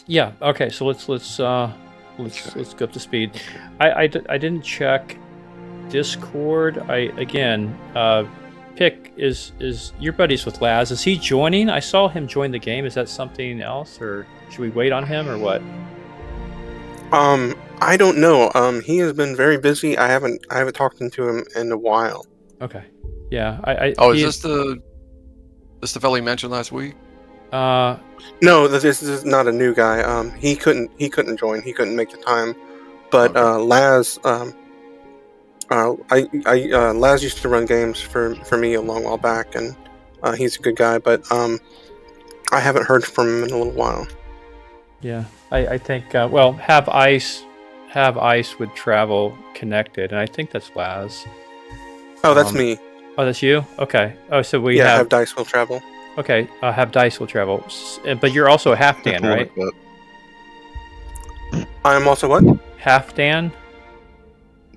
Yeah. Okay. So let's go up to speed. I didn't check Discord. Pick is your buddies with Laz. Is he joining? I saw him join the game. Is that something else, or should we wait on him, or what? I don't know. He has been very busy. I haven't talked to him in a while. Okay. Yeah. Is this the fellow you mentioned last week? No, this is not a new guy. He couldn't join. He couldn't make the time. But Okay. Laz, Laz used to run games for me a long while back, and he's a good guy. But I haven't heard from him in a little while. Yeah. I think have ice would travel connected, and I think that's Laz. Oh, that's me. Oh, that's you. Okay. Oh, so we have dice will travel. Okay, have dice will travel, but you're also a half Dan, right? I'm also what? Half Dan?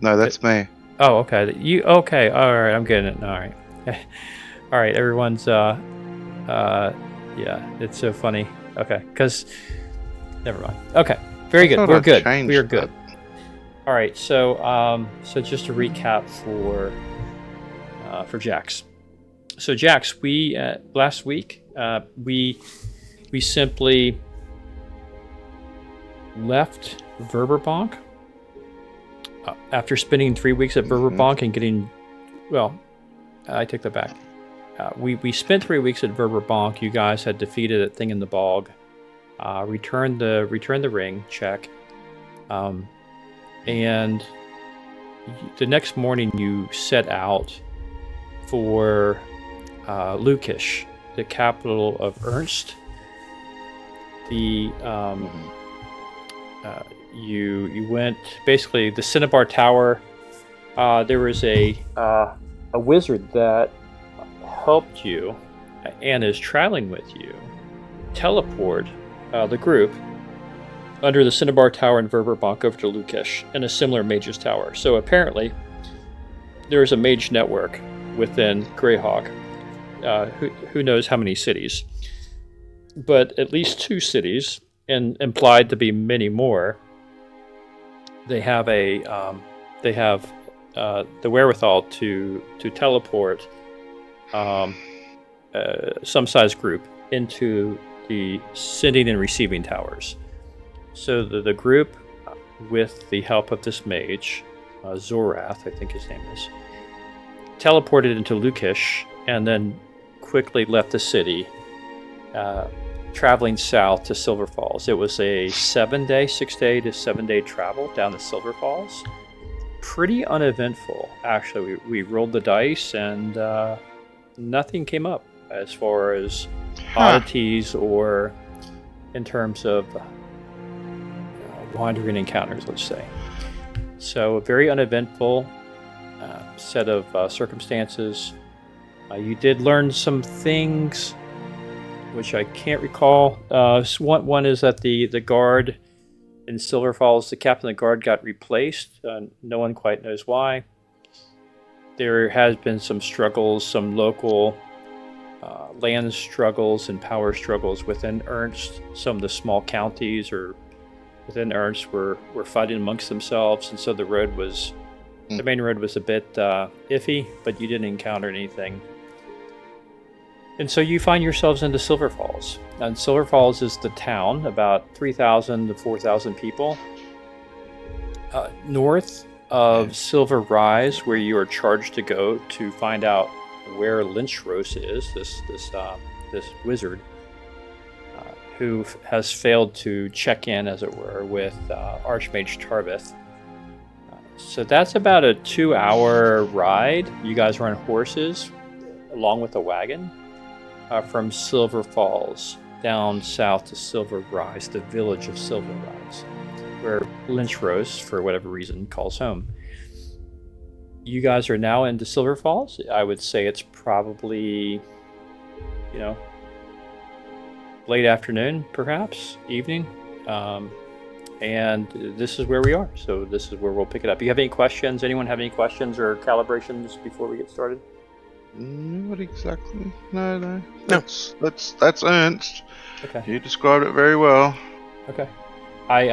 No, that's me. Oh, okay. You okay? All right, I'm getting it. All right, all right. Everyone's yeah, it's so funny. Okay, because never mind. Okay, very good. We're good. We are good. All right, so just to recap for Jax. So Jax, we last week we simply left Verberbonk after spending 3 weeks at Verberbonk and getting I take that back. We spent 3 weeks at Verberbonk. You guys had defeated that thing in the bog, returned the ring, check, and the next morning you set out for Lukish, the capital of Ernst. You went basically the Cinnabar Tower. There was a wizard that helped you and is traveling with you teleport the group under the Cinnabar Tower in Verberbonk over to Lukish in a similar mage's tower. So apparently there is a mage network within Greyhawk. Who knows how many cities, but at least 2 cities, and implied to be many more. They have the wherewithal to teleport some size group into the sending and receiving towers. So the group, with the help of this mage, Zorath, I think his name is, teleported into Lukish and then quickly left the city, traveling south to Silver Falls. It was a 6-day to 7-day travel down to Silver Falls. Pretty uneventful, actually. We rolled the dice and nothing came up as far as oddities or in terms of wandering encounters, let's say. So a very uneventful set of circumstances. You did learn some things, which I can't recall. One is that the guard in Silver Falls, the captain of the guard, got replaced. No one quite knows why. There has been some struggles, some local land struggles and power struggles within Ernst. Some of the small counties or within Ernst were fighting amongst themselves, and so the main road was a bit iffy, but you didn't encounter anything. And so you find yourselves into Silver Falls. And Silver Falls is the town, about 3,000 to 4,000 people. North of Silver Rise, where you are charged to go to find out where Lenchros is, this wizard, who has failed to check in, as it were, with Archmage Tarvith. So that's about a 2-hour ride. You guys are on horses, along with a wagon, from Silver Falls down south to Silver Rise, the village of Silver Rise, where Lenchros, for whatever reason, calls home. You guys are now into Silver Falls. I would say it's probably, late afternoon, perhaps, evening. And this is where we are. So this is where we'll pick it up. Do you have any questions? Anyone have any questions or calibrations before we get started? What exactly? No. That's Ernst. Okay. You described it very well. Okay. I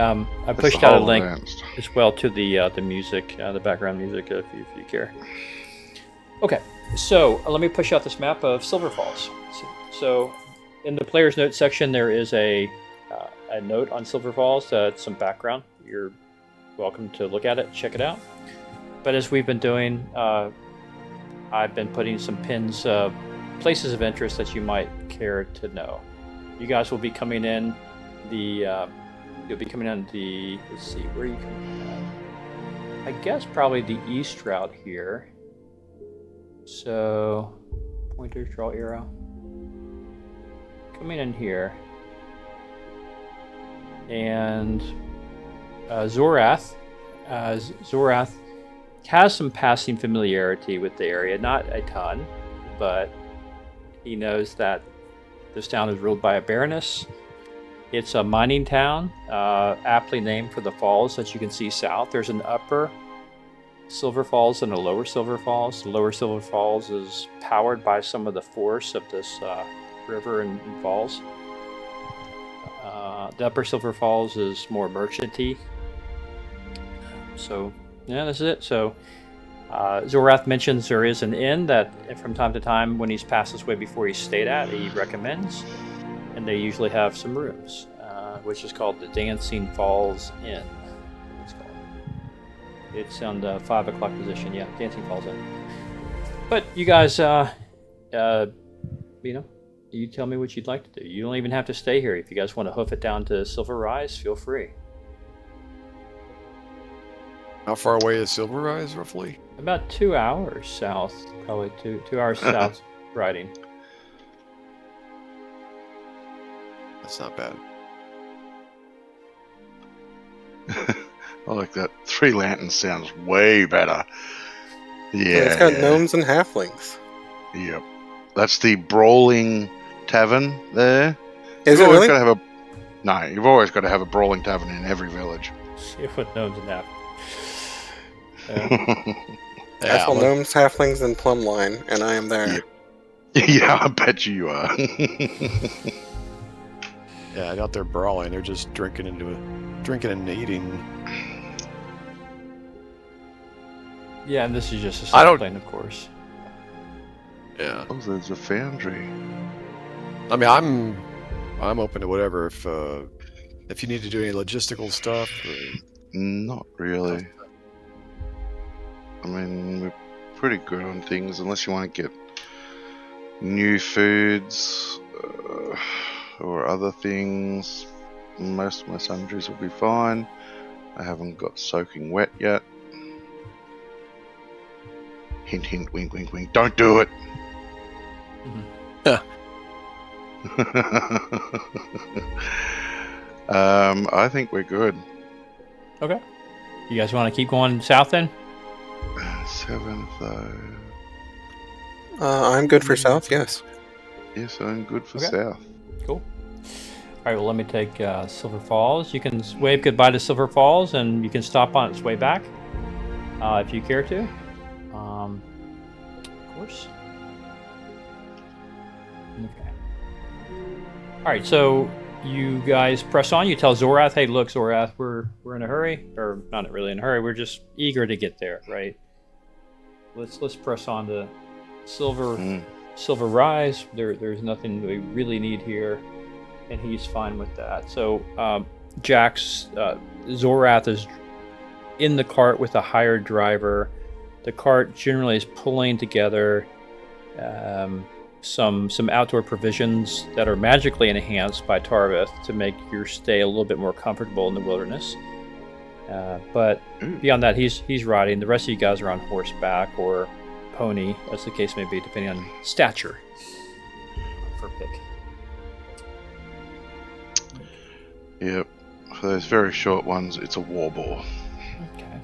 That's pushed the out a whole link advanced. as well to the music, the background music, if you care. Okay, so let me push out this map of Silver Falls. So, in the player's notes section, there is a note on Silver Falls. Some background. You're welcome to look at it, check it out. But as we've been doing, I've been putting some pins, places of interest that you might care to know. You guys will be coming in the. You'll be coming on the. Let's see, where are you coming in? I guess probably the east route here. So, pointer, draw arrow. Coming in here. And Zorath. Zorath has some passing familiarity with the area. Not a ton, but he knows that this town is ruled by a baroness. It's a mining town, aptly named for the falls that you can see south. There's an upper Silver Falls and a lower Silver Falls. The lower Silver Falls is powered by some of the force of this river and falls. The upper Silver Falls is more merchanty. So, yeah, this is it. So, Zorath mentions there is an inn that from time to time when he's passed this way before he's stayed at, he recommends. And they usually have some rooms, which is called the Dancing Falls Inn. It's called. It's on the 5 o'clock position. Yeah, Dancing Falls Inn. But you guys, you tell me what you'd like to do. You don't even have to stay here. If you guys want to hoof it down to Silver Rise, feel free. How far away is Silver Rise, roughly? About 2 hours south, probably 2 hours south riding. That's not bad. I like that. 3 Lanterns sounds way better. Yeah. It's got gnomes and halflings. Yep. That's the Brawling Tavern there. Is You've it always really? got to have No, you've always got to have a Brawling Tavern in every village. See what gnomes and that. I saw gnomes, halflings, and Plumline, and I am there. Yeah, I bet you are. Yeah, out there brawling. They're just drinking and eating. Yeah, and this is just a I don't- sampling, of course. Yeah. Oh, there's a foundry. I mean, I'm open to whatever. If you need to do any logistical stuff. Not really. I mean, we're pretty good on things, unless you want to get new foods or other things. Most of my sundries will be fine. I haven't got soaking wet yet. Hint, hint, wink, wink, wink. Don't do it! I think we're good. Okay. You guys want to keep going south then? 7th, though. I'm good for south, yes. Yes, I'm good for Okay. south. Cool. All right, well, let me take Silver Falls. You can wave goodbye to Silver Falls, and you can stop on its way back if you care to. Of course. Okay. All right, so you guys press on. You tell Zorath, "Hey, look, Zorath, we're in a hurry, or not really in a hurry. We're just eager to get there, right? Let's press on to Silver Rise. There's nothing we really need here." And he's fine with that. So Zorath is in the cart with a hired driver. The cart generally is pulling together some outdoor provisions that are magically enhanced by Tarvith to make your stay a little bit more comfortable in the wilderness. But beyond that, he's riding. The rest of you guys are on horseback or pony, as the case may be, depending on stature for pick. Yep. For those very short ones, it's a war boar. Okay.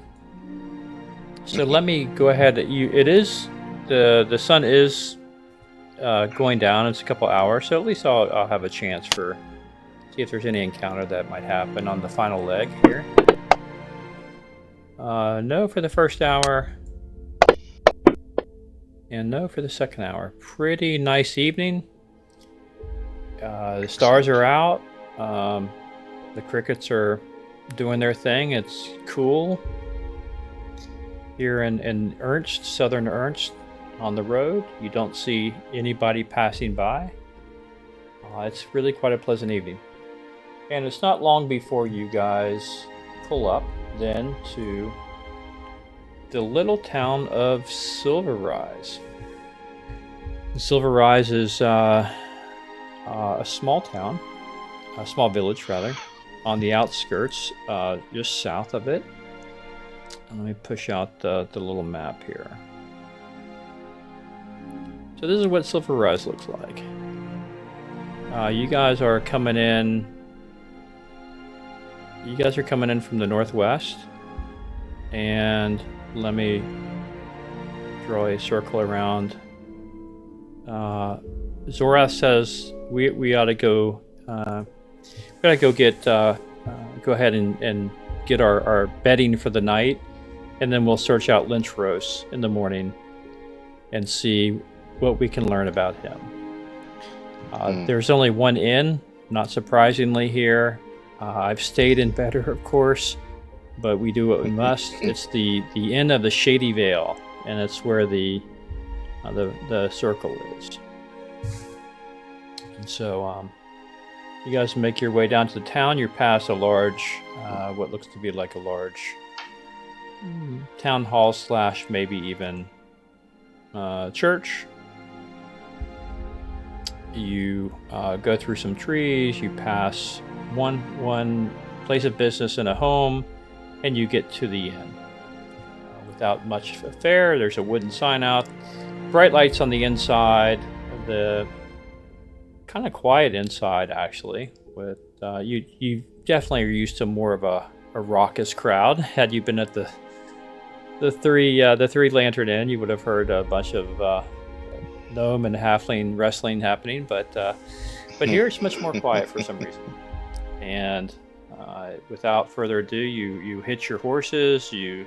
So let me go ahead. It is the sun is going down. It's a couple hours, so at least I'll have a chance for see if there's any encounter that might happen on the final leg here. No for the first hour, and no for the second hour. Pretty nice evening. The stars are out. The crickets are doing their thing. It's cool. Here in Ernst, southern Ernst, on the road, you don't see anybody passing by. It's really quite a pleasant evening. And it's not long before you guys pull up then to the little town of Silverrise. Silverrise is a small town, a small village rather, on the outskirts, just south of it. And let me push out the little map here. So this is what Silverrise looks like. You guys are coming in. You guys are coming in from the northwest, and let me draw a circle around. Zorath says we ought to go. We gotta go get. Go ahead and get our bedding for the night, and then we'll search out Lenchros in the morning and see what we can learn about him. There's only one inn, not surprisingly here. I've stayed in better, of course, but we do what we must. It's the Inn of the Shady Vale, and it's where the circle is. And so you guys make your way down to the town. You're past a large, what looks to be like a large town hall / maybe even church. You go through some trees. You pass one place of business and a home, and you get to the inn. Without much affair, there's a wooden sign out, bright lights on the inside, the kind of quiet inside actually. With you definitely are used to more of a raucous crowd. Had you been at the three lantern inn, you would have heard a bunch of gnome and halfling wrestling happening, but here it's much more quiet for some reason. And without further ado, you hitch your horses. You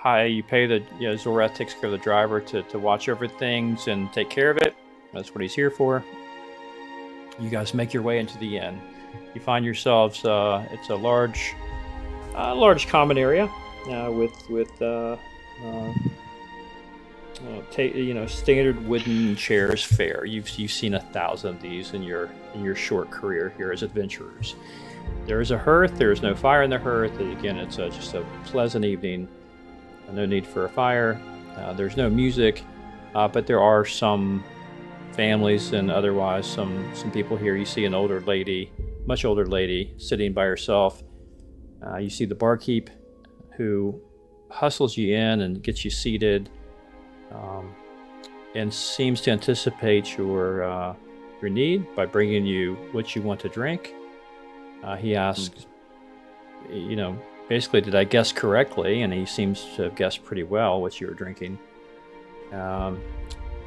pay the Zorath takes care of the driver to watch over things and take care of it. That's what he's here for. You guys make your way into the inn. You find yourselves it's a large common area with standard wooden chairs fare. You've seen 1,000 of these in your short career here as adventurers. There is a hearth. There is no fire in the hearth. And again, it's just a pleasant evening. No need for a fire. There's no music, but there are some families and otherwise some people here. You see an older lady, much older lady, sitting by herself. You see the barkeep who hustles you in and gets you seated. And seems to anticipate your need by bringing you what you want to drink. He asks, basically, did I guess correctly? And he seems to have guessed pretty well what you were drinking.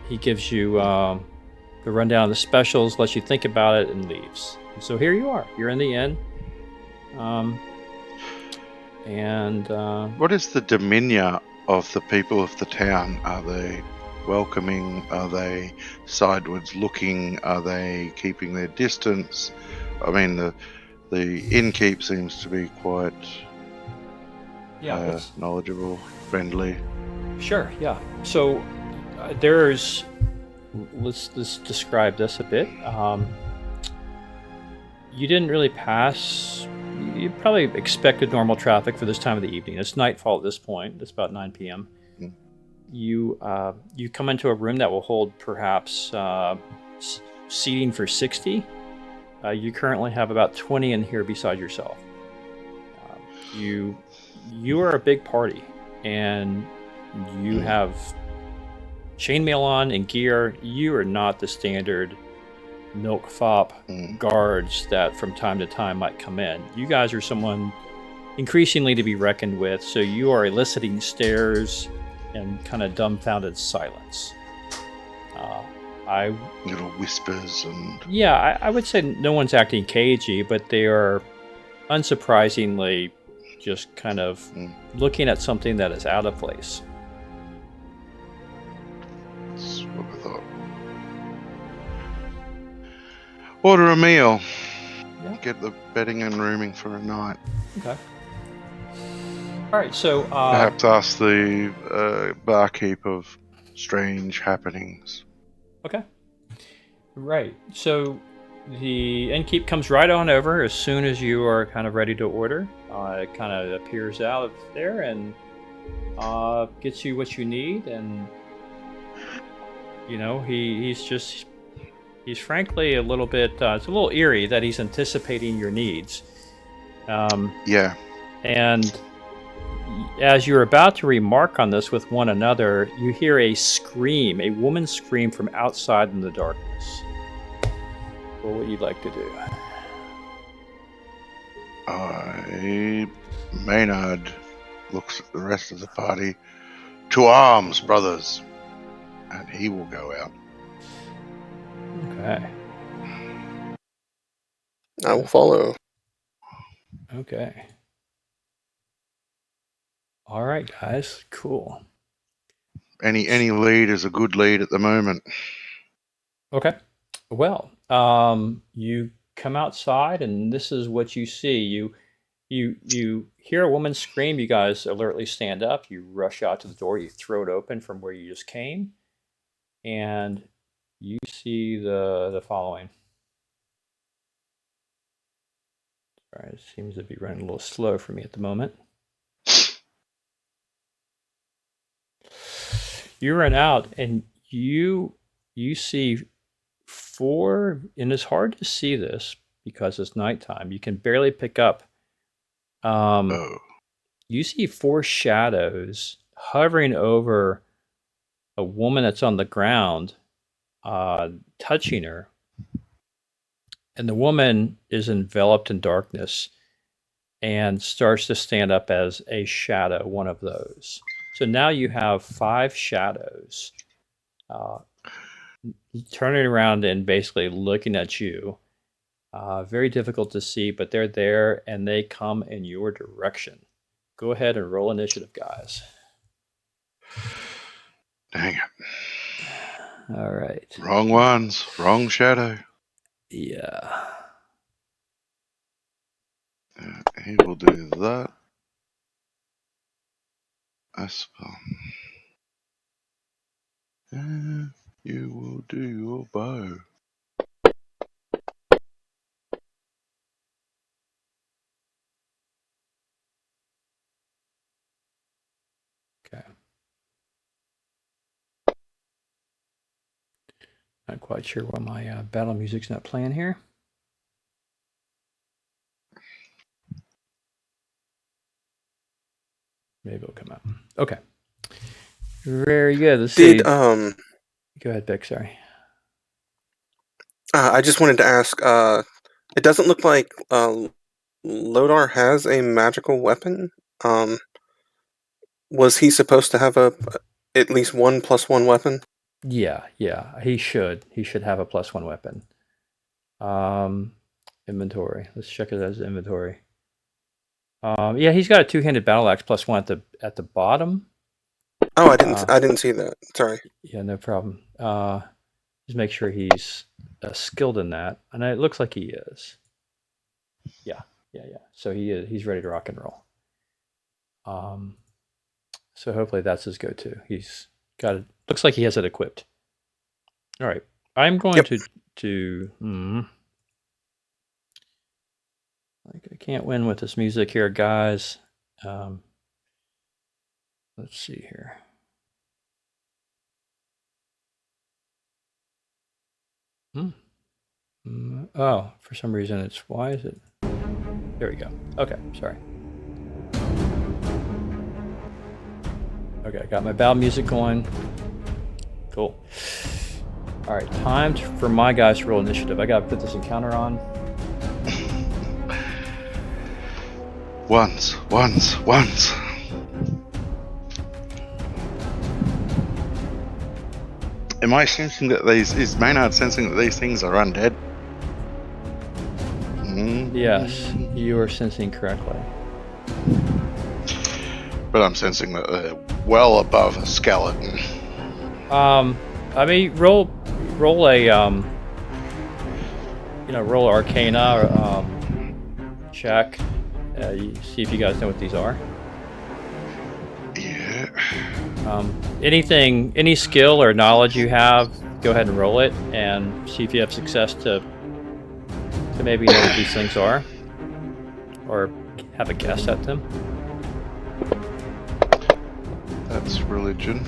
He gives you the rundown of the specials, lets you think about it, and leaves. And so here you are. You're in the inn. What is the demeanor of the people of the town? Are they welcoming? Are they sidewards looking? Are they keeping their distance? I mean, the innkeep seems to be quite knowledgeable, friendly. Sure, yeah. So there's let's describe this a bit. You didn't really pass. You probably expected normal traffic for this time of the evening. It's nightfall at this point. It's about 9 p.m. Mm. You come into a room that will hold perhaps seating for 60. You currently have about 20 in here beside yourself. You are a big party, and you have chainmail on and gear. You are not the standard milk fop guards that from time to time might come in. You guys are someone increasingly to be reckoned with, so you are eliciting stares and kind of dumbfounded silence. Little whispers and... Yeah, I would say no one's acting cagey, but they are unsurprisingly just kind of looking at something that is out of place. That's what I thought. Order a meal. Yeah. get the bedding and rooming for a night. Okay. All right. So Perhaps ask the barkeep of strange happenings. okay. Right. So the innkeep comes right on over as soon as you are kind of ready to order. It kind of appears out of there and gets you what you need. And you know, he's frankly a little bit. It's a little eerie that he's anticipating your needs. Yeah. And as you're about to remark on this with one another, you hear a scream, a woman's scream from outside in the darkness. What would you like to do? Maynard looks at the rest of the party. To arms, brothers! And he will go out. Okay. I will follow. Okay. All right, guys. Cool. Any lead is a good lead at the moment. Okay. Well, you come outside, and this is what you see. You hear a woman scream. You guys alertly stand up. You rush out to the door. You throw it open from where you just came, and you see the following. Sorry, it seems to be running a little slow for me at the moment. You run out, and you see four, and it's hard to see this because it's nighttime. You can barely pick up. You see four shadows hovering over a woman that's on the ground, touching her. And the woman is enveloped in darkness and starts to stand up as a shadow, one of those. So now you have five shadows turning around and basically looking at you. Very difficult to see, but they're there and they come in your direction. Go ahead and roll initiative, guys. Dang it. All right. Wrong ones. Wrong shadow. Yeah. He will do that. I suppose. You will do your bow. Okay. Not quite sure why my battle music's not playing here. Maybe it'll come out. Okay. Very good. Let's see. Go ahead, Vic. Sorry. I just wanted to ask. It doesn't look like Lodar has a magical weapon. Was he supposed to have at least 1+1 weapon? Yeah. He should have a +1 weapon. Inventory. Let's check it as inventory. Yeah, he's got a two-handed battle axe +1 at the bottom. Oh, I didn't see that. Sorry. Yeah, no problem. Just make sure he's skilled in that, and it looks like he is. Yeah. So he's ready to rock and roll. So hopefully that's his go-to. He's got it. Looks like he has it equipped. All right, I'm going to. I can't win with this music here, guys. Let's see here. Oh, for some reason it's. Why is it? There we go. Okay, sorry. Okay, I got my battle music going. Cool. All right, time for my guys to roll initiative. I gotta put this encounter on. Ones. Am I sensing that is Maynard sensing that these things are undead? Yes, you are sensing correctly. But I'm sensing that they're well above a skeleton. I mean, roll a roll Arcana check. You see if you guys know what these are. Yeah. Any skill or knowledge you have, go ahead and roll it and see if you have success to maybe know what these things are, or have a guess at them. That's religion.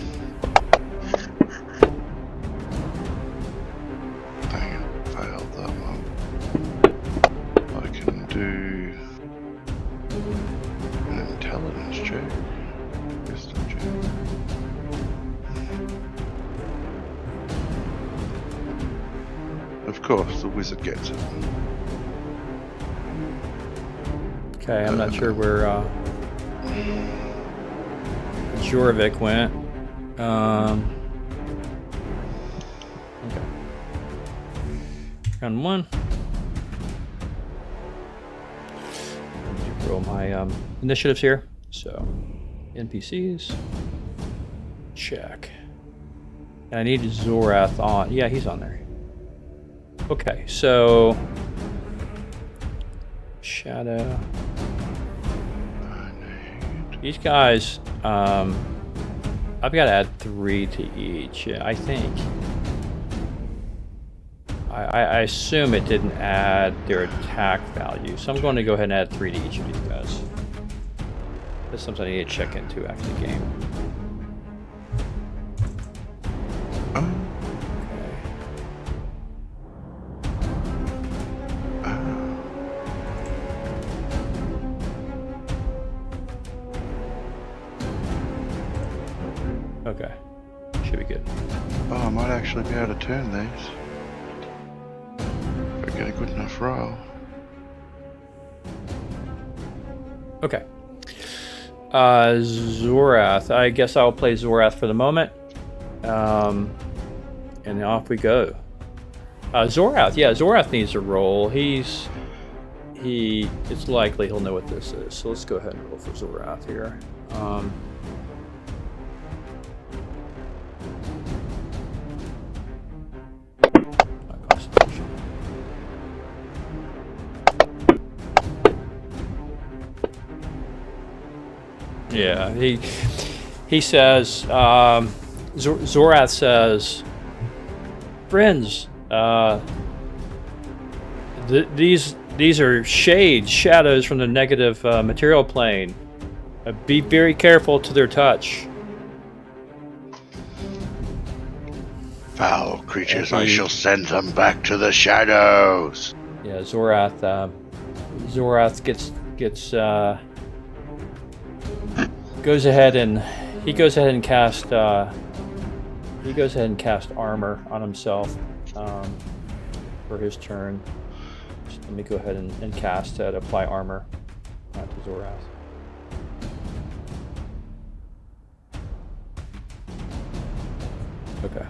Dang it, failed that one. I can do an intelligence check. Wisdom check. Of course, the wizard gets it. Okay, I'm not sure where Jorvik went. Okay. Round one. Roll my initiatives here. So, NPCs. Check. And I need Zorath on. Yeah, he's on there. Okay, so Shadow. These guys, I've got to add 3 to each. I think. I assume it didn't add their attack value, so I'm going to go ahead and add 3 to each of these guys. That's something I need to check into after the game. Okay, should be good. Oh, I might actually be able to turn these. If I get a good enough roll. Okay. Zorath. I guess I'll play Zorath for the moment. And off we go. Zorath. Yeah, Zorath needs a roll. It's likely he'll know what this is. So let's go ahead and roll for Zorath here. Yeah, he says, Zorath says, friends, these are shades, shadows from the negative material plane. Be very careful to their touch. Foul creatures, I shall send them back to the shadows. Yeah, Zorath goes ahead and cast armor on himself for his turn. Just let me go ahead and cast it, apply armor to Zorath. Okay,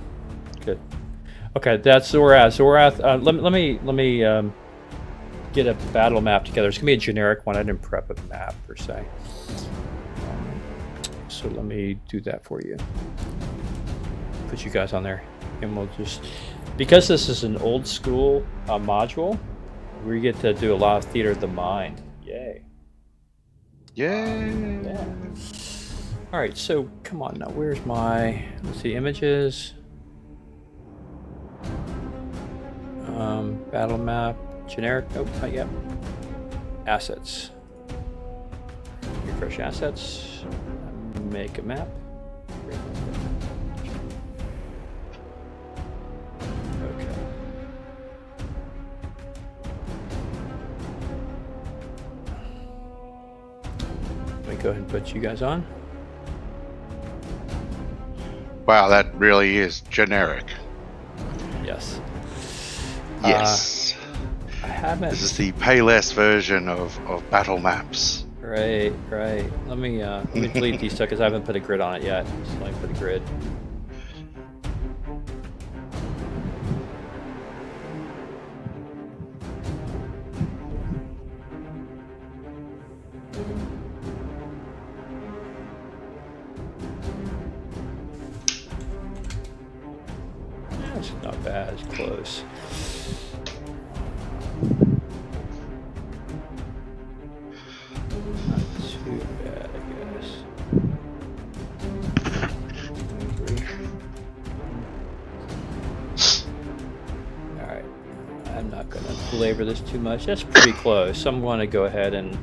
good. Okay, that's Zorath. Zorath, let me get a battle map together. It's gonna be a generic one. I didn't prep a map per se. So let me do that for you. Put you guys on there, and we'll just, because this is an old school module, we get to do a lot of theater of the mind. Yay! Yay! Yeah. All right, so come on now. Where's my? Let's see, images. Battle map, generic. Nope, not yet. Assets. Refresh assets. Make a map. Okay. Let me go ahead and put you guys on. Wow, that really is generic. Yes. Yes. I haven't. This is the pay less version of battle maps. Right. Let me delete these two because I haven't put a grid on it yet. So let me put a grid. That's not bad. It's close. belabor this too much. That's pretty close. So I'm going to go ahead and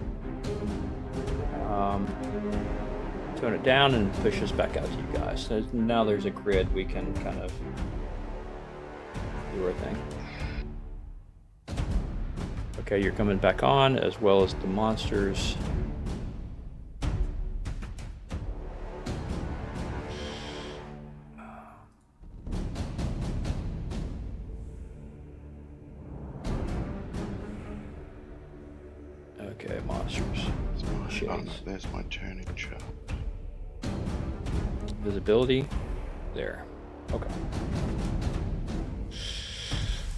tone it down and push us back out to you guys. So now there's a grid, we can kind of do our thing. Okay, you're coming back on, as well as the monsters. Okay, monsters. There's my turning chart. Visibility. There. Okay.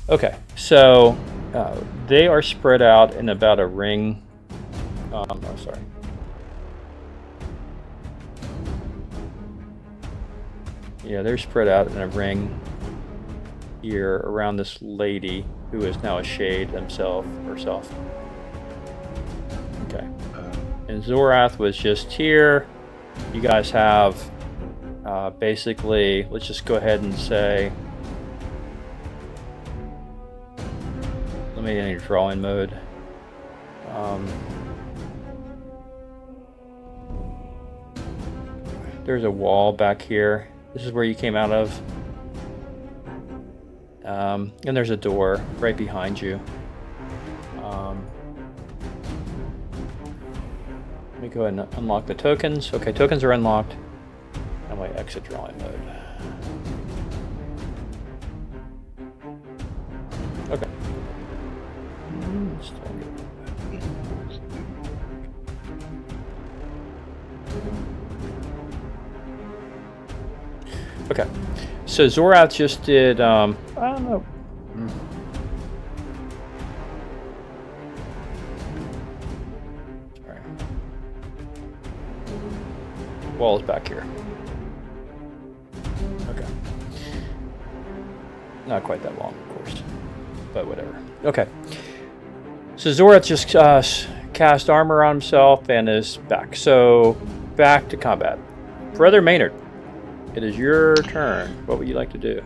Okay, so they are spread out in about a ring. Oh, sorry. Yeah, they're spread out in a ring here around this lady who is now a shade herself. Okay. And Zorath was just here. You guys have basically, let's just go ahead and say, let me enter drawing mode. There's a wall back here. This is where you came out of. And there's a door right behind you. Let me go ahead and unlock the tokens. Okay, tokens are unlocked. I'm going to exit drawing mode. Okay. Okay. So Zorath just did, I don't know. Sorry. Wall is back here. Okay. Not quite that long, of course, but whatever. Okay. So Zorath just cast armor on himself and is back. So back to combat. Brother Maynard, it is your turn. What would you like to do?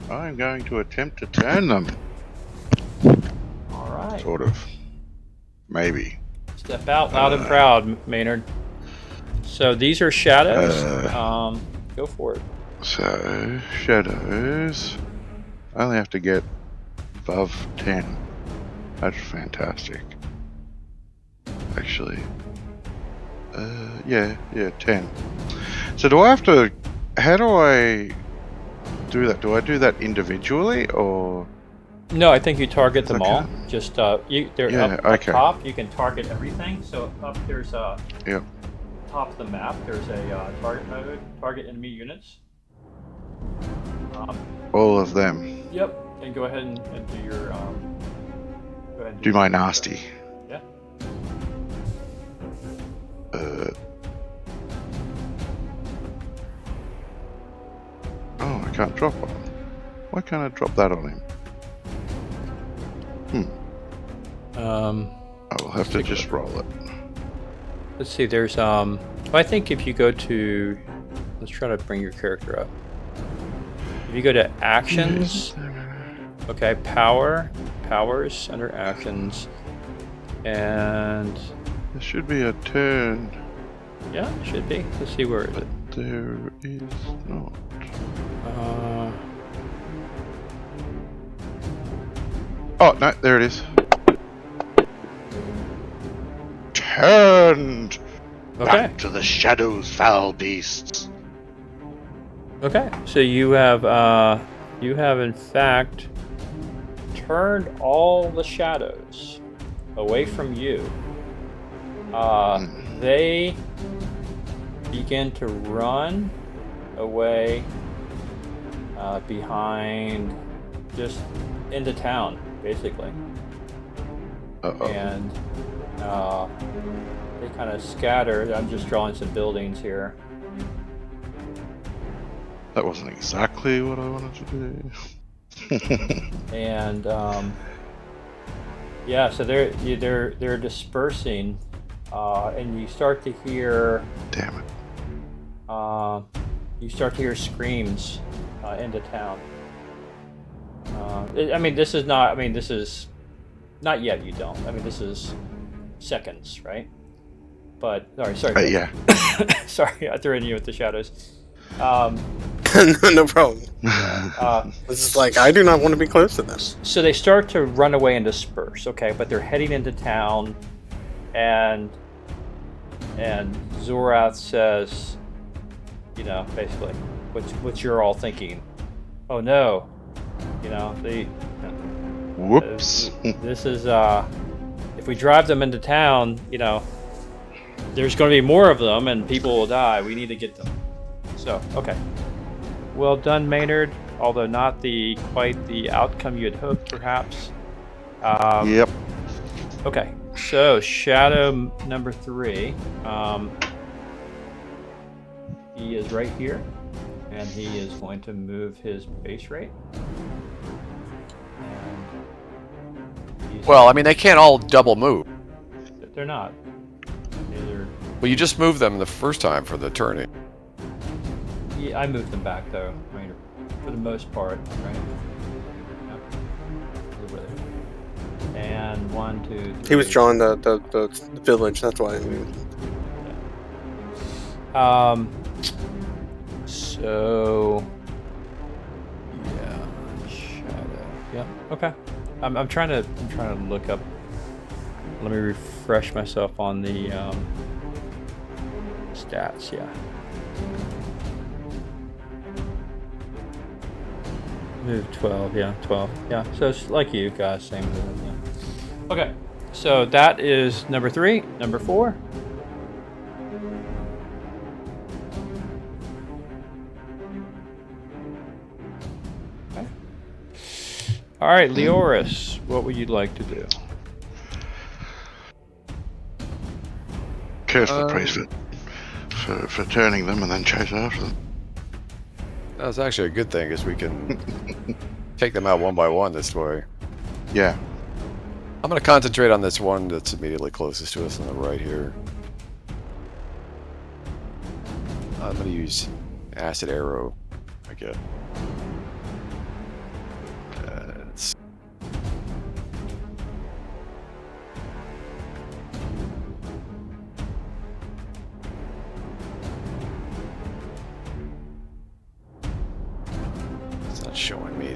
I'm going to attempt to turn them. All right. Sort of. Maybe. Step out loud and proud, Maynard. So these are shadows. Go for it. So, shadows. I only have to get above 10. That's fantastic. Actually. Yeah, 10. So do I have to... How do I do that? Do I do that individually, or... No, I think you target them Okay. all. Just, they're up okay. top. You can target everything. So up there's Yep. top of the map, there's a target mode, target enemy units. All of them. Yep, and go ahead and do your go ahead and Do my nasty. Yeah. Oh, I can't drop on him. Why can't I drop that on him? I will have to just roll it. Let's see. There's well, I think if you go to, let's try to bring your character up. If you go to actions, okay, powers under actions, and There should be a turn, yeah, it should be. Let's see where is it. there is not. Oh, no, there it is. Turned! Okay. Back to the shadows, foul beasts. Okay, so you have in fact turned all the shadows away from you. They begin to run away behind, just into town, basically. Uh-oh. And they kind of scatter. I'm just drawing some buildings here. That wasn't exactly what I wanted to do. And yeah, so they're dispersing, and you start to hear. Damn it. You start to hear screams into town. I mean, this is not. I mean, this is not yet. You don't. I mean, this is seconds, right? But sorry. Yeah. Sorry, I threw in you with the shadows. No problem. This is like, I do not want to be close to this. So they start to run away and disperse. Okay, but they're heading into town, and Zorath says, you know, basically, what you're all thinking. Oh no, you know, Whoops. this is if we drive them into town, you know, there's going to be more of them and people will die. We need to get them. So, okay. Well done, Maynard, although not quite the outcome you had hoped, perhaps. Yep. Okay, so shadow number 3. He is right here, and he is going to move his base rate. Well, I mean, they can't all double move. They're not. Well, you just moved them the first time for the turning. Yeah, I moved them back though. I mean, for the most part, right? Yeah. And 1, 2, 3. He was drawing the village. That's why. So. Yeah. Shadow. Yeah. Okay. I'm trying to look up. Let me refresh myself on the stats. Yeah. Move 12. Yeah, 12. Yeah. So it's like you guys, same move. Yeah. Okay. So that is number 3. Number 4. Okay. All right, Leoris, what would you like to do? Curse the priest for turning them and then chase after them. That's actually a good thing, because we can take them out one by one this way. Yeah. I'm going to concentrate on this one that's immediately closest to us on the right here. I'm going to use acid arrow, I guess. It's not showing me.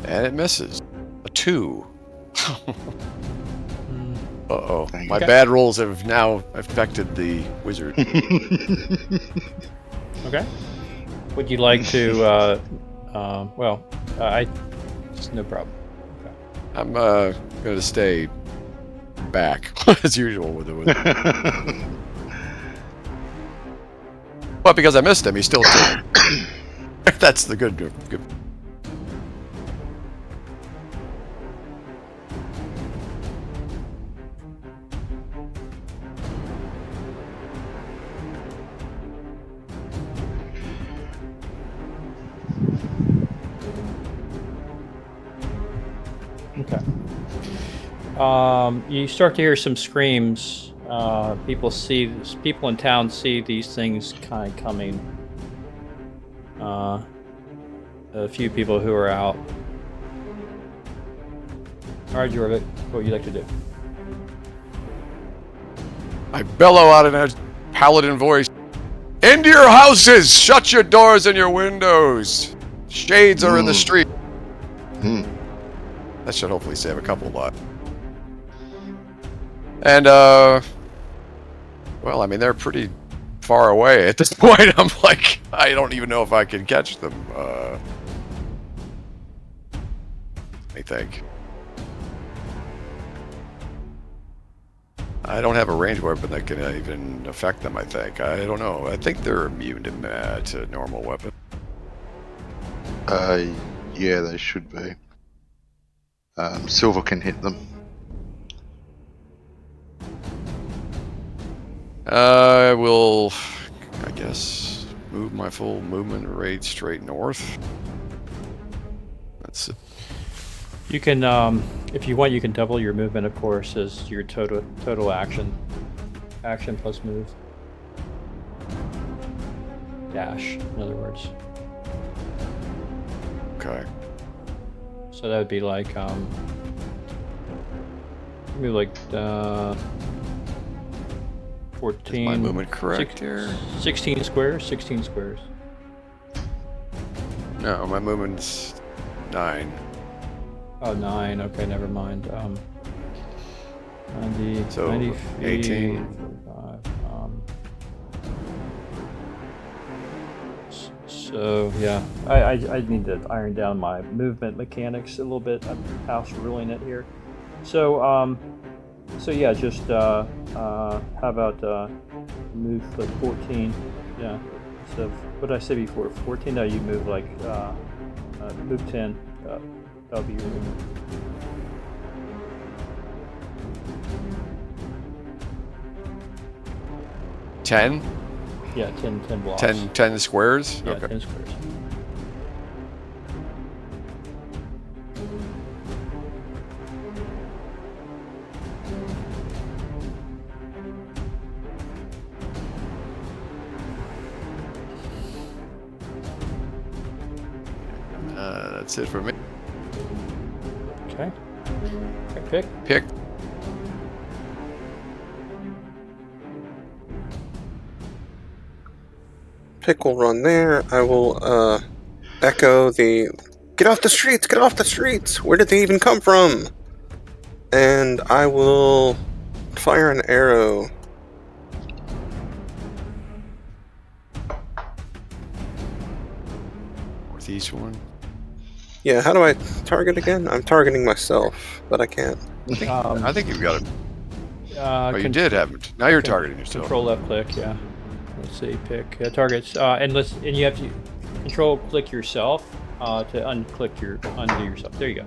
And it misses. A 2. Uh-oh. My Okay. bad rolls have now affected the wizard. Okay. Would you like to? Just no problem. Okay. I'm going to stay back as usual with the wizard. But because I missed him, he's still 2. That's the good. Okay. You start to hear some screams. People in town see these things kind of coming. A few people who are out. All right, Jorvik, what would you like to do? I bellow out in a paladin voice. Into your houses! Shut your doors and your windows! Shades are in the street. That should hopefully save a couple lives. And, well, I mean, they're pretty far away at this point. I'm like, I don't even know if I can catch them. Let me think. I don't have a ranged weapon that can even affect them, I think. I don't know. I think they're immune to normal weapons. Yeah, they should be. Silver can hit them. I will, I guess, move my full movement rate straight north. That's it. You can, if you want, you can double your movement, of course, as your total action plus move. dash, in other words. Okay. So that would be like maybe like 14. Is my movement correct here? 16 squares. 16 squares. No, my movement's 9. Oh, 9. Okay, never mind. 90, So, 90 feet, 18. 45, so yeah, I need to iron down my movement mechanics a little bit. I'm house ruling it here. So so yeah, just how about move like 14? Yeah. So what did I say before? 14. No, you move like move 10. That'll be your movement. $10? Yeah, 10 blocks. 10 squares? Yeah, Okay. 10 squares. That's it for me. Okay. Okay, Pick. Pick will run there. I will echo the get off the streets, get off the streets. Where did they even come from? And I will fire an arrow. Northeast one. Yeah, how do I target again? I'm targeting myself, but I can't. I think you've got it. Oh, you con- did have it. Now you're targeting yourself. Control left click, yeah. Let's see, pick targets, and you have to control click yourself to undo yourself. There you go.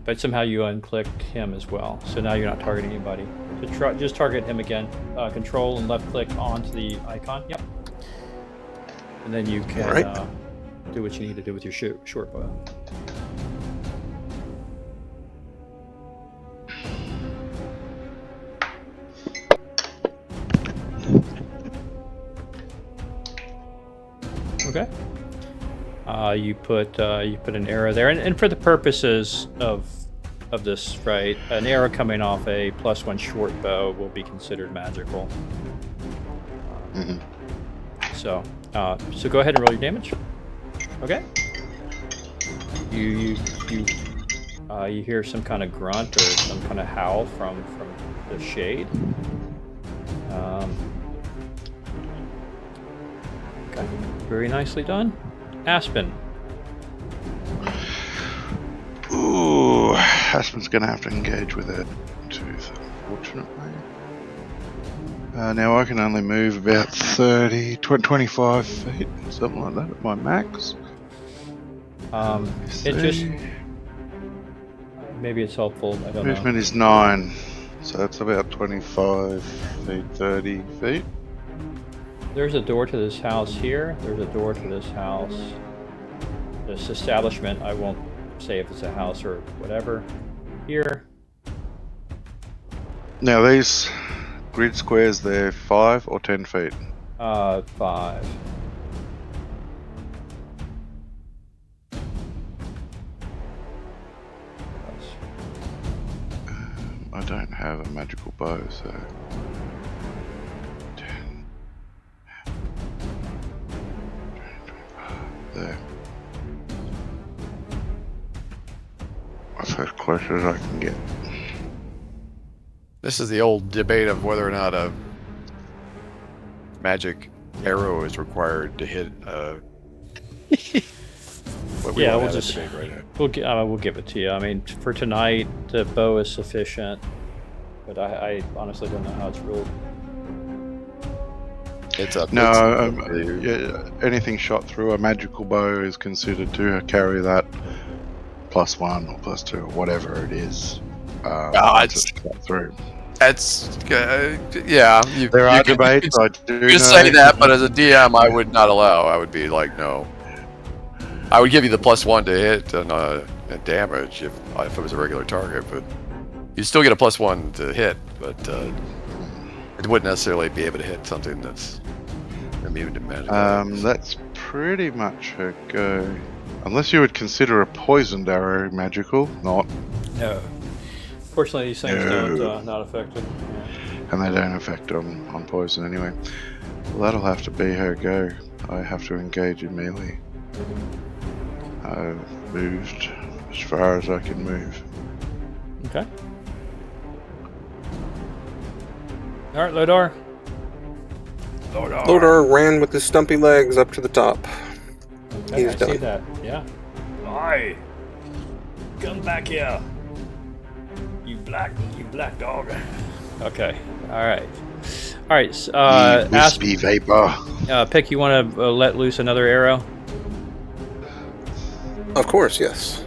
But somehow you unclicked him as well, so now you're not targeting anybody. So just target him again. Control and left click onto the icon. Yep. And then you can do what you need to do with your short bow. Okay. You put an arrow there, and for the purposes of this, right, an arrow coming off a +1 short bow will be considered magical. So go ahead and roll your damage. Okay. You hear some kind of grunt or some kind of howl from the shade. Okay. Very nicely done. Aspen. Ooh, Aspen's gonna have to engage with that tooth, unfortunately. Now I can only move about 25 feet, something like that at my max. It just maybe it's helpful. I don't know. Movement is 9, so that's about 25 feet, 30 feet. There's a door to this house here. There's a door to this house. This establishment, I won't say if it's a house or whatever. Here. Now these grid squares, they're 5 or 10 feet? 5. I don't have a magical bow, so... 10... There. That's as close as I can get. This is the old debate of whether or not a magic arrow is required to hit. Yeah, we'll just we'll give it to you. I mean, for tonight, the bow is sufficient, but I honestly don't know how it's ruled. It's up. No, yeah, anything shot through a magical bow is considered to carry that +1 or +2 or whatever it is. It's shot through. That's yeah. There are debates. I do You say that, but as a DM, I would not allow. I would be like, no. I would give you the +1 to hit and damage if it was a regular target, but you still get a +1 to hit. But It wouldn't necessarily be able to hit something that's immune to magic. That's pretty much her go. Unless you would consider a poisoned arrow magical, not, No. Fortunately, these things No. don't not affect it. Yeah. and they don't affect on poison anyway. Well, that'll have to be her go. I have to engage in melee. I've moved as far as I can move. Okay. All right, Lodar. Lodar ran with his stumpy legs up to the top. Okay, He's I see done. that. Yeah. Aye. Come back here. You black dog. Okay. All right. All right. Ye wispy vapor. Pick. You want to let loose another arrow? Of course, yes.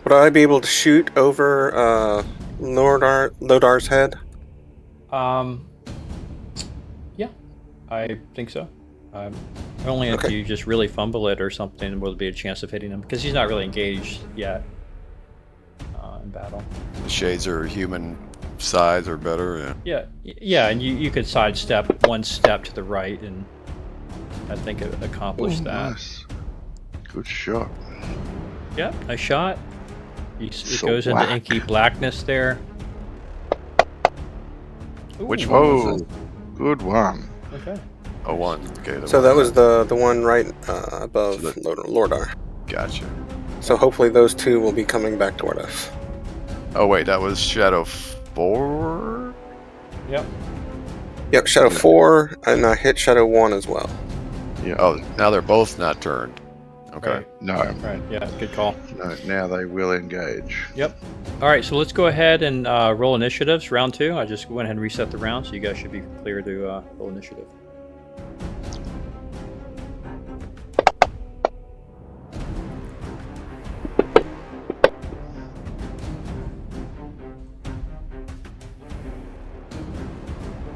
Would I be able to shoot over Lodar's head? Yeah, I think so. Only if Okay. you just really fumble it or something, will there be a chance of hitting him because he's not really engaged yet in battle. The shades are human size or better. Yeah. Yeah, and you could sidestep one step to the right, and I think it accomplished that. Nice. Good shot. Yeah, nice shot. It So goes into whack. inky blackness there. Which Ooh, one Oh, was it? good one. Okay. Oh, one. Okay. So that was the one right above So Lordar. Gotcha. So hopefully those two will be coming back toward us. Oh wait, that was Shadow 4. Yep. Yep, Shadow 4, and I hit Shadow 1 as well. Yeah. Oh, now they're both not turned. Okay. Right. No, Right. Yeah. Good call. no. Now they will engage. Yep. All right. So let's go ahead and roll initiatives. Round 2. I just went ahead and reset the round, so you guys should be clear to roll initiative.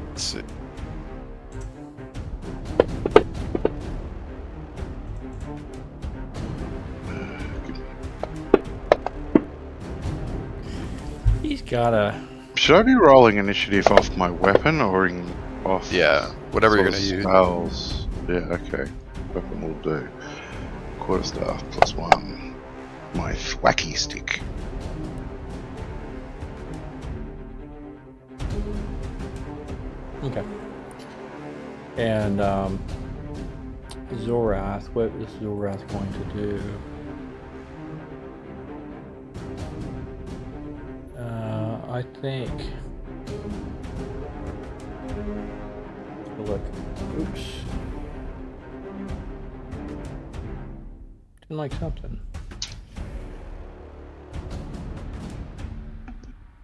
Let's see. He's got a. Should I be rolling initiative off my weapon or off? Yeah, whatever you're sort gonna of use. spells? Yeah. Okay. Weapon will do. Quarterstaff +1. My thwacky stick. Okay. And Zorath, what is Zorath going to do? I think. Take a look. Oops. Didn't like something.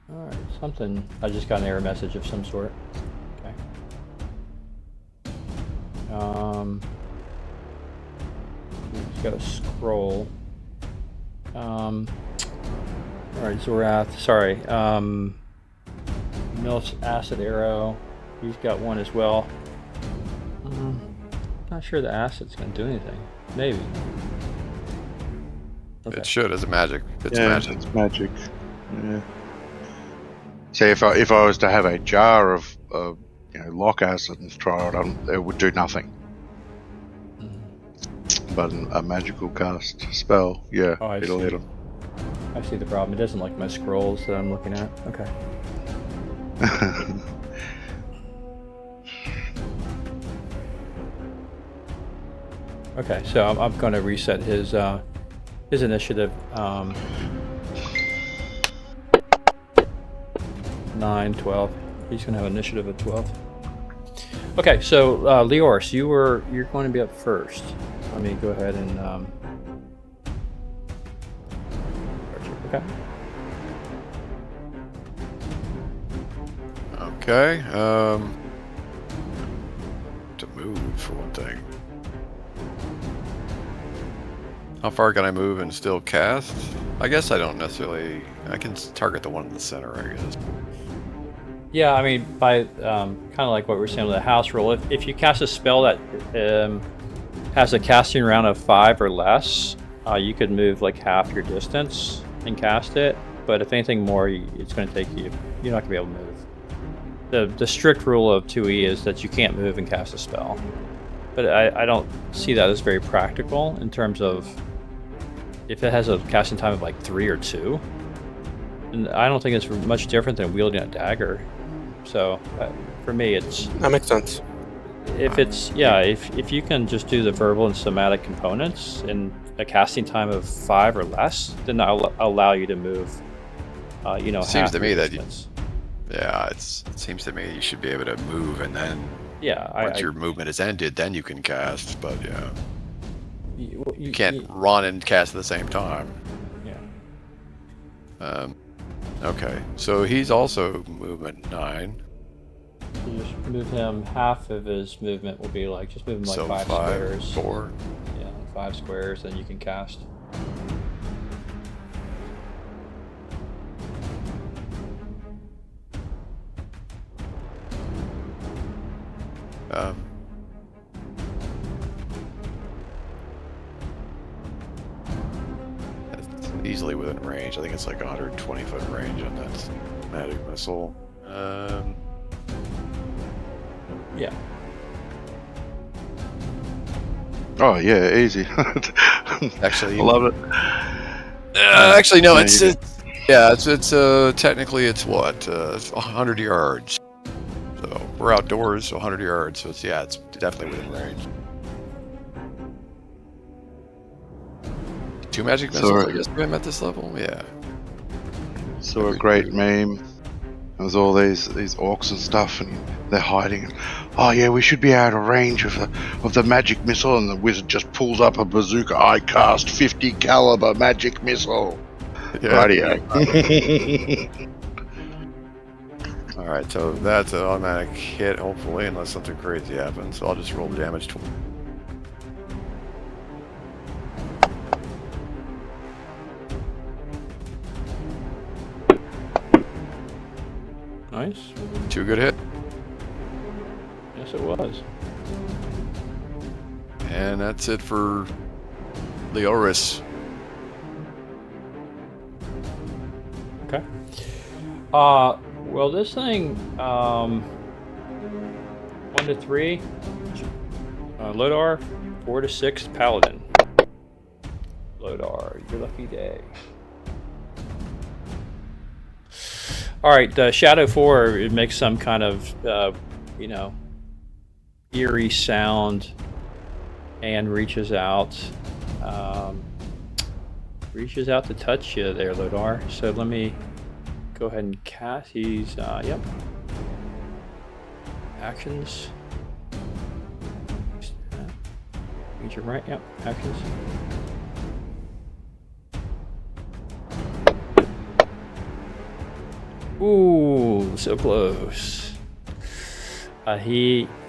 Alright, something. I just got an error message of some sort. Okay. He's got a scroll. Alright, Zorath. Sorry. Milf's acid arrow. He's got one as well. Not sure the acid's gonna do anything. Maybe. Okay. It should as a magic. It's yeah, magic. it's magic. Yeah. See, if I was to have a jar of lock acid and throw it on, it would do nothing. But a magical cast spell, yeah, Oh, I it'll see. hit them. I see the problem. It doesn't like my scrolls that I'm looking at. Okay. Okay, so I'm going to reset his initiative. 9, 12. He's going to have initiative at 12. Okay, so Leoris, you're going to be up first. Let me go ahead and okay. Okay. To move for one thing. How far can I move and still cast? I guess I don't necessarily. I can target the one in the center, I guess. Yeah, I mean, by kind of like what we were saying with the house rule, if you cast a spell that has a casting round of 5 or less, you could move like half your distance and cast it. but if anything more, it's going to take you. You're not going to be able to move. The strict rule of 2E is that you can't move and cast a spell, but I don't see that as very practical in terms of if it has a casting time of like 3 or 2. And I don't think it's much different than wielding a dagger. So for me, it's That makes sense. if you can just do the verbal and somatic components in a casting time of 5 or less, then I'll allow you to move. Seems half to your me that distance. it seems to me you should be able to move, and then once your movement is ended, then you can cast. But yeah, you can't run and cast at the same time. Yeah. Okay, so he's also movement 9. You just move him. Half of his movement will be like just move him like So 5 squares. 4. Yeah, 5 squares, then you can cast. That's easily within range. I think it's like 120-foot range on that magic missile. Yeah. Oh yeah, easy. Actually, I love it. actually, no. Yeah, It's you technically it's what 100 yards. So we're outdoors, so 100 yards. So it's definitely within range. 2 magic missiles, Sorry. I guess, I'm at this level. Yeah. Saw a great meme. There was all these orcs and stuff, and they're hiding. Oh yeah, we should be out of range of the magic missile, and the wizard just pulls up a bazooka. I cast 50 caliber magic missile. Yeah. Radio. All right, so that's an automatic hit, hopefully, unless something crazy happens. So I'll just roll damage. Nice. 2 good hit, Yes, it was. and that's it for Leoris. Okay. Well, this thing, 1 to 3, Lodar, 4 to 6, Paladin. Lodar, your lucky day. All right, Shadow 4, it makes some kind of, eerie sound and reaches out to touch you there, Lodar. So let me go ahead and cast. He's, yep. Actions. Reach your right, yep, actions. Ooh, so close.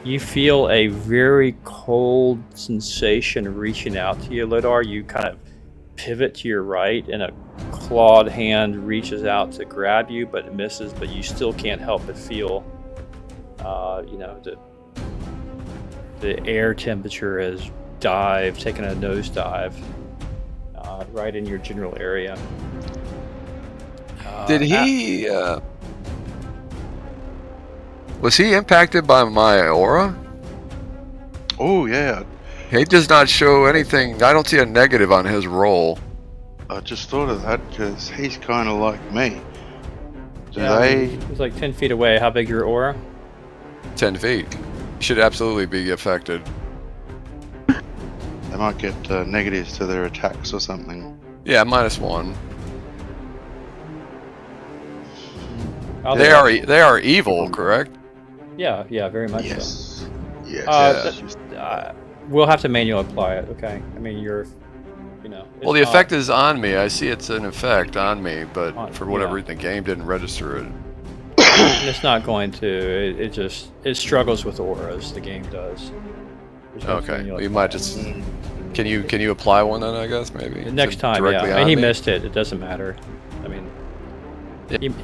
You feel a very cold sensation reaching out to you, Lodar. You kind of pivot to your right, and a clawed hand reaches out to grab you, but it misses. But you still can't help but feel, the air temperature has taken a nosedive, right in your general area. Did he? Was he impacted by my aura? Oh yeah, He does not show anything. I don't see a negative on his roll. I just thought of that because he's kind of like me. Do Yeah, they? He's like 10 feet away. How big your aura? 10 feet. He should absolutely be affected. They might get negatives to their attacks or something. Yeah, -1. I'll- They are evil, correct? Yeah, very much so. Yes. Yes. We'll have to manually apply it. Okay. I mean, it's Well, the not- effect is on me. I see it's an effect on me, but for whatever Yeah. reason, the game didn't register it. It's not going to. It struggles with auras. The game does. There's no Okay, manual you might apply. just. Can you apply one then? I guess maybe The next To- time. directly Yeah. on He me? missed it. It doesn't matter. I mean.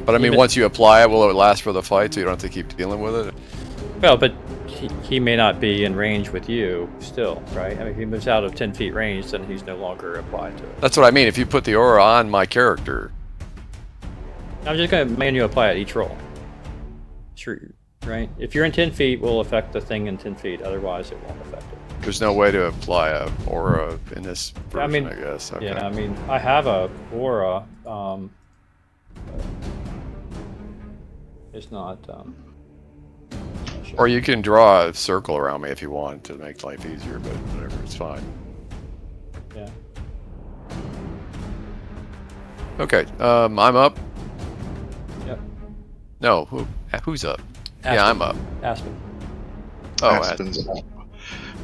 But I mean, once you apply it, will it last for the fight, so you don't have to keep dealing with it? Well, but he may not be in range with you still, right? I mean, if he moves out of 10 feet range, then he's no longer applied to it. That's what I mean. If you put the aura on my character, I'm just going to manually apply it each roll. Sure, right? If you're in 10 feet, will affect the thing in 10 feet. Otherwise, it won't affect it. There's no way to apply a aura in this version, I guess. Okay. Yeah, I mean, I have a aura. It's not. Or you can draw a circle around me if you want to make life easier, but whatever, it's fine. Yeah. Okay, I'm up. Yep. No, who's up? Aspen. Yeah, I'm up. Aspen. Oh, Aspen's up.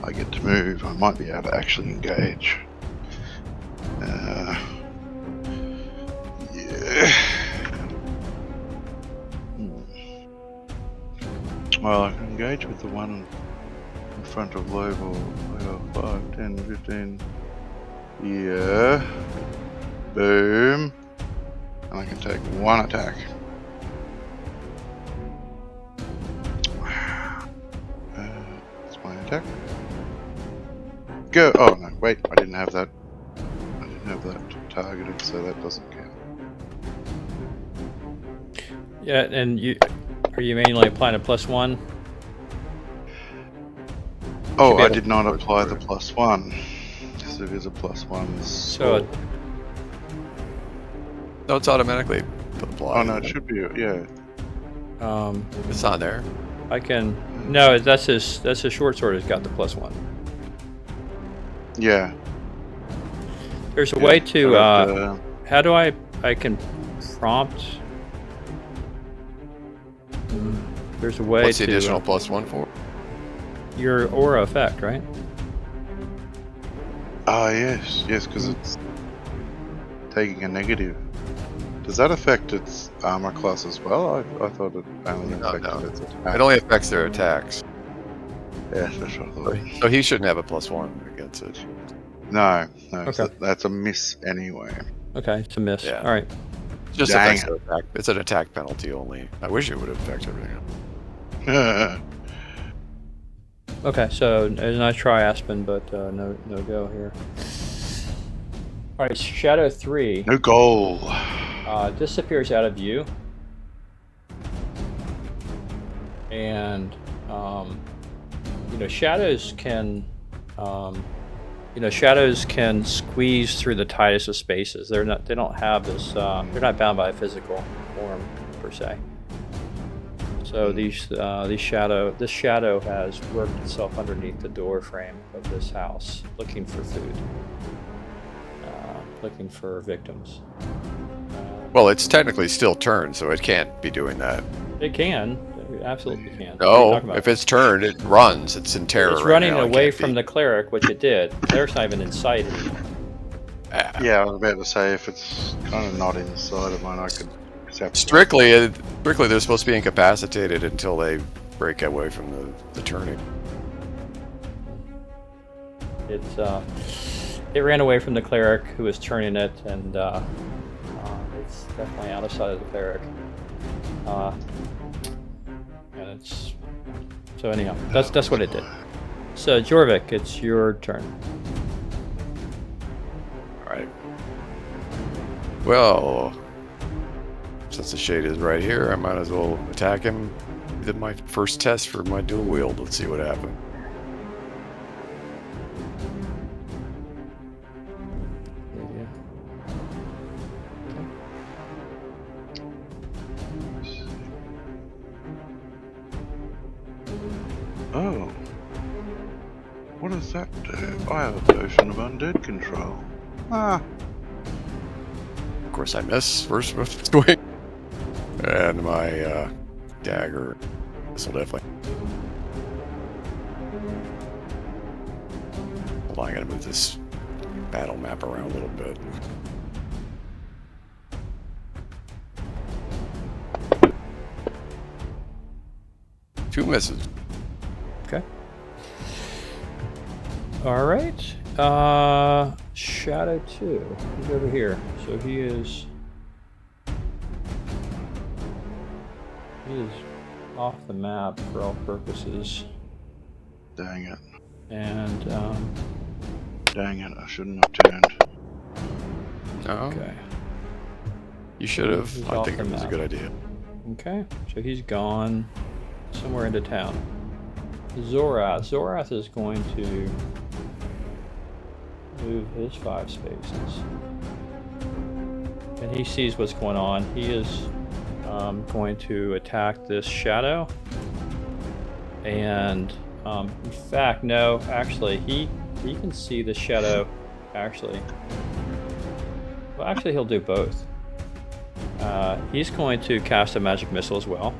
I get to move. I might be able to actually engage. Yeah. Well, I can engage with the one in front of level 5, 10, 15. Yeah. Boom. And I can take one attack. That's my attack. Go. Oh no, wait, I didn't have that. I didn't have that targeted, so that doesn't count. Yeah, and are you mainly applying a +1? Oh, I did not apply the +1. So it is a +1. So. No, it's automatically applied. Oh no, it should be. Yeah. It's on there. I can. No, that's his short sword has got the +1. Yeah. There's a way to. How do I can prompt? There's a way to. What's the additional +1 for? Your aura effect, right? Ah, yes, because it's taking a negative. Does that affect its armor class as well? I thought it only affected its attack. It only affects their attacks. Yeah, that's what I thought. So he shouldn't have a +1 against it. No, Okay. So that's a miss anyway. Okay, it's a miss. Yeah. All right. Just affects their attack. It's an attack penalty only. I wish it would affect everything else. Okay, so it was a nice try, Aspen, but no go here. All right, Shadow 3. No goal. Disappears out of view, and shadows can squeeze through the tightest of spaces. They don't have this. They're not bound by a physical form per se. So this shadow has worked itself underneath the door frame of this house, looking for food, looking for victims. Well, it's technically still turned, so it can't be doing that. It can. It absolutely can. No, if it's turned, it runs. It's in terror. It's running away from the cleric, which it did. The cleric's not even in sight anymore. Yeah, I was about to say, if it's kind of not inside of mine, I could accept Strictly, they're supposed to be incapacitated until they break away from the turning. It ran away from the cleric who was turning it, and it's definitely out of sight of the cleric. And it's so anyhow, that's what it did. So Jorvik, it's your turn. All right. Well, since the shade is right here, I might as well attack him. Did my first test for my dual wield. Let's see what happens. Oh. What does that do? I have a potion of undead control. Ah. Of course I miss first swing. And my dagger. This will definitely. Hold on, I gotta move this battle map around a little bit. Two misses. Okay. All right. Shadow 2. He's over here. So he is off the map for all purposes. Dang it. And dang it, I shouldn't have turned. Oh. Okay. You should have. I think it was a good idea. Okay, so he's gone somewhere into town. Zorath is going to move his 5 spaces. And he sees what's going on. He is going to attack this shadow. And in fact, no, actually, he can see the shadow. Actually, well, actually, he'll do both. He's going to cast a magic missile as well.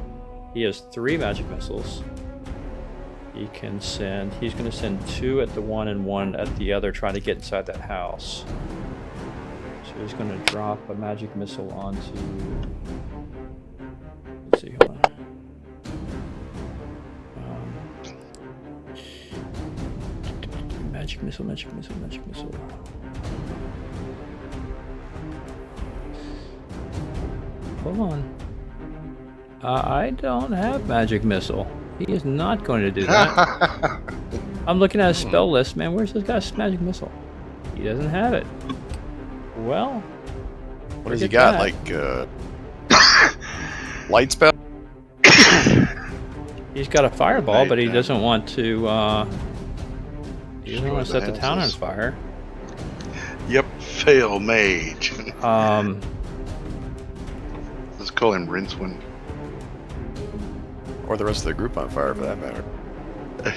He has 3 magic missiles. He can send. He's going to send 2 at the one and 1 at the other, trying to get inside that house. So he's going to drop a magic missile onto. Let's see. Hold on. Magic missile. Hold on. I don't have magic missile. He is not going to do that. I'm looking at a spell list, man. Where's this guy's magic missile? He doesn't have it. Well, what has he got? Like light spell? He's got a fireball, but he doesn't want to. He doesn't want to set the town on fire. Yep, fail mage. Let's call him Rincewind. Or the rest of the group on fire, for that matter.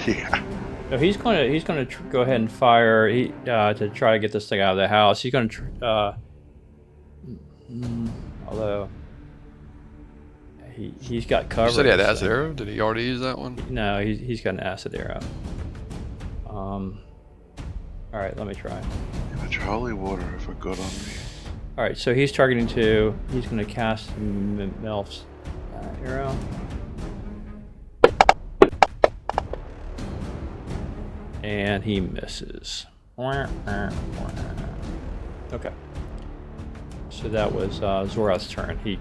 Yeah. No, he's going to go ahead and fire to try to get this thing out of the house. He's going to although he's got cover. You said he had acid arrow. Did he already use that one? No, he's got an acid arrow. All right, let me try. How much holy water have I got on me? All right, so he's targeting 2. He's going to cast Melf's arrow. And he misses. Okay. So that was Zorath's turn. He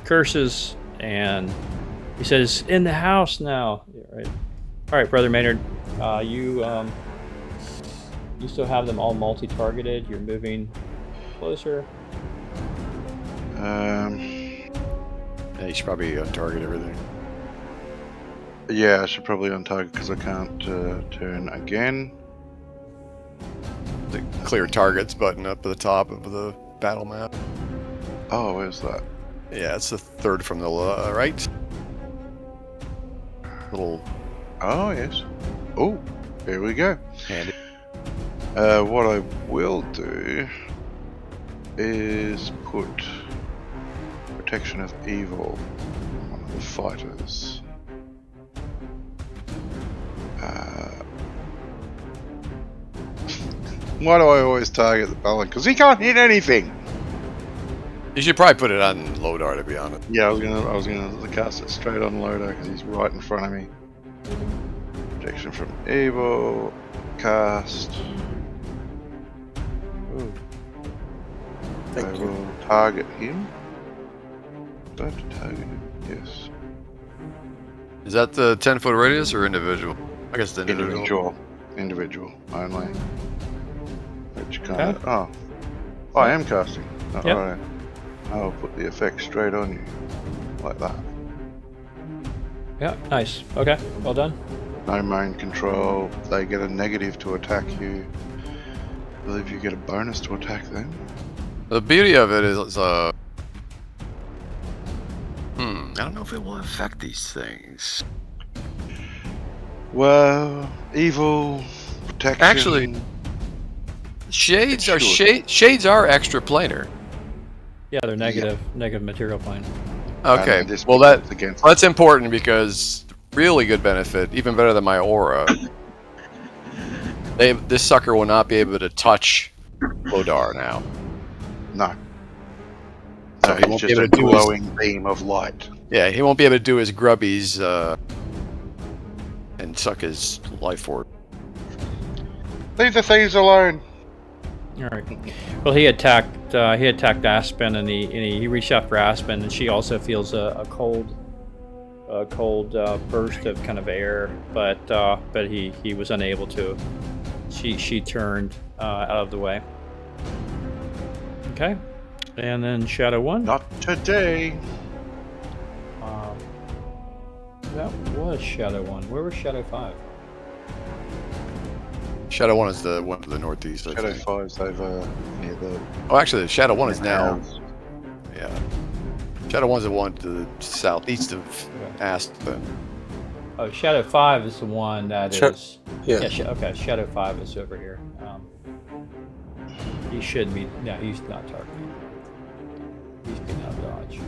curses and he says, "In the house now." Yeah, right. All right, Brother Maynard. You still have them all multi-targeted. You're moving closer. Yeah, you should probably untarget everything. Yeah, I should probably untarget because I can't turn again. The clear targets button up at the top of the battle map. Oh, where's that? Yeah, it's the 3rd from the right. Little. Oh yes. Oh, here we go. Handy. What I will do is put protection of evil on one of the fighters. Why do I always target the Balin? Because he can't hit anything. You should probably put it on Lodar, to be honest. Yeah, I was gonna cast it straight on Lodar because he's right in front of me. Protection from evil. Cast. Ooh. I will target him. Do I have to target him? Yes. Is that the 10-foot radius or individual? I guess the Individual only. Which kind of, oh, I am casting. Yep. Alright. I'll put the effect straight on you. Like that. Yeah, nice. Okay, well done. No mind control. They get a negative to attack you. I believe you get a bonus to attack them. The beauty of it is, I don't know if it will affect these things. Well, evil, protection. Actually, shades are extra planar. Yeah, they're negative material plane. Okay, well that's important because really good benefit, even better than my aura. This sucker will not be able to touch Lodar now. No. So he won't be able to do glowing beam of light. Yeah, he won't be able to do his grubbies and suck his life force. Leave the thieves alone. All right. Well, he attacked Aspen, and he reached out for Aspen, and she also feels a cold burst of kind of air, but he was unable to. She turned out of the way. Okay. And then Shadow 1. Not today. That was Shadow 1. Where was Shadow 5? Shadow 1 is the one to the northeast, I Shadow think. 5's over near the. Oh, actually, the Shadow 1 is now. house. Yeah. Shadow 1's the one to the southeast of Aspen. Oh, Shadow 5 is the one that is. Yeah. Okay, Shadow 5 is over here. He should be. No, he's not targeting. He's being out of dodge.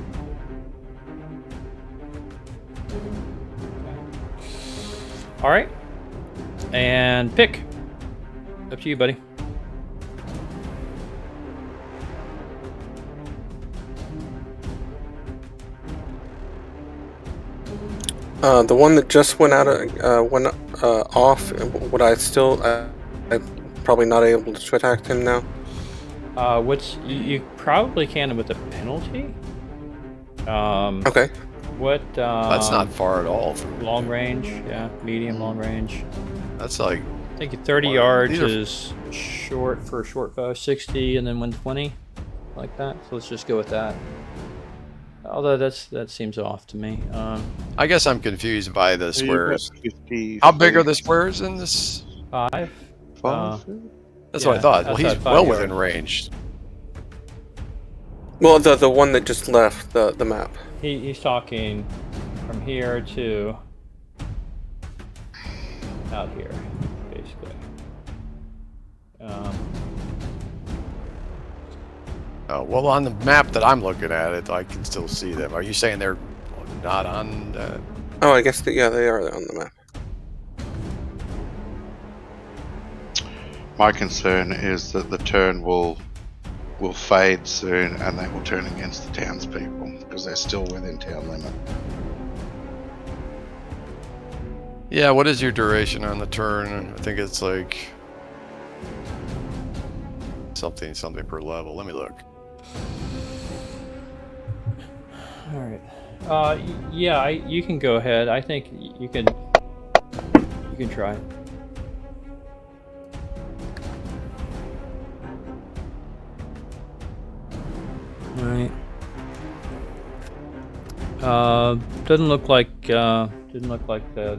Okay. All right. And pick. Up to you, buddy. The one that just went out went off. Would I still? I'm probably not able to attack him now. You probably can with a penalty. Okay. What? That's not far at all. From long range. Yeah, medium, long range. That's like. I think 30 yards is short for a short bow. 60 and then 120, like that. So let's just go with that. Although that seems off to me. I guess I'm confused by the squares. 50 How big are the squares in this? 5. 5? That's what I thought. Well, he's outside 5 well yards. within range. Well, the one that just left the map. He's talking from here to out here, basically. Oh, well, on the map that I'm looking at, I can still see them. Are you saying they're not on? Oh, I guess yeah, they are on the map. My concern is that the turn will fade soon, and they will turn against the townspeople because they're still within town limit. Yeah. What is your duration on the turn? I think it's like something per level. Let me look. All right. Yeah, you can go ahead. I think you can try. All right. Doesn't look like the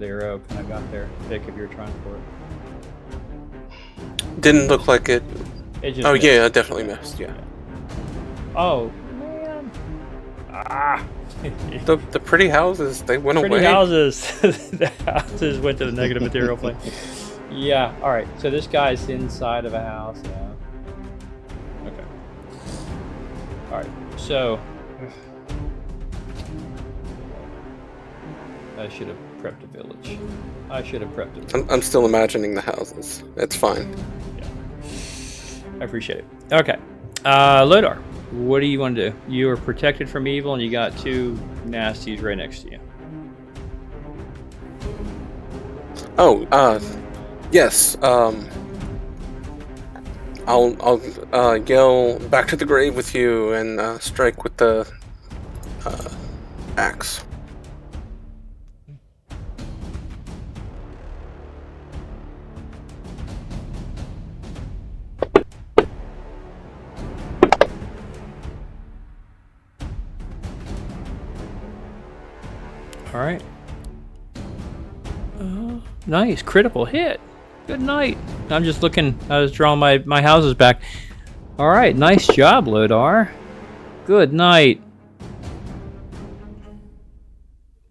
arrow kind of got there. Vic, if you're trying for it. Didn't look like it. It just Oh missed. yeah, it definitely missed. Yeah. Oh man. Ah. The pretty houses, they went Pretty away. houses. The houses went to the negative material plane. Yeah. All right. So this guy's inside of a house. Yeah. Okay. All right. So I should have prepped a village. I should have prepped it. I'm still imagining the houses. It's fine. I appreciate it. Okay. Lodar, what do you want to do? You are protected from evil, and you got 2 nasties right next to you. Oh, yes. I'll yell back to the grave with you and strike with the axe. All right. Nice. Critical hit. Good night. I'm just looking. I was drawing my houses back. All right. Nice job, Lodar. Good night.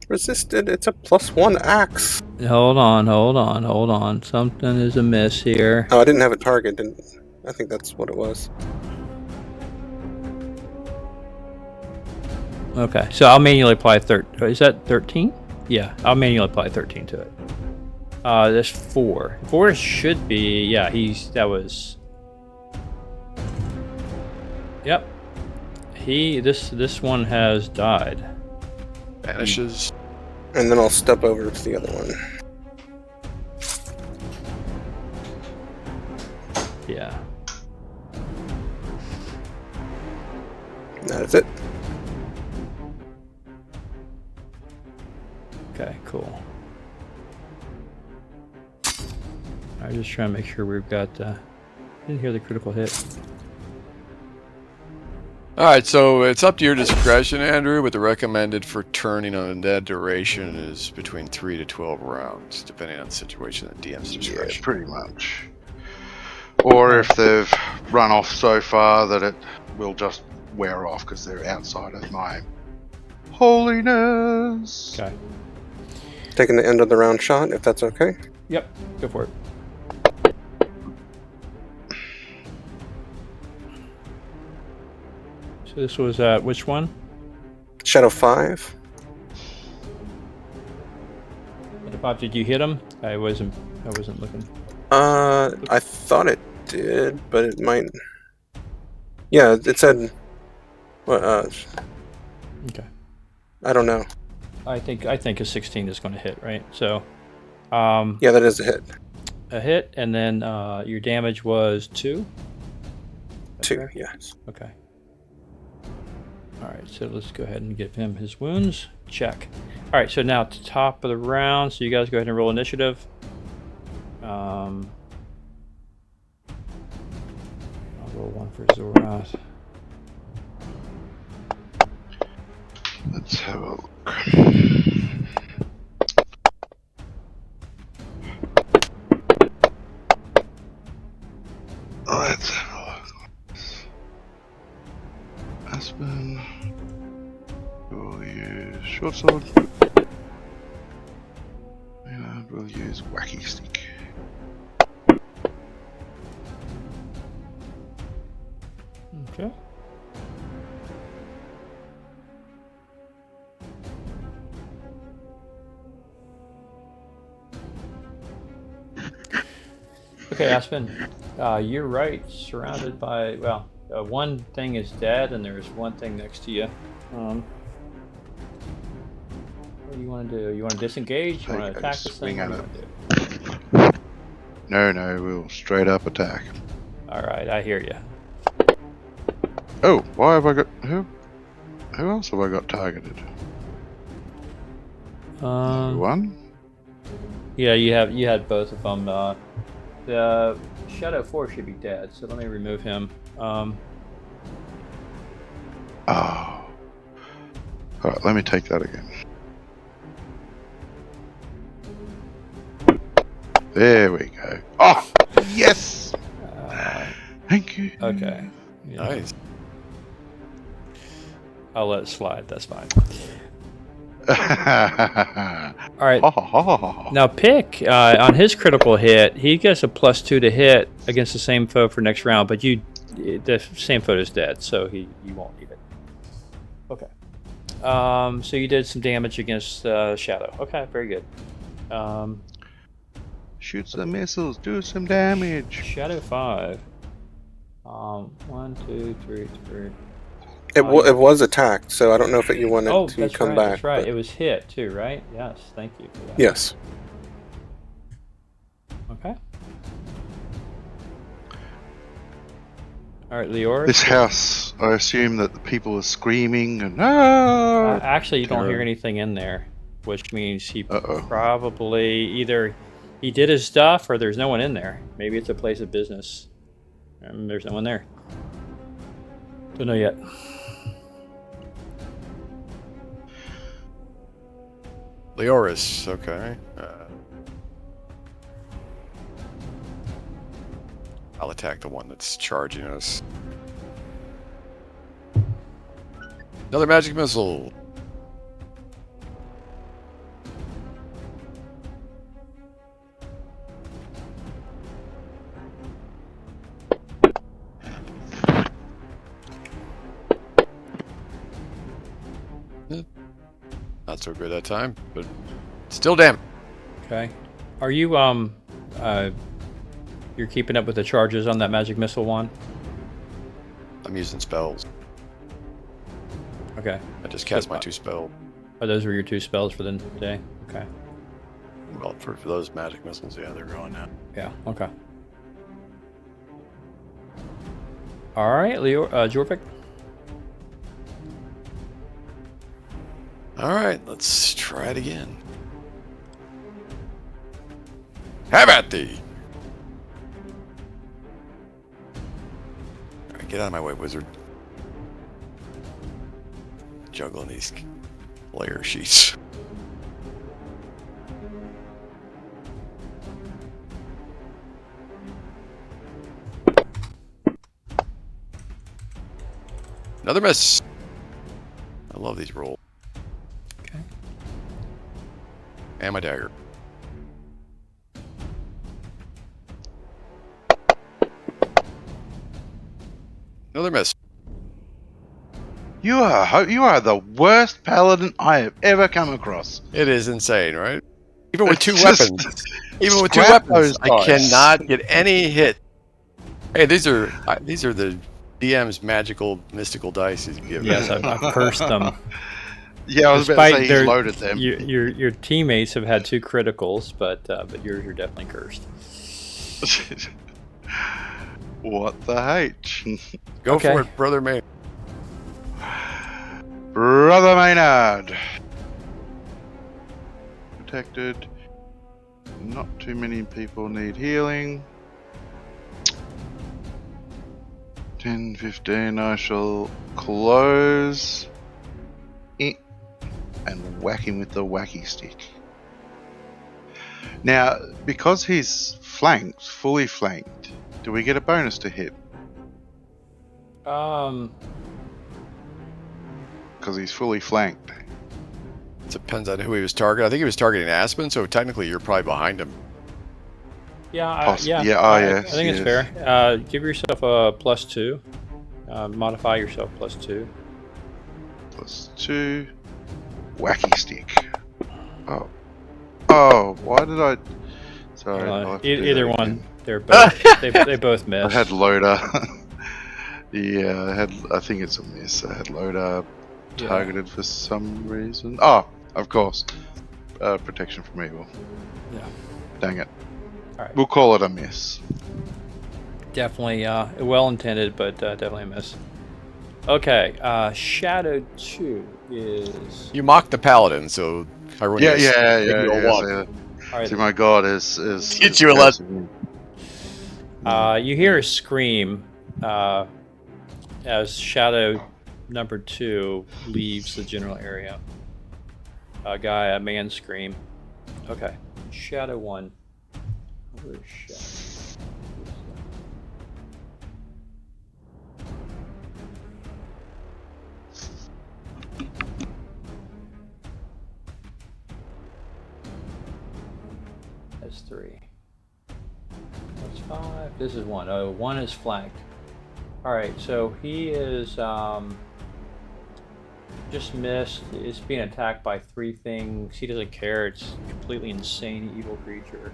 Resisted. It's a +1 axe. Hold on. Something is amiss here. Oh, I didn't have a target. I think that's what it was. Okay. So I'll manually apply 13. Is that 13? Yeah. I'll manually apply 13 to it. That's 4. 4 should be. Yeah. That was. Yep. This one has died. Vanishes. And then I'll step over to the other one. Yeah. That is it. Okay, cool. I'm just trying to make sure we've got. Didn't hear the critical hit. Alright, so it's up to your discretion, Andrew, but the recommended for turning on undead duration is between 3 to 12 rounds, depending on the situation at DM's discretion. Yeah, pretty much. Or if they've run off so far that it will just wear off because they're outside of my holiness. Okay. Taking the end of the round shot, if that's okay. Yep. Go for it. So this was which one? Shadow 5. Bob, did you hit him? I wasn't looking. I thought it did, but it might. Yeah, it said. Well, Okay. I don't know. I think a 16 is going to hit, right? So. Yeah, that is a hit. A hit, and then your damage was 2. 2, yes. Okay. All right, so let's go ahead and give him his wounds. Check. All right, so now at the top of the round, so you guys go ahead and roll initiative. I'll roll one for Zorath. Let's have a look. Let's have a look. Aspen. We'll use short sword. And we'll use wacky stick. Okay. Okay, Aspen, you're right. Surrounded by, well, one thing is dead, and there's one thing next to you. What do you want to do? You want to disengage? You want to attack this thing? What do you want to do? No, we'll straight up attack. All right, I hear you. Oh, why have I got who? Who else have I got targeted? One. Yeah, you had both of them. The Shadow 4 should be dead, so let me remove him. Oh. Alright, let me take that again. There we go. Oh, yes! Thank you. Okay. Yeah. Nice. I'll let it slide, that's fine. Alright. Now pick, on his critical hit, he gets a +2 to hit against the same foe for next round, but the same foe is dead, so you won't need it. Okay. So you did some damage against Shadow. Okay, very good. Shoot some missiles, do some damage. Shadow 5. 1, 2, 3, 3. It was attacked, so I don't know if you wanted to come back. That's right. But... It was hit too, right? Yes. Thank you for that. Yes. Okay. All right, Leora. This house, I assume that the people are screaming and no. Actually, you don't hear anything in there, which means he probably either he did his stuff or there's no one in there. Maybe it's a place of business and there's no one there. Don't know yet. Leoris, okay. I'll attack the one that's charging us. Another magic missile. Not so good that time, but still damn. Okay. Are you you're keeping up with the charges on that magic missile one? I'm using spells. Okay. I just cast my 2 spells. Oh, those were your 2 spells for the day? Okay. Well, for those magic missiles, yeah, they're going now. Yeah, okay. Alright, Leo, Jorvik. Alright, let's try it again. Have at thee! Alright, get out of my way, wizard. juggling these layer sheets. Another miss. I love these rolls. Okay. And my dagger. Another miss. You are the worst paladin I have ever come across. It is insane, right? Even with It's two just- weapons. Even with two scrap weapons, those I dice. cannot get any hit. Hey, these are the DM's magical mystical dice he's given. Yes, I've cursed them. Yeah, I was about to say he's their- loaded them. Your teammates have had 2 criticals, but you're definitely cursed. What the H? Go Okay. for it, brother man. Brother Maynard. Protected. Not too many people need healing. 10, 15, I shall close it and whack him with the wacky stick. Now, because he's flanked, fully flanked, do we get a bonus to hit? Because he's fully flanked. It depends on who he was targeting. I think he was targeting Aspen, so technically you're probably behind him. Yeah, I yes, think it's fair. Give yourself a +2. Modify yourself +2. +2. Wacky stick. Oh, why did I... Sorry. I'll have to do Either that one. again. They're both. they both miss. I had loader. Yeah, I think it's a miss. I had loader targeted for some reason. Oh, of course. Protection from evil. Yeah. Dang it. All right. We'll call it a miss. Definitely well intended, but definitely a miss. Okay. Shadow 2 is. You mocked the paladin, so Yeah. All right. See, my god is Get you a lot. You hear a scream as Shadow number 2 leaves the general area. A man scream. Okay. Shadow 1. Where's Shadow? That's 3. That's 5. This is 1. Oh, 1 is flanked. Alright, so he is just missed. Is being attacked by 3 things. He doesn't care. It's completely insane evil creature.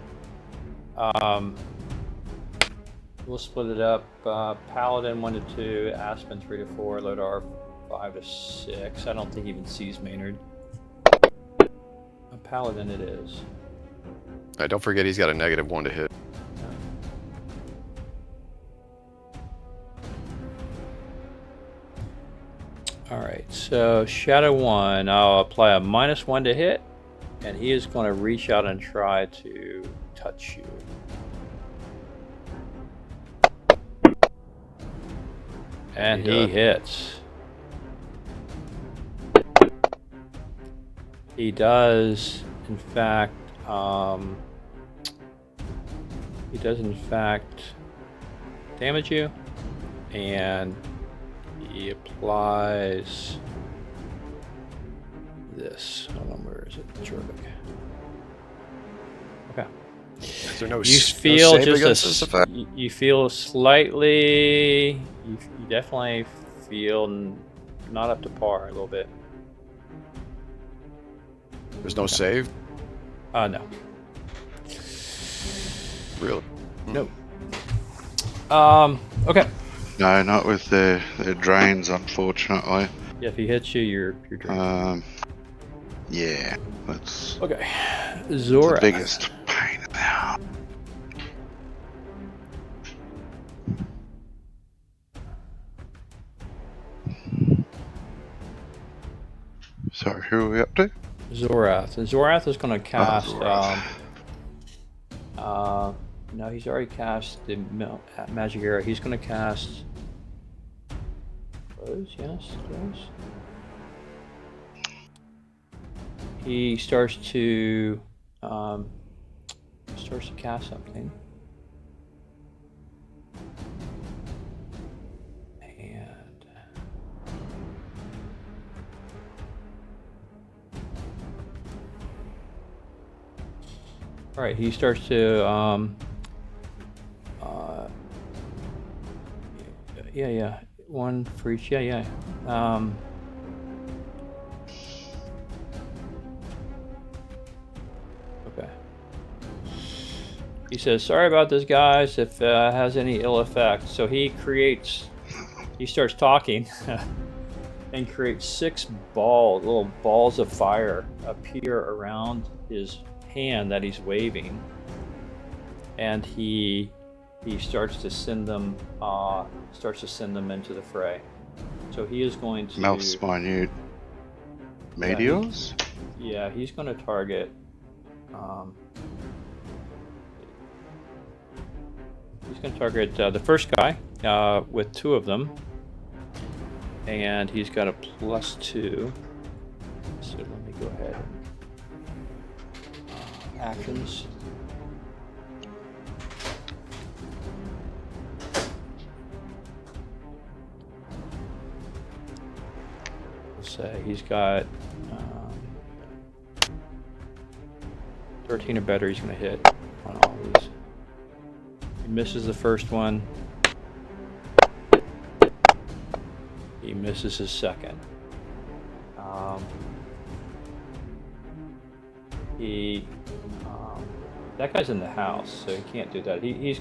We'll split it up. Paladin 1 to 2, Aspen 3 to 4, Lodar 5 to 6. I don't think he even sees Maynard. A Paladin it is. Don't forget he's got a -1 to hit. Alright, so Shadow 1, I'll apply a -1 to hit, and he is going to reach out and try to touch you. And he hits. He does, in fact, damage you, and he applies this. Hold on, where is it? Terrific. Okay. Is there no You feel save against this effect? you feel slightly. You definitely feel not up to par a little bit. There's no save? No. Really? No. Okay. No, not with their drains, unfortunately. Yeah, if he hits you, you're drained. Yeah, that's Okay. the Zora. biggest pain now. Sorry, who are we up to? Zorath. And Zorath is going to cast. Zorath. No, he's already cast the magic arrow. He's going to cast. Close, yes, close. he starts to cast something. And all right, he starts to yeah, one for each. Yeah. Okay. He says, "Sorry about this, guys. If it has any ill effect." So he starts talking, and creates 6 little balls of fire appear around his hand that he's waving, and he starts to send them into the fray. So he is going to Mouse minute meteors. Yeah, he's going to target. He's going to target the first guy with 2 of them, and he's got a +2. So let me go ahead and actions. Say he's got 13 or better. He's going to hit on all these. He misses the first one. He misses his second. That guy's in the house, so he can't do that. He's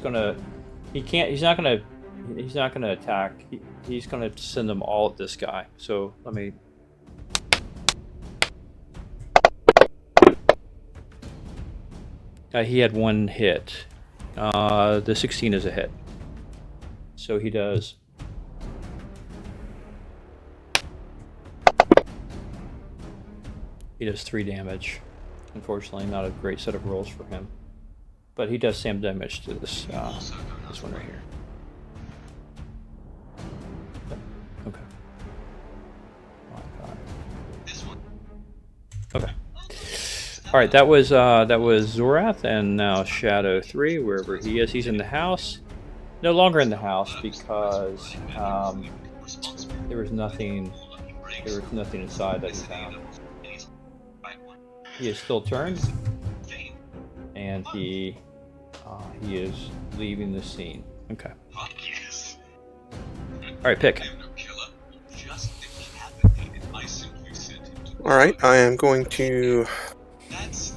not gonna attack. He's gonna send them all at this guy. So let me. He had 1 hit. The 16 is a hit. So he does. He does 3 damage. Unfortunately, not a great set of rolls for him. But he does some damage to this one right here. Okay. Okay. All right, that was Zorath, and now Shadow 3, wherever he is. He's in the house. No longer in the house because there was nothing inside that he found. He is still turned, and he is leaving the scene. Okay. All right, pick. All right, I am going to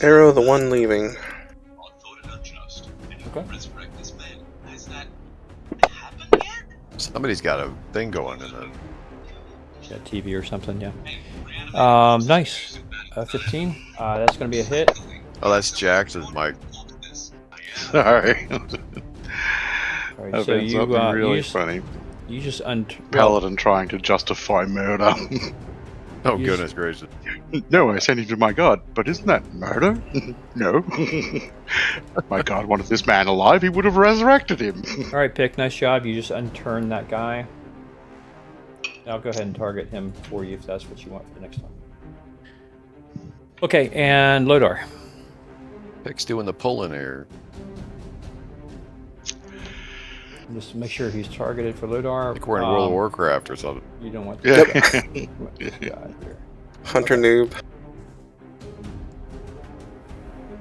arrow the one leaving. Okay. Somebody's got a thing going in there. Got TV or something, yeah. Nice. 15. That's going to be a hit. Oh, that's Jack's mic. Sorry. All right, so you really funny. You just Paladin trying to justify murder. Oh, goodness gracious. No, I sent him to my god, but isn't that murder? No. My god wanted this man alive, he would have resurrected him. Alright, Pick, nice job. You just unturned that guy. I'll go ahead and target him for you if that's what you want for the next time. Okay, and Lodar. Pick's doing the pulling here. Just make sure he's targeted for Lodar. Like we're in World of Warcraft or something. You don't want to Hunter noob.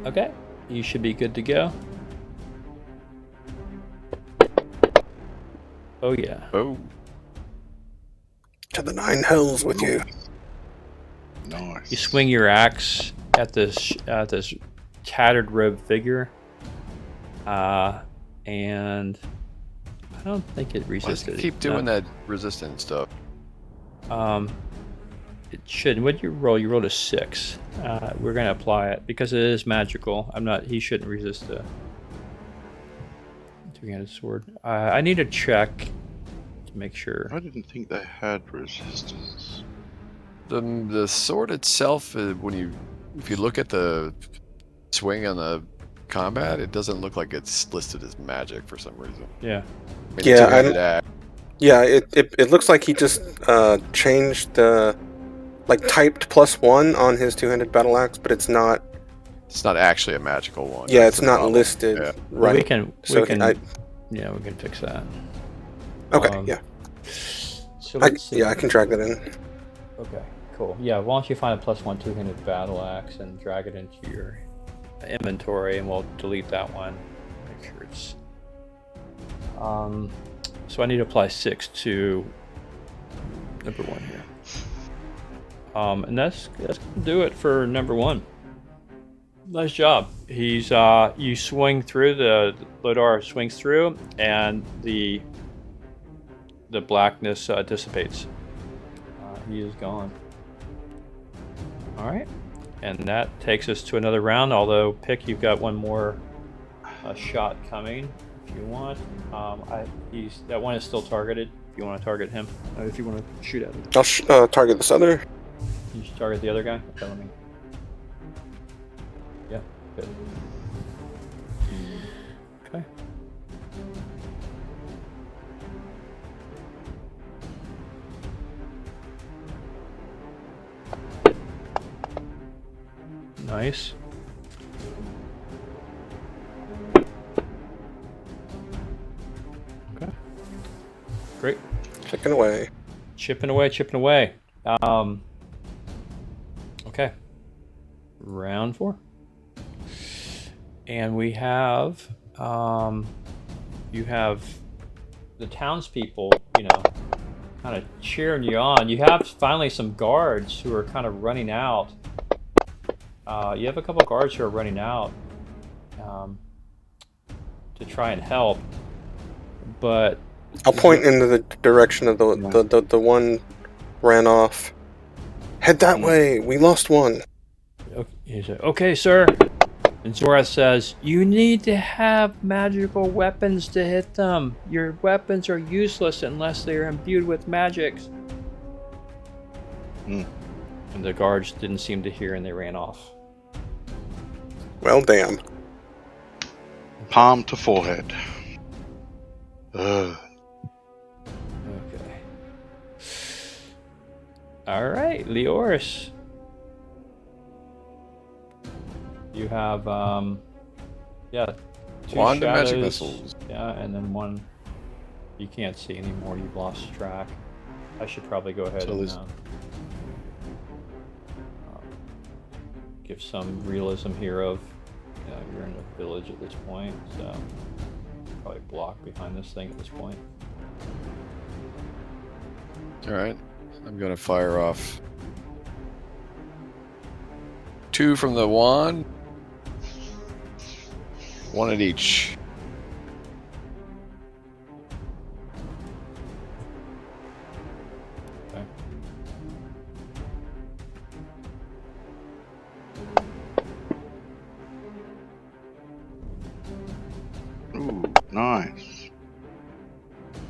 Okay, you should be good to go. Oh yeah. Oh. To the 9 hells with you. Nice. You swing your axe at this tattered robe figure, and I don't think it resisted. Keep doing that resistance stuff. It should. What you roll? You rolled a 6. We're gonna apply it because it is magical. He shouldn't resist a 3-handed sword. I need to check to make sure. I didn't think they had resistance. The sword itself, if you look at the swing on the combat, it doesn't look like it's listed as magic for some reason. Yeah. I mean, Yeah, it looks like he just changed the like typed +1 on his two-handed battle axe, but it's not. It's not actually a magical one. Yeah, it's not listed. Yeah. Right. We can fix that. Okay. Yeah. So let's see. I can drag that in. Okay. Cool. Yeah. Why don't you find a +1 two-handed battle axe and drag it into your inventory, and we'll delete that one. Make sure it's. So I need to apply 6 to number 1 here. And that's gonna do it for number 1. Nice job. He's you swing through, the Lodar swings through, and the blackness dissipates. He is gone. All right, and that takes us to another round. Although Pick, you've got one more shot coming if you want. That one is still targeted. If you want to target him, if you want to shoot at him, I'll target this other. You should target the other guy. Okay, let me. Yeah, good. Okay. Nice. Okay. Great. Chipping away. Chipping away. Okay. Round 4. And we have, you have the townspeople, kind of cheering you on. You have finally some guards who are kind of running out. You have a couple of guards who are running out to try and help, but I'll point into the direction of the one ran off. Head that way. We lost one. He said, "Okay, sir." And Zora says, "You need to have magical weapons to hit them. Your weapons are useless unless they are imbued with magics." And the guards didn't seem to hear, and they ran off. Well, damn. Palm to forehead. Okay. All right, Leoris. You have, 2 wand shadows, and magic missiles. Yeah, and then one you can't see anymore. You've lost track. I should probably go ahead and give some realism here of you're in a village at this point, so probably block behind this thing at this point. All right, I'm gonna fire off 2 from the wand, 1 at each. Okay. Ooh, nice.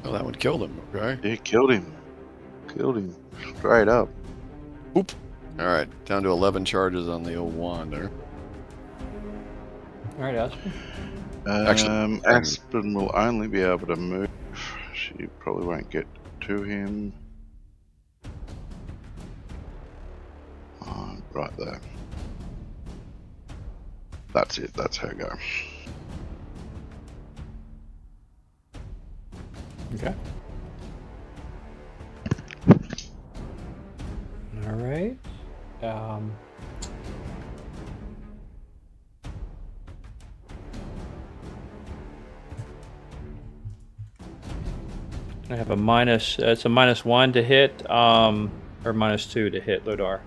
Oh, that one killed him. Okay. Yeah, killed him. Killed him. Straight up. Oop. All right, down to 11 charges on the old wand there. All right, Aspen. Aspen will only be able to move. She probably won't get to him. Right there. That's it. That's her go. Okay. All right. I have a minus. It's a -1 to hit, or -2 to hit Lodar.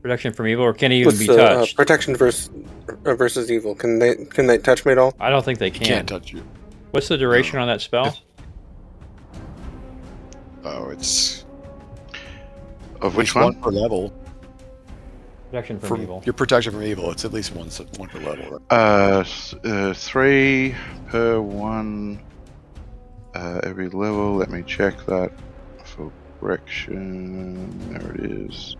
Protection from evil, or can he even be touched? Protection versus evil. Can they touch me at all? I don't think they can. Can't touch you. What's the duration on that spell? Oh, it's of which one? per level. Protection from evil. Your protection from evil. It's at least one per level. Right? 3 per 1 every level. Let me check that for correction. There it is.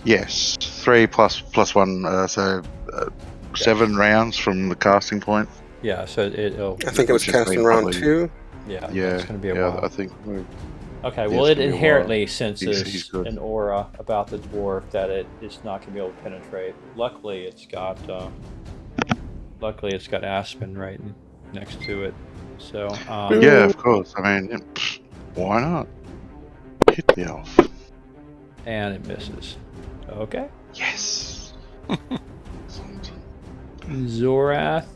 Yes, 3 plus 1, so 7 rounds from the casting point. Yeah, so it'll. I think it was cast in round 2. Yeah, it's going to be a while. I think. Okay, well, it inherently senses an aura about the dwarf that it is not going to be able to penetrate. Luckily, it's got Aspen right next to it. So yeah, of course. I mean, why not? Hit the elf. And it misses. Okay. Yes. Zorath.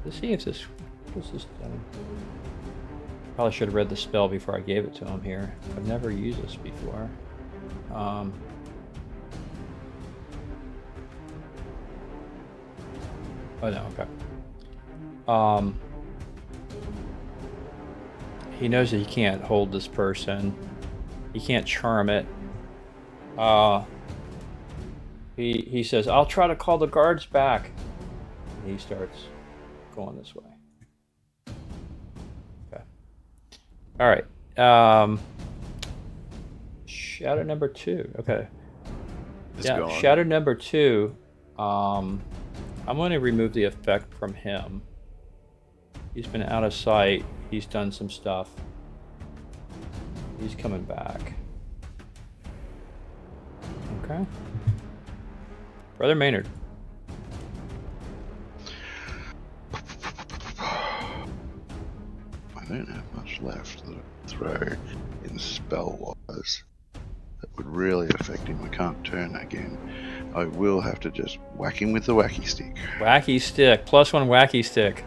Let's see if this done. Probably should have read the spell before I gave it to him here. I've never used this before. Oh no, okay. He knows that he can't hold this person. He can't charm it. He says, "I'll try to call the guards back." And he starts going this way. Okay. All right. Shadow number 2. Okay. Yeah, shadow number 2. I'm going to remove the effect from him. He's been out of sight. He's done some stuff. He's coming back. Okay. Brother Maynard. I don't have much left that I can throw in spell-wise that would really affect him. I can't turn again. I will have to just whack him with the wacky stick. Wacky stick. +1 wacky stick.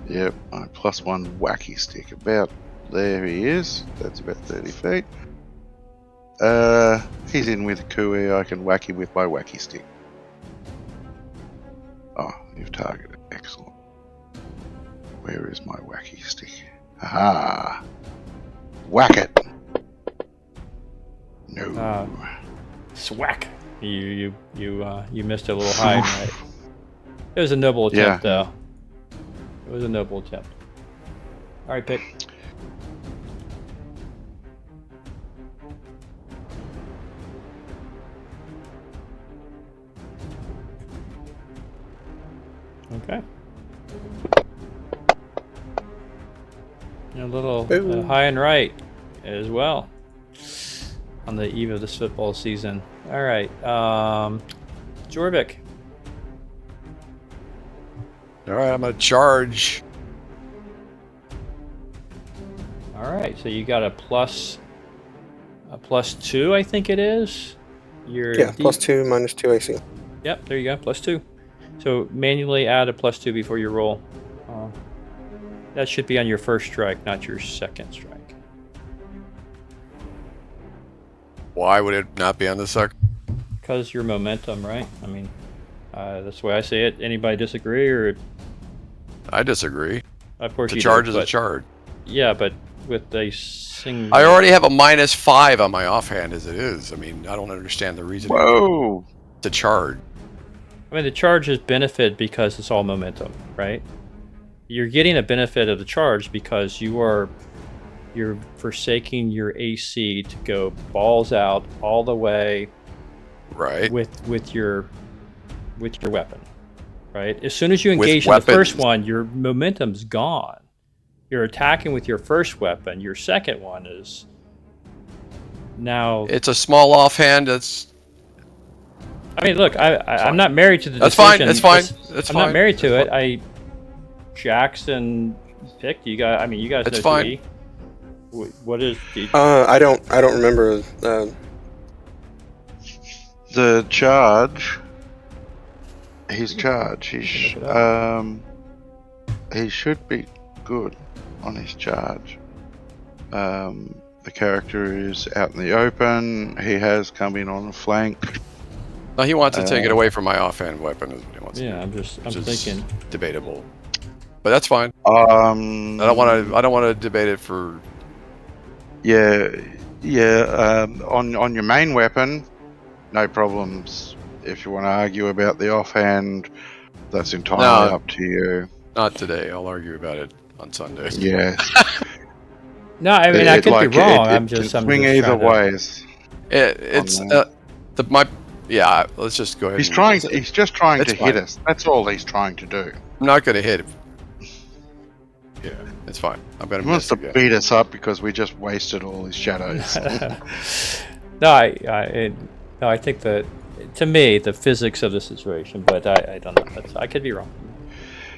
Yep, +1 wacky stick. About there he is. That's about 30 feet. He's in with Kui. I can whack him with my wacky stick. Oh, you've targeted. Excellent. Where is my wacky stick? Aha! Whack it! No. Swack! You missed a little high, right? It was a noble attempt, though. It was a noble attempt. All right, pick. Okay. A little high and right as well on the eve of this football season. All right, Jorvik. All right, I'm gonna charge. All right, so you got a +2, I think it is. +2 -2 AC. Yep, there you go, +2. So manually add a +2 before you roll. That should be on your first strike, not your second strike. Why would it not be on the second? Because your momentum, right? I mean, that's the way I say it. Anybody disagree, or? I disagree. Of course, the charge is a charge. Yeah, but with a single. I already have a -5 on my offhand as it is. I mean, I don't understand the reason. Whoa! To charge. I mean, the charge is benefit because it's all momentum, right? You're getting a benefit of the charge because you're forsaking your AC to go balls out all the way. Right. With your weapon, right? As soon as you engage in the first one, your momentum's gone. You're attacking with your first weapon. Your second one is now. It's a small offhand. I mean, look, I'm not married to the That's decision. That's fine. I'm not married to it. Jackson picked you guys. I mean, you guys. It's fine. What is? I don't remember. The charge. His charge. He should be good on his charge. The character is out in the open. He has come in on a flank. No, he wants to take it away from my offhand weapon. Is what he wants to do. I'm thinking debatable, but that's fine. I don't want to debate it for. On your main weapon, no problems. If you want to argue about the offhand, that's entirely up to you. Not today. I'll argue about it on Sunday. Yeah. No, I mean, I could be wrong. I'm just swing either ways. Yeah, let's just go ahead. He's just trying to hit us. That's all he's trying to do. I'm not going to hit him. Yeah, it's fine. I'm going to. He wants to beat us up because we just wasted all his shadows. No, I think that to me the physics of the situation, but I don't know. I could be wrong.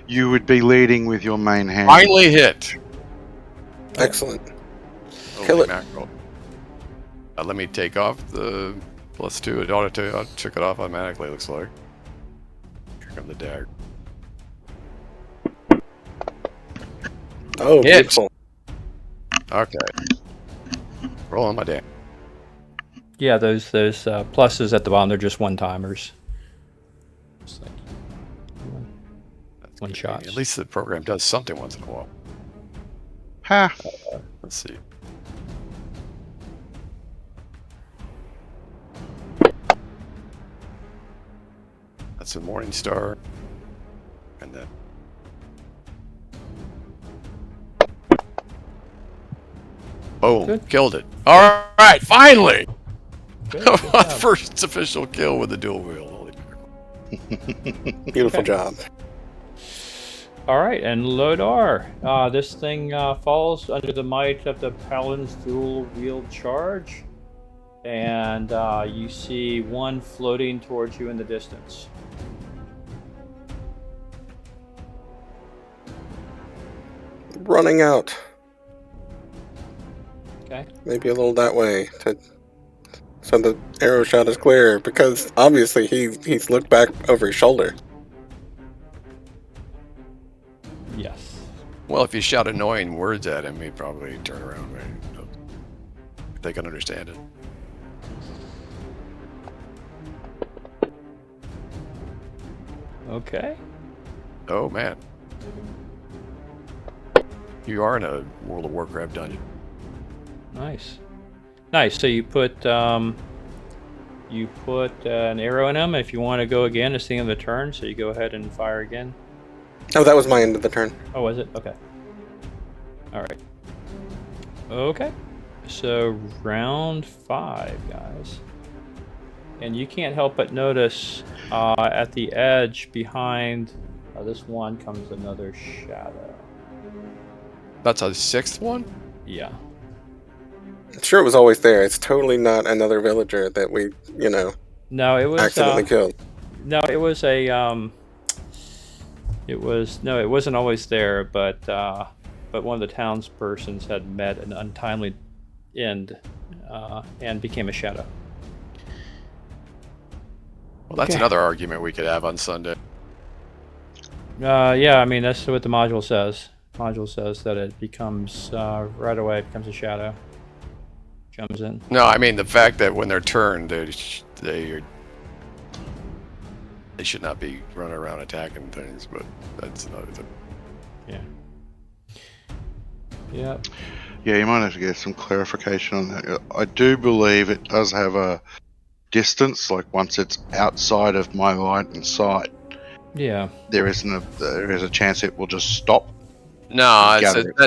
You would be leading with your main hand. Finally hit. Excellent. Kill it. Let me take off the +2. It took it off automatically. Looks like. Here come the dagger. Oh, beautiful. Okay. Roll on my damn. Yeah, those pluses at the bottom, they're just one-timers. Just like one shot. At least the program does something once in a while. Ha! Let's see. That's a Morning Star. And then... Boom. Good. Killed it. All right, finally! Good First official kill with the dual wheel. Holy beautiful job. All right, and Lodar. This thing falls under the might of the Paladin's dual wield charge. And you see one floating towards you in the distance. Running out. Okay. Maybe a little that way so the arrow shot is clear, because obviously he's looked back over his shoulder. Yes. Well, if you shout annoying words at him, he'd probably turn around, right? If they can understand it. Okay. Oh, man. You are in a World of Warcraft dungeon. Nice. Nice. So you put an arrow in him. If you want to go again, it's the end of the turn, so you go ahead and fire again. Oh, that was my end of the turn. Oh, was it? Okay. All right. Okay. So round 5, guys. And you can't help but notice at the edge behind this one comes another shadow. That's a 6th one? Yeah. I'm sure it was always there. It's totally not another villager that we, No, it was accidentally killed. No, it was a it wasn't always there, but one of the townspersons had met an untimely end and became a shadow. Well, that's another argument we could have on Sunday. Yeah, I mean that's what the module says. The module says that it becomes right away. It becomes a shadow. Comes in. No, I mean the fact that when they're turned, they should not be running around attacking things, but that's another thing. Yeah. Yep. Yeah, you might have to get some clarification on that. I do believe it does have a distance, like once it's outside of my line and sight. Yeah. There is a chance it will just stop. No,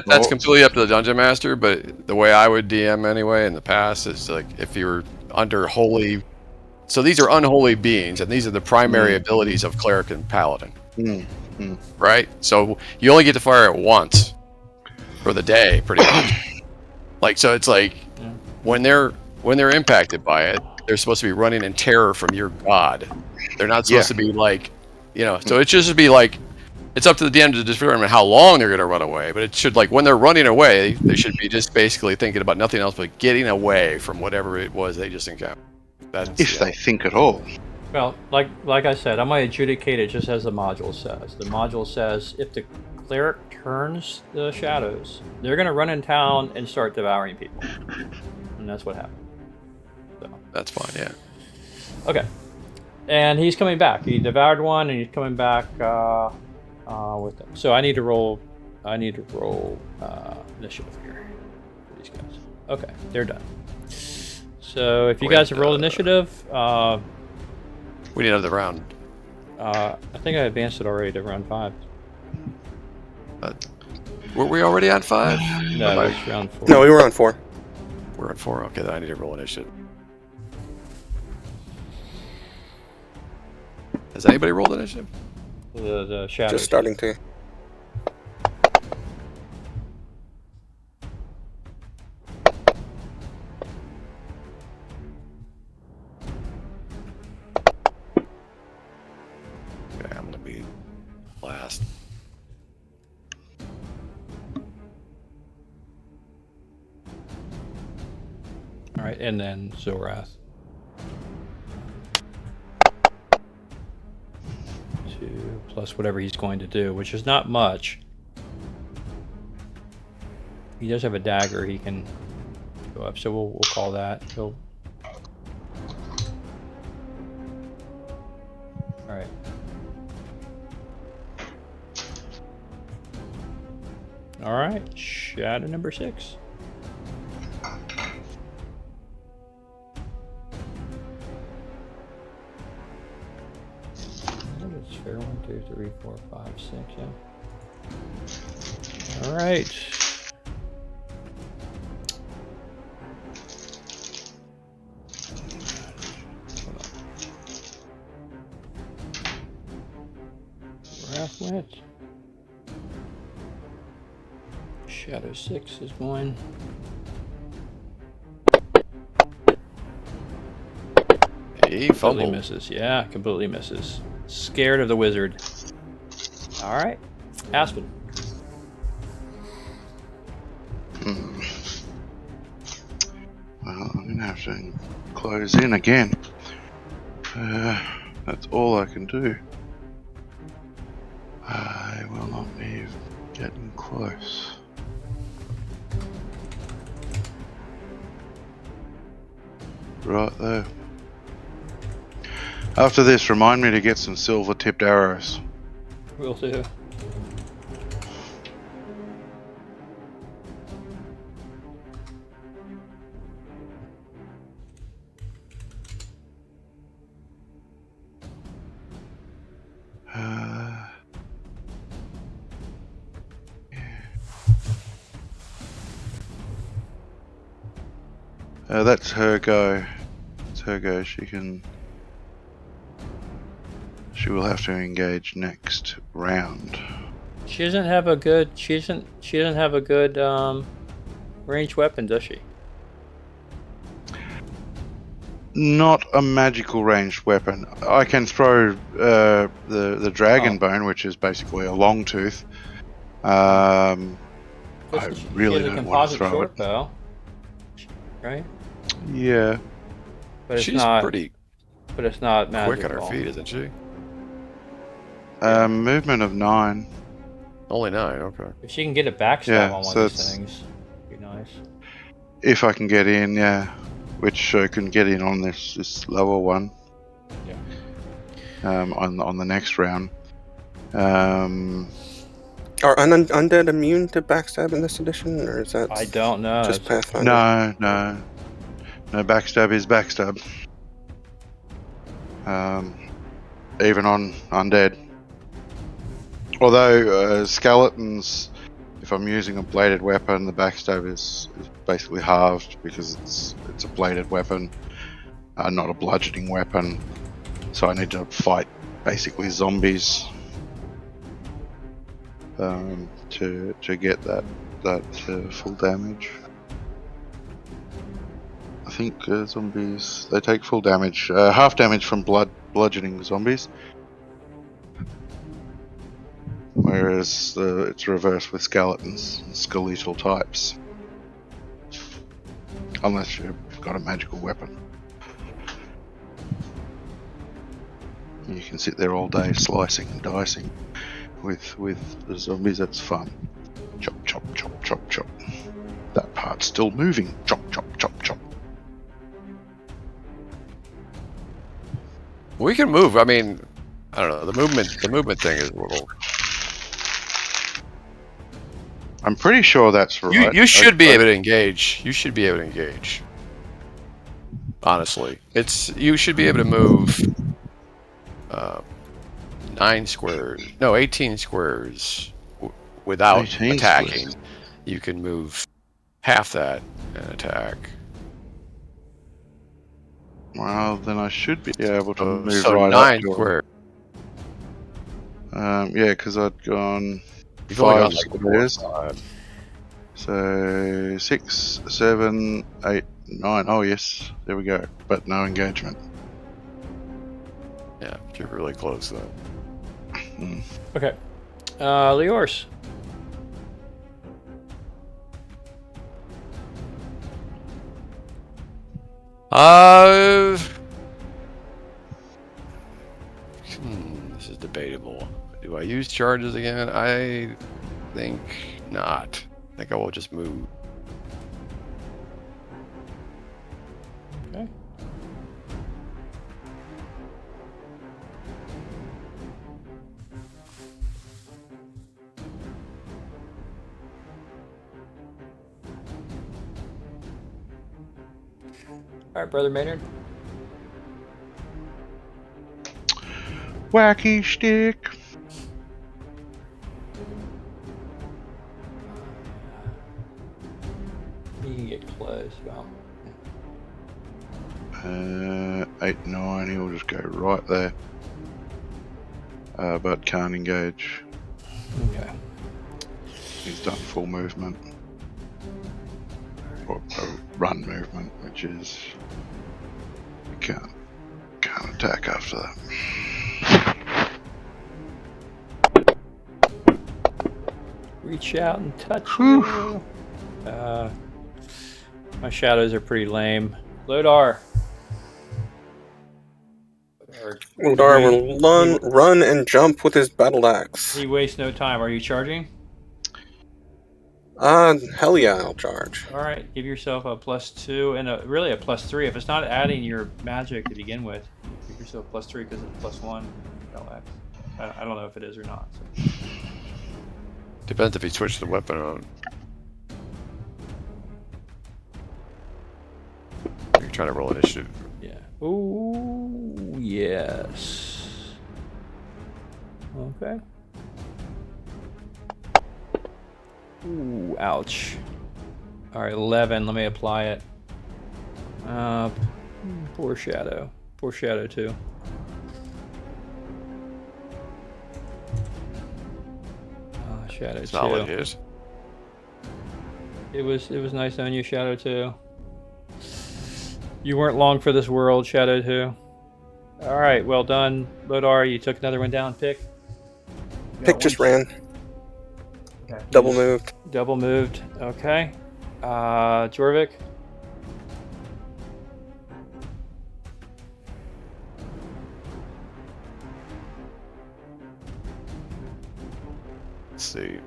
that's completely up to the dungeon master, but the way I would DM anyway in the past is like if you're under holy... So these are unholy beings, and these are the primary abilities of cleric and paladin. Right? So you only get to fire it once for the day, pretty much. Like, so it's like when they're impacted by it, they're supposed to be running in terror from your god. They're not supposed to be like, so it should just be like, it's up to the DM to determine how long they're going to run away, but it should, like, when they're running away, they should be just basically thinking about nothing else but getting away from whatever it was they just encountered. If they think at all. Well, like I said, I'm going to adjudicate it just as the module says. The module says if the cleric turns the shadows, they're going to run in town and start devouring people. And that's what happened. So. That's fine, yeah. Okay. And he's coming back. He devoured one, and he's coming back with them. So I need to roll initiative here for these guys. Okay, they're done. So if you guys have rolled initiative, we need another round. I think I advanced it already to round 5. Were we already on 5? No, it was round 4. No, we were on 4. We're on 4. Okay, then I need to roll initiative. Has anybody rolled initiative? The shadows. Just starting to. Okay, I'm gonna be last. All right, and then Zorath. 2 plus whatever he's going to do, which is not much. He does have a dagger he can go up, so we'll call that. He'll... All right. All right, shadow number 6. It's fair. 1, 2, 3, 4, 5, 6. Yeah. All right. Wrath went. Shadow 6 is going. He Completely fumbled. misses. Yeah, completely misses. Scared of the wizard. All right, Aspen. Well, I'm gonna have to close in again. That's all I can do. I will not be getting close. Right there. After this, remind me to get some silver-tipped arrows. Will do. That's her go. It's her go. She will have to engage next round. She doesn't have a good. She doesn't have a good ranged weapon, does she? Not a magical ranged weapon. I can throw the dragon bone, which is basically a long tooth. I really don't want to throw short it. bow, right? Yeah. But it's She's not. pretty But it's not magical. quick on her feet, isn't she? Movement of 9. Only 9, okay. If she can get a backstab Yeah, on one so of these things, it'd be nice. If I can get in, yeah. Which I can get in on this level 1. Yeah. On the next round. Are undead immune to backstab in this edition, or is that I don't know. just Pathfinder? No. Backstab is backstab. Even on undead. Although skeletons, if I'm using a bladed weapon, the backstab is basically halved because it's a bladed weapon, not a bludgeoning weapon. So I need to fight basically zombies to get that full damage. I think zombies, they take full damage, half damage from bludgeoning zombies. Whereas it's reversed with skeletons, skeletal types. Unless you've got a magical weapon. You can sit there all day slicing and dicing with the zombies, that's fun. Chop, chop, chop, chop, chop. That part's still moving. Chop, chop, chop, chop. We can move. I mean, I don't know. The movement thing is a little. I'm pretty sure that's right. You should be able to engage. You should be able to engage. Honestly, you should be able to move 9 squares. No, 18 squares without 18 attacking. squares. You can move half that and attack. Well, then I should be able to move so right 9 up to squares. Yeah, because I'd gone You've only 5 got like 4 or squares. 5. So 6, 7, 8, 9. Oh yes, there we go. But no engagement. Yeah, you're really close though. Okay. Leors. This is debatable. Do I use charges again? I think not. I think I will just move. Okay. All right, Brother Maynard. Wacky stick. You can get close. Well, 8, 9. He'll just go right there. But can't engage. okay. He's done full movement. Or run movement, which is you can't attack after that. Reach out and touch you. My shadows are pretty lame. Lodar. Uldar will run and jump with his battle axe. He wastes no time. Are you charging? Hell yeah, I'll charge. All right, give yourself a +2 and really a +3. If it's not adding your magic to begin with, give yourself +3 because it's +1. I don't know if it is or not. So. Depends if he switched the weapon on. You're trying to roll initiative. Yeah. Ooh, yes. Okay. Ooh, ouch. All right, 11. Let me apply it. Poor Shadow. Poor Shadow too. Shadow It's too. not like his. It was nice knowing you, Shadow 2. You weren't long for this world, Shadow 2. All right, well done, Lodar. You took another one down. Pick. Pick just ran. Okay. Double moved. Double moved. Okay. Jorvik. Let's see.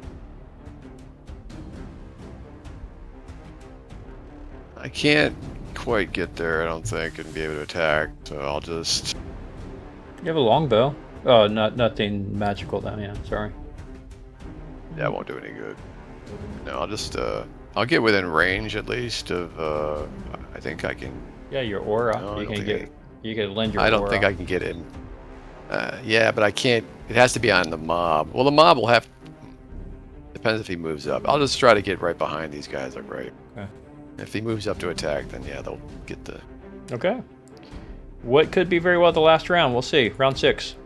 I can't quite get there, I don't think, and be able to attack, so I'll just... You have a longbow. Oh, nothing magical then, yeah, sorry. Yeah, it won't do any good. No, I'll just, I'll get within range at least of, I think I can... Yeah, your aura. No, you can lend your aura. I don't think I can get in. Yeah, but I can't, it has to be on the mob. Well, the mob will have... Depends if he moves up. I'll just try to get right behind these guys, like right. Okay. If he moves up to attack, then yeah, they'll get the... Okay. What could be very well the last round? We'll see. Round 6.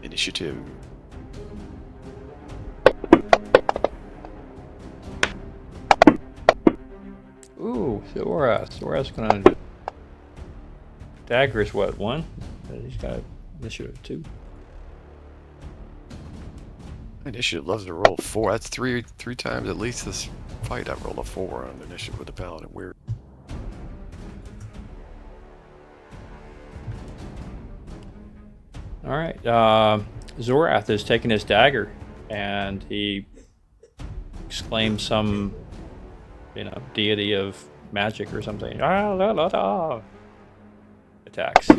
Initiative. Ooh, Sora. Sora's gonna... Dagger is what, 1? He's got initiative 2. Initiative loves to roll 4. That's three times at least this fight I've rolled a 4 on initiative with the paladin. Weird. All right. Zorath is taking his dagger, and he exclaims some, deity of magic or something. Attacks.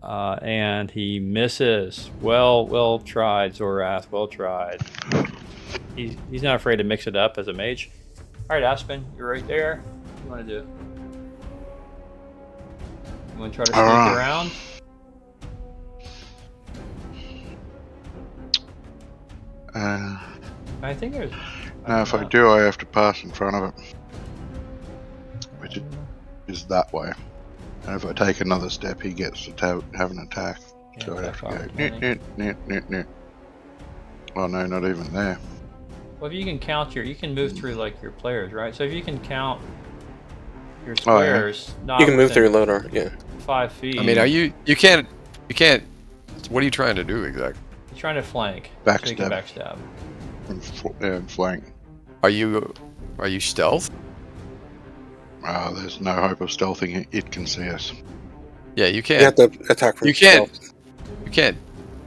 And he misses. Well tried, Zorath. Well tried. He's not afraid to mix it up as a mage. All right, Aspen, you're right there. What do you want to do? You want to try to sneak around? I think there's... Now, if I do, I have to pass in front of it, which is that way. And if I take another step, he gets to have an attack. Yeah, So I have to attack go. opportunity. Oh no, not even there. Well, if you can count you can move through like your players, right? So if you can count your Oh, yeah. squares, not You can move within through Lodar, yeah. 5 feet. I mean, you can't. What are you trying to do exactly? You're trying to flank, so you can Backstab. backstab. And flank. Are you stealth? There's no hope of stealthing it. It can see us. Yeah, you can't. You have to attack from You can't. stealth. You can't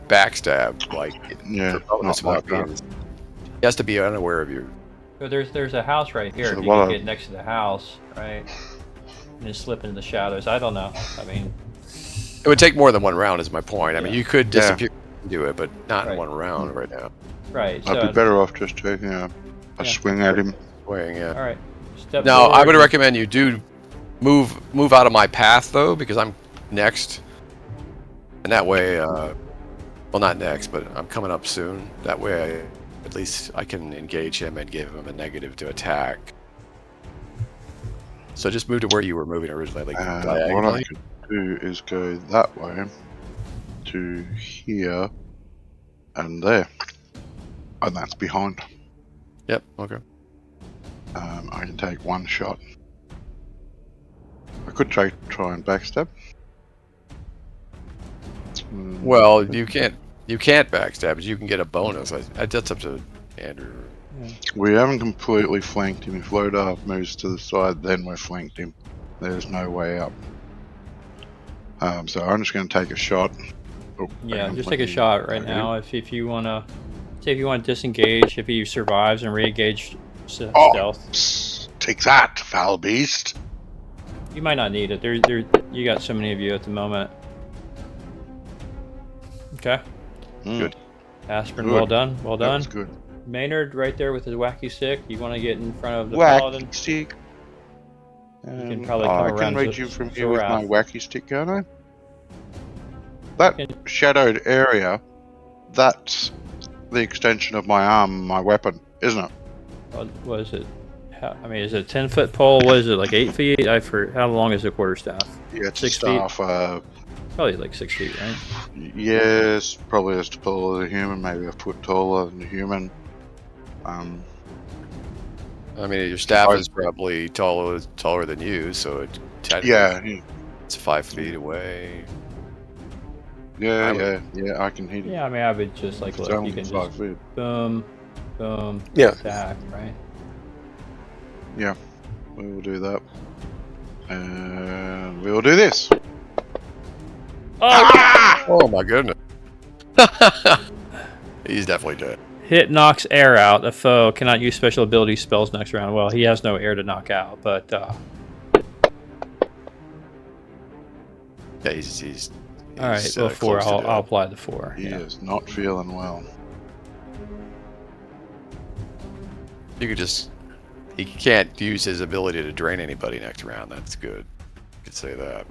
backstab like Yeah, for bonus not like without being. He has to be unaware of you. So there's a house right here. So If the you can water- get next to the house, right, and just slip into the shadows. I don't know. I mean, It would take more than one round, is my point. I mean, Yeah. you could disappear and do it, but not in Right. one round right now. right. I'd So be better off just taking a Yeah. swing at him. Swing, yeah. all right. Step No, I forward would and- recommend you do move out of my path though, because I'm next, and that way, well, not next, but I'm coming up soon. That way, at least I can engage him and give him a negative to attack. So just move to where you were moving originally, like What diagonally. I could do is go that way to here and there, and that's behind. Yep. Okay. I can take one shot. I could try and backstab. Well, you can't backstab, but you can get a bonus. That's up to Andrew. We haven't completely flanked him. If Lodar moves to the side, then we've flanked him. There's no way up. So I'm just going to take a shot. Oh, Yeah, hang on, just take a let me- shot right now. If you wanna, say if you want to disengage, if he survives and re-engage Oh! stealth, Take that, foul beast! you might not need it. You got so many of you at the moment. Okay. Good. Aspirin, Good. well done. Well That done. was good. Maynard right there with his wacky stick. You want to get in front of the Wacky paladin. stick. can probably come I around can read to- you from to here with my Zorath. wacky stick, can't I? That Can- shadowed area, that's the extension of my arm, my weapon, isn't it? What is it? I mean, is it a 10-foot pole? What is it, like 8 feet? How long is the quarterstaff? Yeah, it's 6 a feet? staff. Probably like 6 feet, right? Yes, probably as tall as a human, maybe a foot taller than a human. I mean, your staff I- is probably taller than you, so it technically Yeah, it's 5 feet away. yeah, I can hit it. Yeah, I mean, I would just like, It's look, you only can 5 just feet. boom, boom, Yeah. attack, right? Yeah, we will do that. And we will do this. Oh my goodness. He's definitely dead. Hit knocks air out. A foe cannot use special ability spells next round. Well, he has no air to knock out, but Yeah, he's all right. Well, 4. close to I'll dead. apply the 4. He Yeah. is not feeling well. You could just. He can't use his ability to drain anybody next round. That's good. You could say that.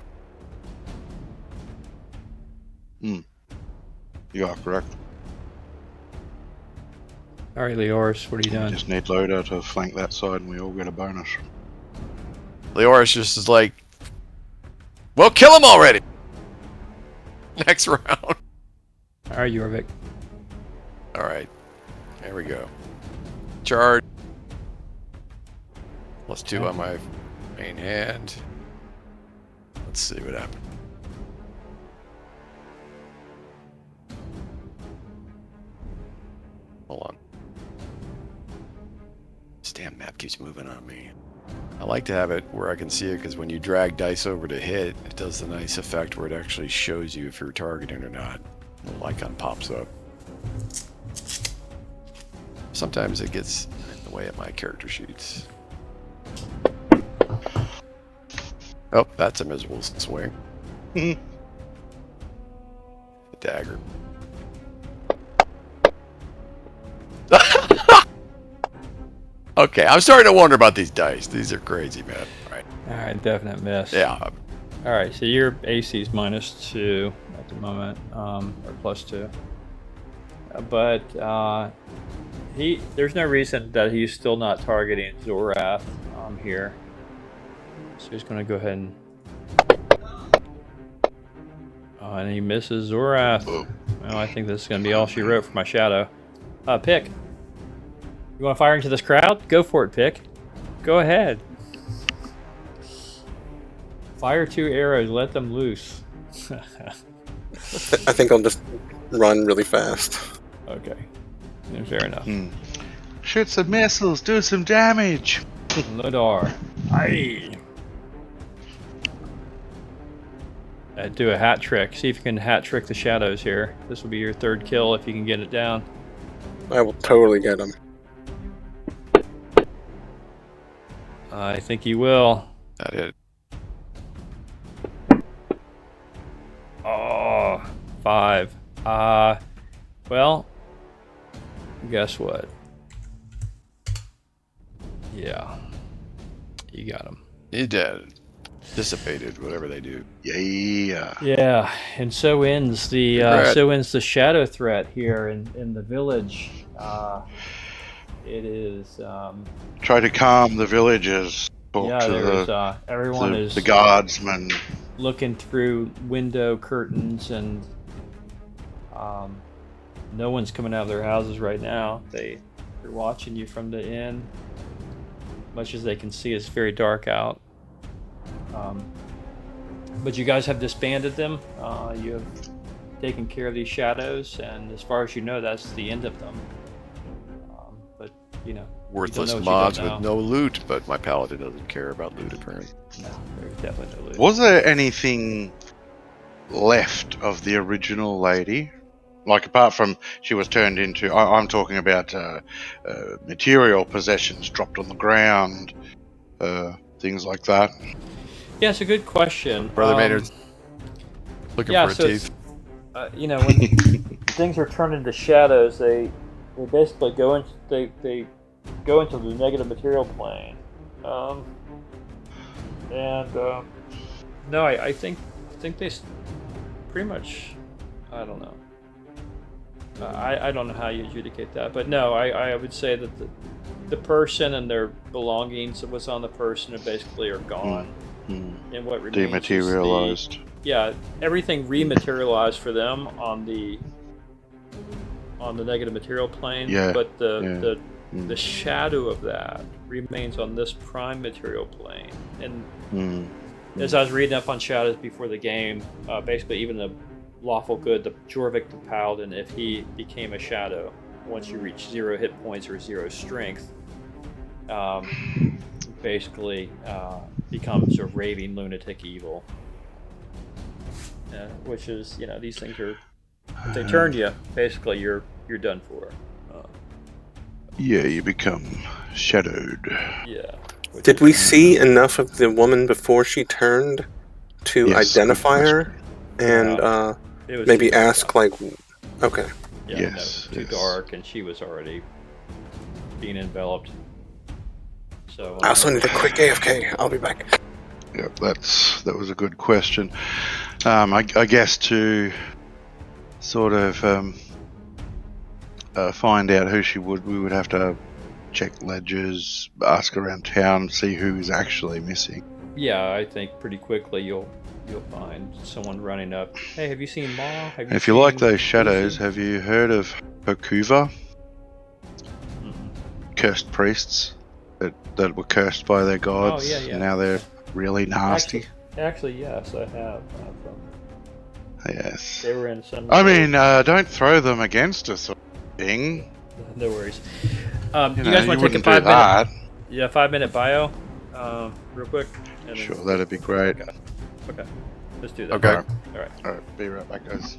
You are correct. All right, Leoris, what are you We doing? just need Loda to flank that side and we all get a bonus. Leoris just is like, well, kill him already. Next round. All right, Jorvik. All right, there we go. Charge. +2 on my main hand. Let's see what happens. Hold on. This damn map keeps moving on me. I like to have it where I can see it because when you drag dice over to hit, it does the nice effect where it actually shows you if you're targeting or not. The little icon pops up. Sometimes it gets in the way of my character sheets. Oh, that's a miserable swing. A dagger. Okay, I'm starting to wonder about these dice. These are crazy, man. All right. All right, definite miss. Yeah. All right, so your AC is -2 at the moment, or +2. But there's no reason that he's still not targeting Zorath here. So he's going to go ahead and And he misses Zorath. Oh. Well, I think this is going to be all she wrote for my shadow. Pick. You want to fire into this crowd? Go for it, Pick. Go ahead. Fire 2 arrows. Let them loose. I think I'll just run really fast. Okay. Fair enough. Shoot some missiles, do some damage. Lodar. Aye. Do a hat trick. See if you can hat trick the shadows here. This will be your 3rd kill if you can get it down. I will totally get him. I think you will. That hit. Oh, 5. Well, guess what? Yeah. You got him. He's dead. Dissipated, whatever they do. Yeah. Yeah, and so ends the shadow threat here in the village. It is Try to calm the villagers. Talk to there's everyone is the guardsmen. looking through window curtains, and no one's coming out of their houses right now. They're watching you from the inn. Much as they can see, it's very dark out. But you guys have disbanded them. You have taken care of these shadows, and as far as you know, that's the end of them. But you know, Worthless you don't know what mobs you with don't know. no loot, but my paladin doesn't care about loot apparently. No, there's definitely no loot. Was there anything left of the original lady? Like, apart from she was turned into... I'm talking about material possessions dropped on the ground, things like that. Yeah, it's a good question. Brother Maynard's looking for a teeth. You know, when things are turned into shadows, they basically go into they go into the negative material plane. No, I think they pretty much. I don't know. I don't know how you adjudicate that, but no, I would say that the person and their belongings of what's on the person basically are gone. And what remains Dematerialized. Everything rematerialized for them on the negative material plane. Yeah, But the shadow of that remains on this prime material plane. And as I was reading up on shadows before the game, basically even the lawful good, the Jorvik the Paladin, if he became a shadow, once you reach 0 hit points or 0 strength, basically becomes sort of raving lunatic evil. Which is, you know, these things are, if they turn you, basically you're done for. Yeah, you become shadowed. Yeah. Did we see enough of the woman before she turned to identify her and It was maybe too ask, dark. like, okay. Yeah, Yes, no, too yes. dark, and she was already being enveloped. So I also need a quick AFK. I'll be back. Yeah, that was a good question. I guess to sort of find out who she would, we would have to check ledgers, ask around town, see who's actually missing. Yeah, I think pretty quickly you'll find someone running up. Hey, have you seen Ma? If you like those shadows, have you heard of Hokuva? Cursed priests that were cursed by their gods. Oh, yeah. Now they're really nasty. Actually, yes, I have. Yes. They were in some. I mean, don't throw them against us or anything. No worries. You You guys know, want you to take a wouldn't do 5 minute? that. Yeah, 5-minute bio, real quick. And then- Sure, that'd be great. Okay, let's do that. Okay. All right. Alright, be right back, guys.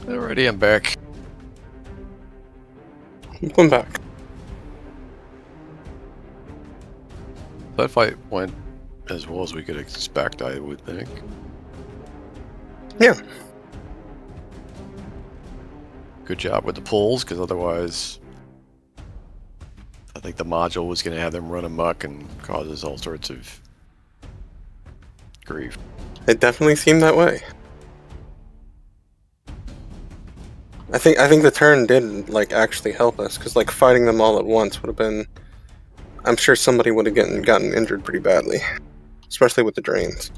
Alrighty, I'm back. Come back. That fight went as well as we could expect, I would think. Yeah. Good job with the pulls, because otherwise, I think the module was going to have them run amok and causes all sorts of grief. It definitely seemed that way. I think the turn did like actually help us, because like fighting them all at once would have been. I'm sure somebody would have gotten injured pretty badly, especially with the drains.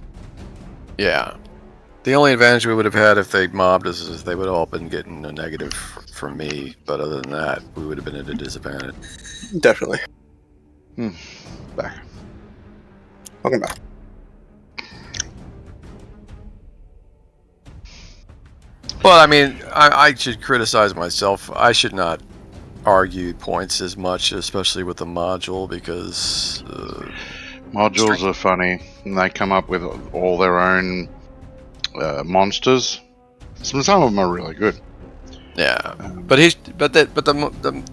Yeah. The only advantage we would have had if they mobbed us is they would have all been getting a negative from me, but other than that, we would have been at a disadvantage. Definitely. Back. Welcome back. Well, I mean, I should criticize myself. I should not argue points as much, especially with the module, because... Modules are funny, and they come up with all their own monsters. Some of them are really good. Yeah, but the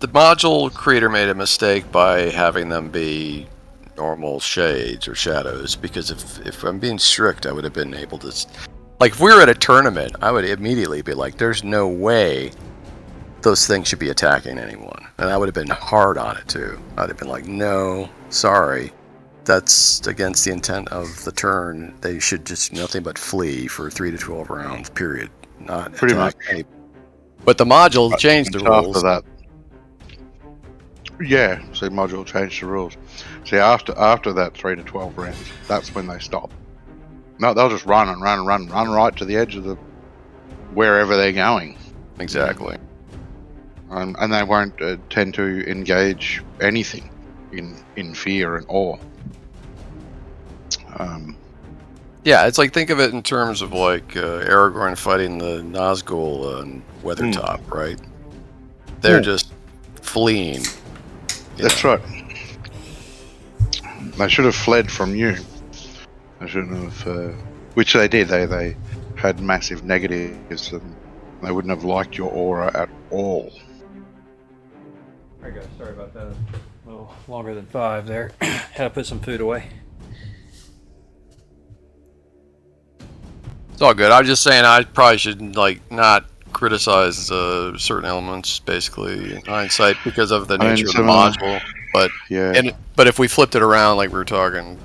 module creator made a mistake by having them be normal shades or shadows, because if I'm being strict, I would have been able to... Like, if we were at a tournament, I would immediately be like, there's no way those things should be attacking anyone. And I would have been hard on it, too. I'd have been like, no, sorry. That's against the intent of the turn. They should just nothing but flee for 3 to 12 rounds, period. Not Pretty much. any... But the module changed the rules. After that, yeah, so module changed the rules. See, after that 3 to 12 rounds, that's when they stop. No, they'll just run right to the edge of the wherever they're going. Exactly. And they won't tend to engage anything in fear and awe. Yeah, it's like, think of it in terms of like Aragorn fighting the Nazgul and Weathertop, right? They're just fleeing. That's right. They should have fled from you. They shouldn't have, which they did. They had massive negatives, and they wouldn't have liked your aura at all. There you go. Sorry about that. A little longer than 5 there. Had to put some food away. It's all good. I'm just saying I probably should like not criticize certain elements, basically in hindsight, because of the nature of the module. But yeah, but if we flipped it around, like we were talking,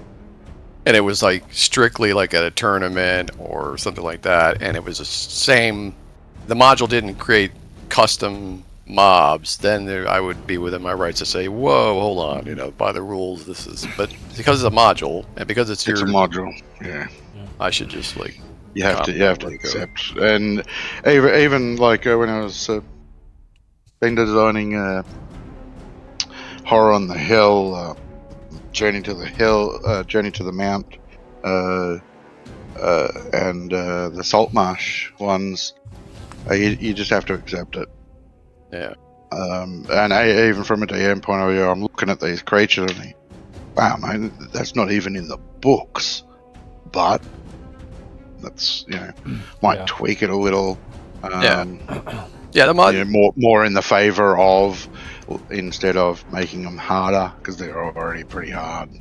and it was like strictly like at a tournament or something like that, and it was the same, the module didn't create custom mobs, then I would be within my rights to say, whoa, hold on, by the rules, this is, but because it's a module, and because it's a module, yeah, I should just like, you have to accept. And even like when I was been designing Horror on the Hill, Journey to the Mount, and the Salt Marsh ones, you just have to accept it. Yeah. And even from a DM point of view, I'm looking at these creatures and wow, man, that's not even in the books. But that's might tweak it a little. The mod more in the favor of, instead of making them harder, because they're already pretty hard.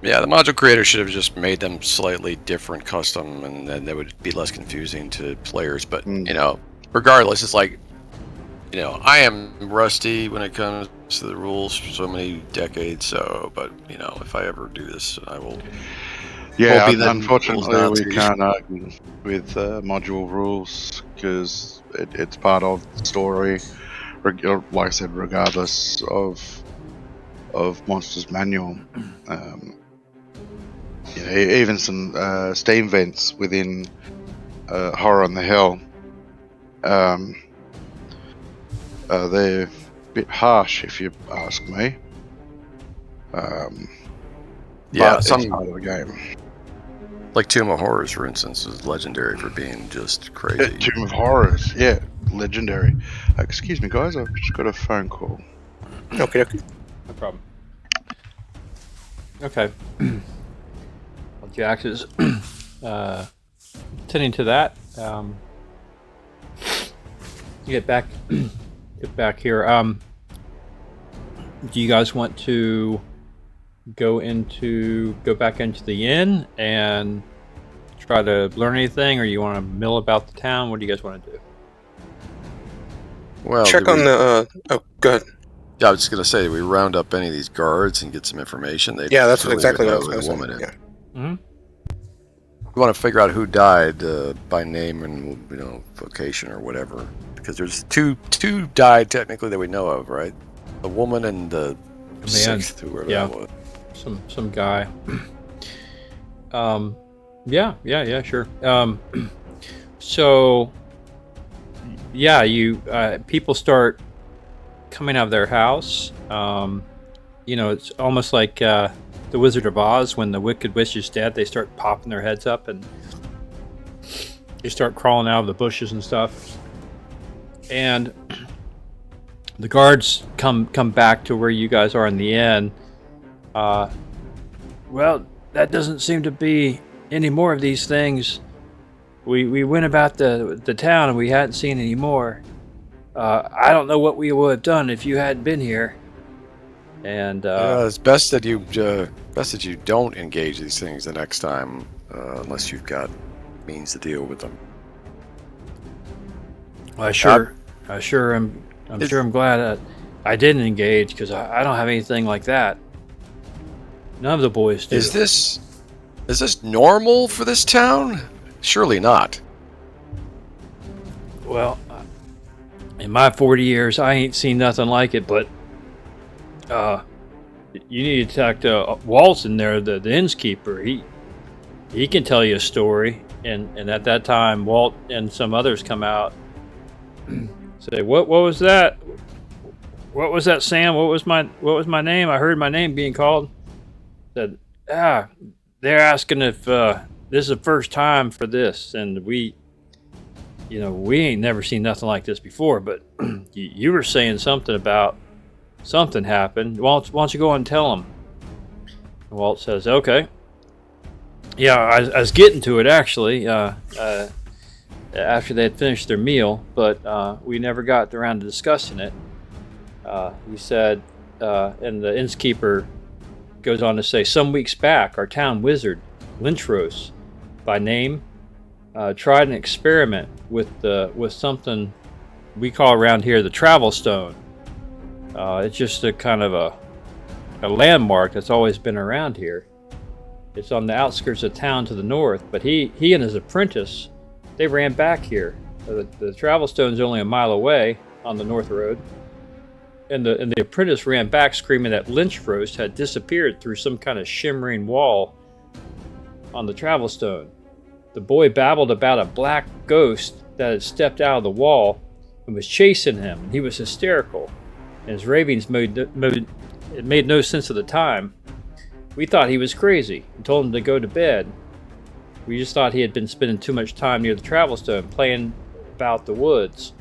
Yeah, the module creator should have just made them slightly different custom, and then they would be less confusing to players. But regardless, it's like, I am rusty when it comes to the rules for so many decades. So, but if I ever do this, I will. Yeah, unfortunately, we can't argue with module rules because it's part of the story. Like I said, regardless of Monsters Manual, even some steam vents within Horror on the Hill, they're a bit harsh, if you ask me. But some part of the game. Like Tomb of Horrors, for instance, is legendary for being just crazy. Tomb of Horrors, yeah, legendary. Excuse me, guys, I've just got a phone call. Okay. No problem. Okay. Well, Jax is attending to that. Get back here. Do you guys want to go back into the inn and try to learn anything, or you want to mill about the town? What do you guys want to do? Well, check on the. Oh, good. Yeah, I was just gonna say, we round up any of these guards and get some information. Yeah, that's exactly what I was going to say. Yeah. Mm-hmm. We want to figure out who died by name and vocation or whatever, because there's two died technically that we know of, right? The woman and the sixth, whoever that was. Some guy. Yeah, sure. So, yeah, people start coming out of their house. It's almost like the Wizard of Oz. When the Wicked Witch is dead, they start popping their heads up and they start crawling out of the bushes and stuff. And the guards come back to where you guys are in the inn. Well, that doesn't seem to be any more of these things. We went about the town and we hadn't seen any more. I don't know what we would have done if you hadn't been here. And it's best that you don't engage these things the next time, unless you've got means to deal with them. I'm sure I'm glad that I didn't engage, because I don't have anything like that. None of the boys do. Is this normal for this town? Surely not. Well, in my 40 years, I ain't seen nothing like it, but you need to talk to Waltz in there, the innkeeper. He can tell you a story. And at that time, Walt and some others come out, say, what was that? What was that, Sam? What was my name? I heard my name being called. Said, they're asking if this is the first time for this, and we ain't never seen nothing like this before. But you were saying something about something happened. Why don't you go and tell them? And Walt says, okay. Yeah, I was getting to it actually after they had finished their meal, but we never got around to discussing it. He said, and the innkeeper goes on to say, some weeks back, our town wizard, Lenchros, by name, tried an experiment with something we call around here the travel stone. It's just a kind of a landmark that's always been around here. It's on the outskirts of town to the north, but he and his apprentice, they ran back here. The travel stone's only a mile away on the north road. And the apprentice ran back screaming that Lenchros had disappeared through some kind of shimmering wall on the travel stone. The boy babbled about a black ghost that had stepped out of the wall and was chasing him. He was hysterical, and his ravings made no sense at the time. We thought he was crazy and told him to go to bed. We just thought he had been spending too much time near the travel stone playing about the woods.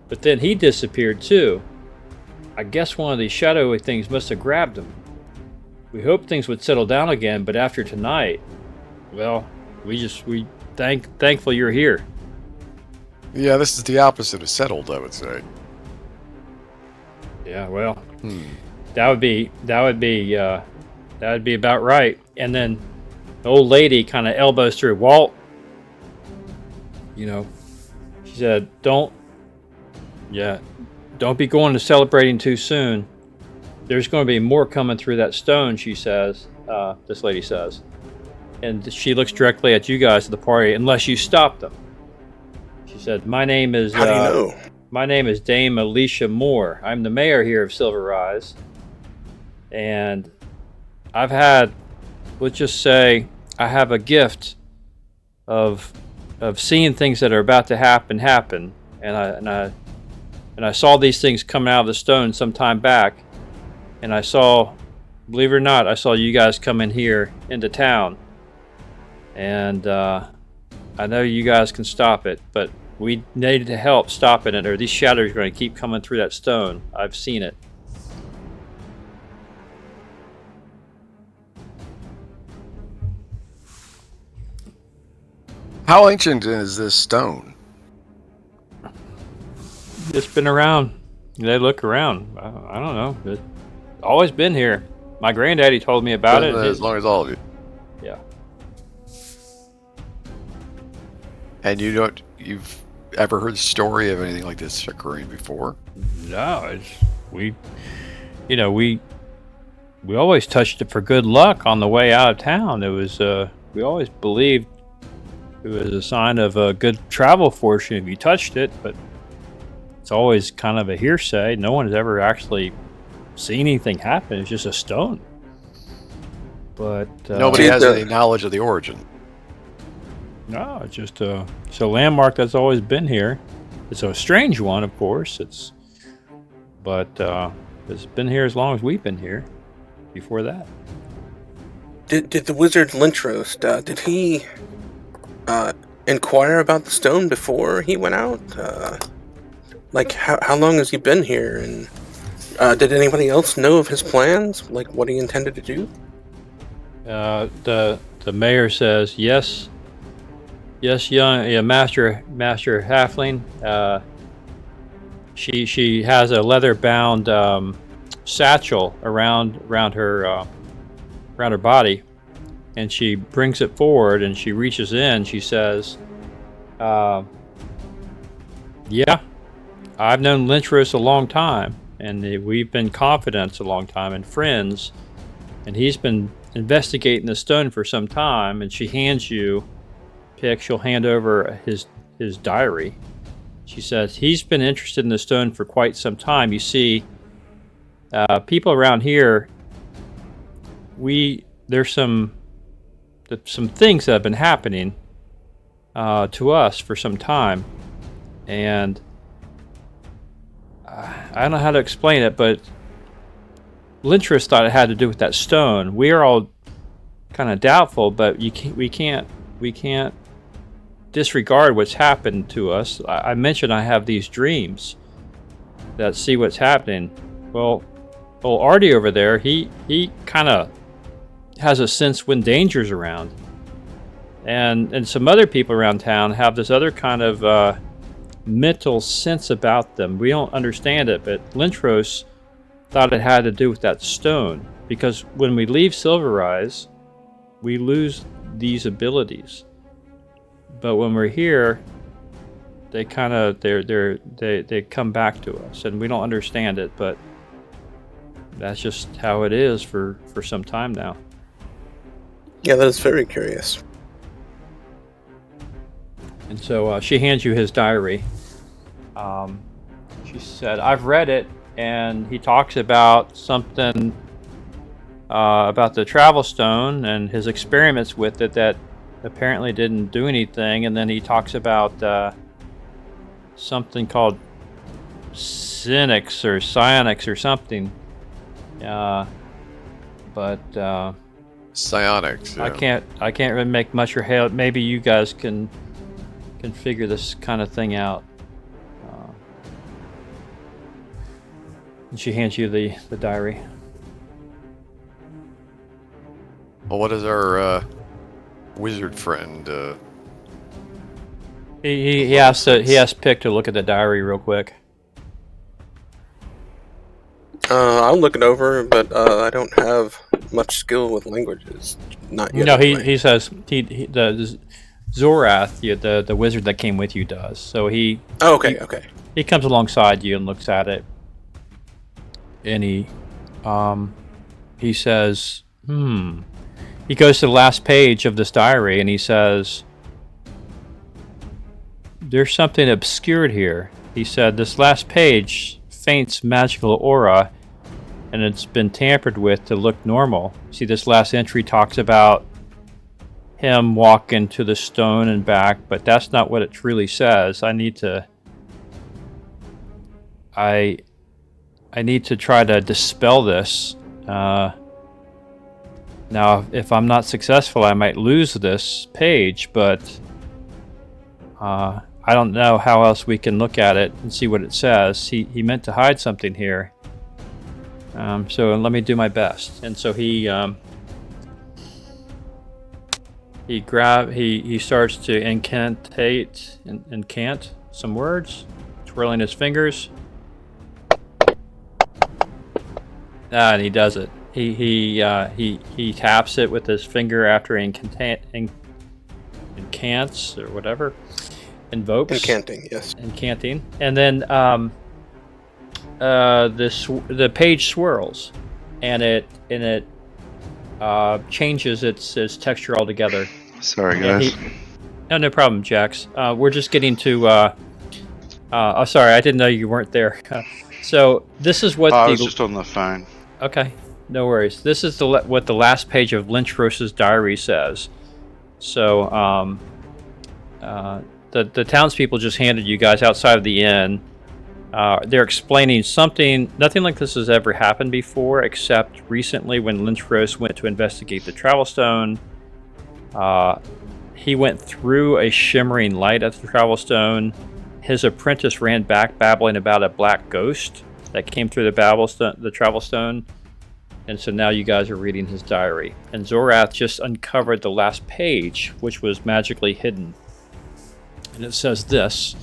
But then he disappeared too. I guess one of these shadowy things must have grabbed him. We hoped things would settle down again, but after tonight, well, we thankful you're here. Yeah, this is the opposite of settled, I would say. Yeah, well, that would be about right. And then the old lady kind of elbows through. Walt, she said, don't be going to celebrating too soon. There's going to be more coming through that stone, she says. This lady says. And she looks directly at you guys at the party, unless you stop them. She said, my name is... How do you know? My name is Dame Alicia Moore. I'm the mayor here of Silver Rise. And I've had, let's just say, I have a gift of seeing things that are about to happen. And I saw these things coming out of the stone some time back. And I saw, believe it or not, I saw you guys come in here into town. And I know you guys can stop it, but we need to help stopping it, or these shadows are going to keep coming through that stone. I've seen it. How ancient is this stone? It's been around. They look around. I don't know. It's always been here. My granddaddy told me about it. As long as all of you. Yeah. And you've ever heard the story of anything like this occurring before? No, we always touched it for good luck on the way out of town. It was we always believed it was a sign of a good travel fortune if you touched it, but it's always kind of a hearsay. No one has ever actually seen anything happen. It's just a stone. But nobody has any knowledge of the origin. No, it's just a landmark that's always been here. It's a strange one, of course. But it's been here as long as we've been here. Before that, Did the wizard Lenchros, did he inquire about the stone before he went out? Like, how long has he been here? And did anybody else know of his plans? Like, what he intended to do? The mayor says yes, young master halfling. She has a leather bound satchel around her body, and she brings it forward and she reaches in. She says, "Yeah, I've known Lenchros a long time, and we've been confidants a long time and friends. And he's been investigating the stone for some time." And she hands you, Pick. She'll hand over his diary. She says he's been interested in the stone for quite some time. You see, people around here, there's some things that have been happening to us for some time, and I don't know how to explain it, but Lenchros thought it had to do with that stone. We are all kind of doubtful, but we can't disregard what's happened to us. I mentioned I have these dreams that see what's happening. Well, old Artie over there, he kind of has a sense when danger's around, and some other people around town have this other kind of mental sense about them. We don't understand it, but Lenchros thought it had to do with that stone, because when we leave Silverrise, we lose these abilities. But when we're here, they kind of they come back to us, and we don't understand it, but that's just how it is for some time now. Yeah, that is very curious. And so she hands you his diary. She said, "I've read it, and he talks about something about the travel stone and his experiments with it that apparently didn't do anything. And then he talks about something called psionics or something. But psionics. Yeah. I can't really make much or head. Maybe you guys can figure this kind of thing out." And she hands you the diary. Well, what is our wizard friend? He asked Pick to look at the diary real quick. I'll look it over, but I don't have much skill with languages. Not yet. No, anyway. he says the Zorath, the wizard that came with you, does. So he. Oh, okay. He comes alongside you and looks at it, and he says, He goes to the last page of this diary and he says, "There's something obscured here." He said, "This last page faints magical aura, and it's been tampered with to look normal." See, this last entry talks about him walking to the stone and back, but that's not what it truly says. I need to try to dispel this. Now, if I'm not successful, I might lose this page, but I don't know how else we can look at it and see what it says. He meant to hide something here. So let me do my best. And so he He starts to incant some words, twirling his fingers. And he does it. He taps it with his finger after he incants or whatever. Invokes. Incanting, yes. Incanting. And then the page swirls, and it changes its texture altogether. Sorry, guys. No problem, Jax. We're just getting to. Oh, sorry, I didn't know you weren't there. So this is what I was just on the phone. Okay, no worries. This is what the last page of Lenchros' diary says. So the townspeople just handed you guys outside of the inn. They're explaining something. Nothing like this has ever happened before, except recently when Lenchros went to investigate the travel stone. He went through a shimmering light at the travel stone. His apprentice ran back, babbling about a black ghost that came through the travel stone. And so now you guys are reading his diary. And Zorath just uncovered the last page, which was magically hidden. And it says this: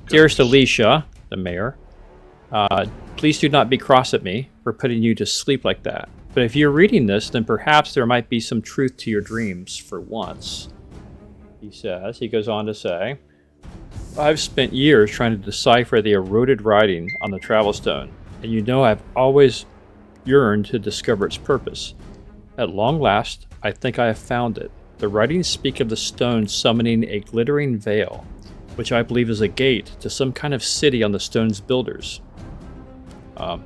Dearest Alicia, the mayor, please do not be cross at me for putting you to sleep like that. But if you're reading this, then perhaps there might be some truth to your dreams for once. He goes on to say, I've spent years trying to decipher the eroded writing on the travel stone, and you know I've always yearned to discover its purpose. At long last, I think I have found it. The writings speak of the stone summoning a glittering veil, which I believe is a gate to some kind of city on the stone's builders. I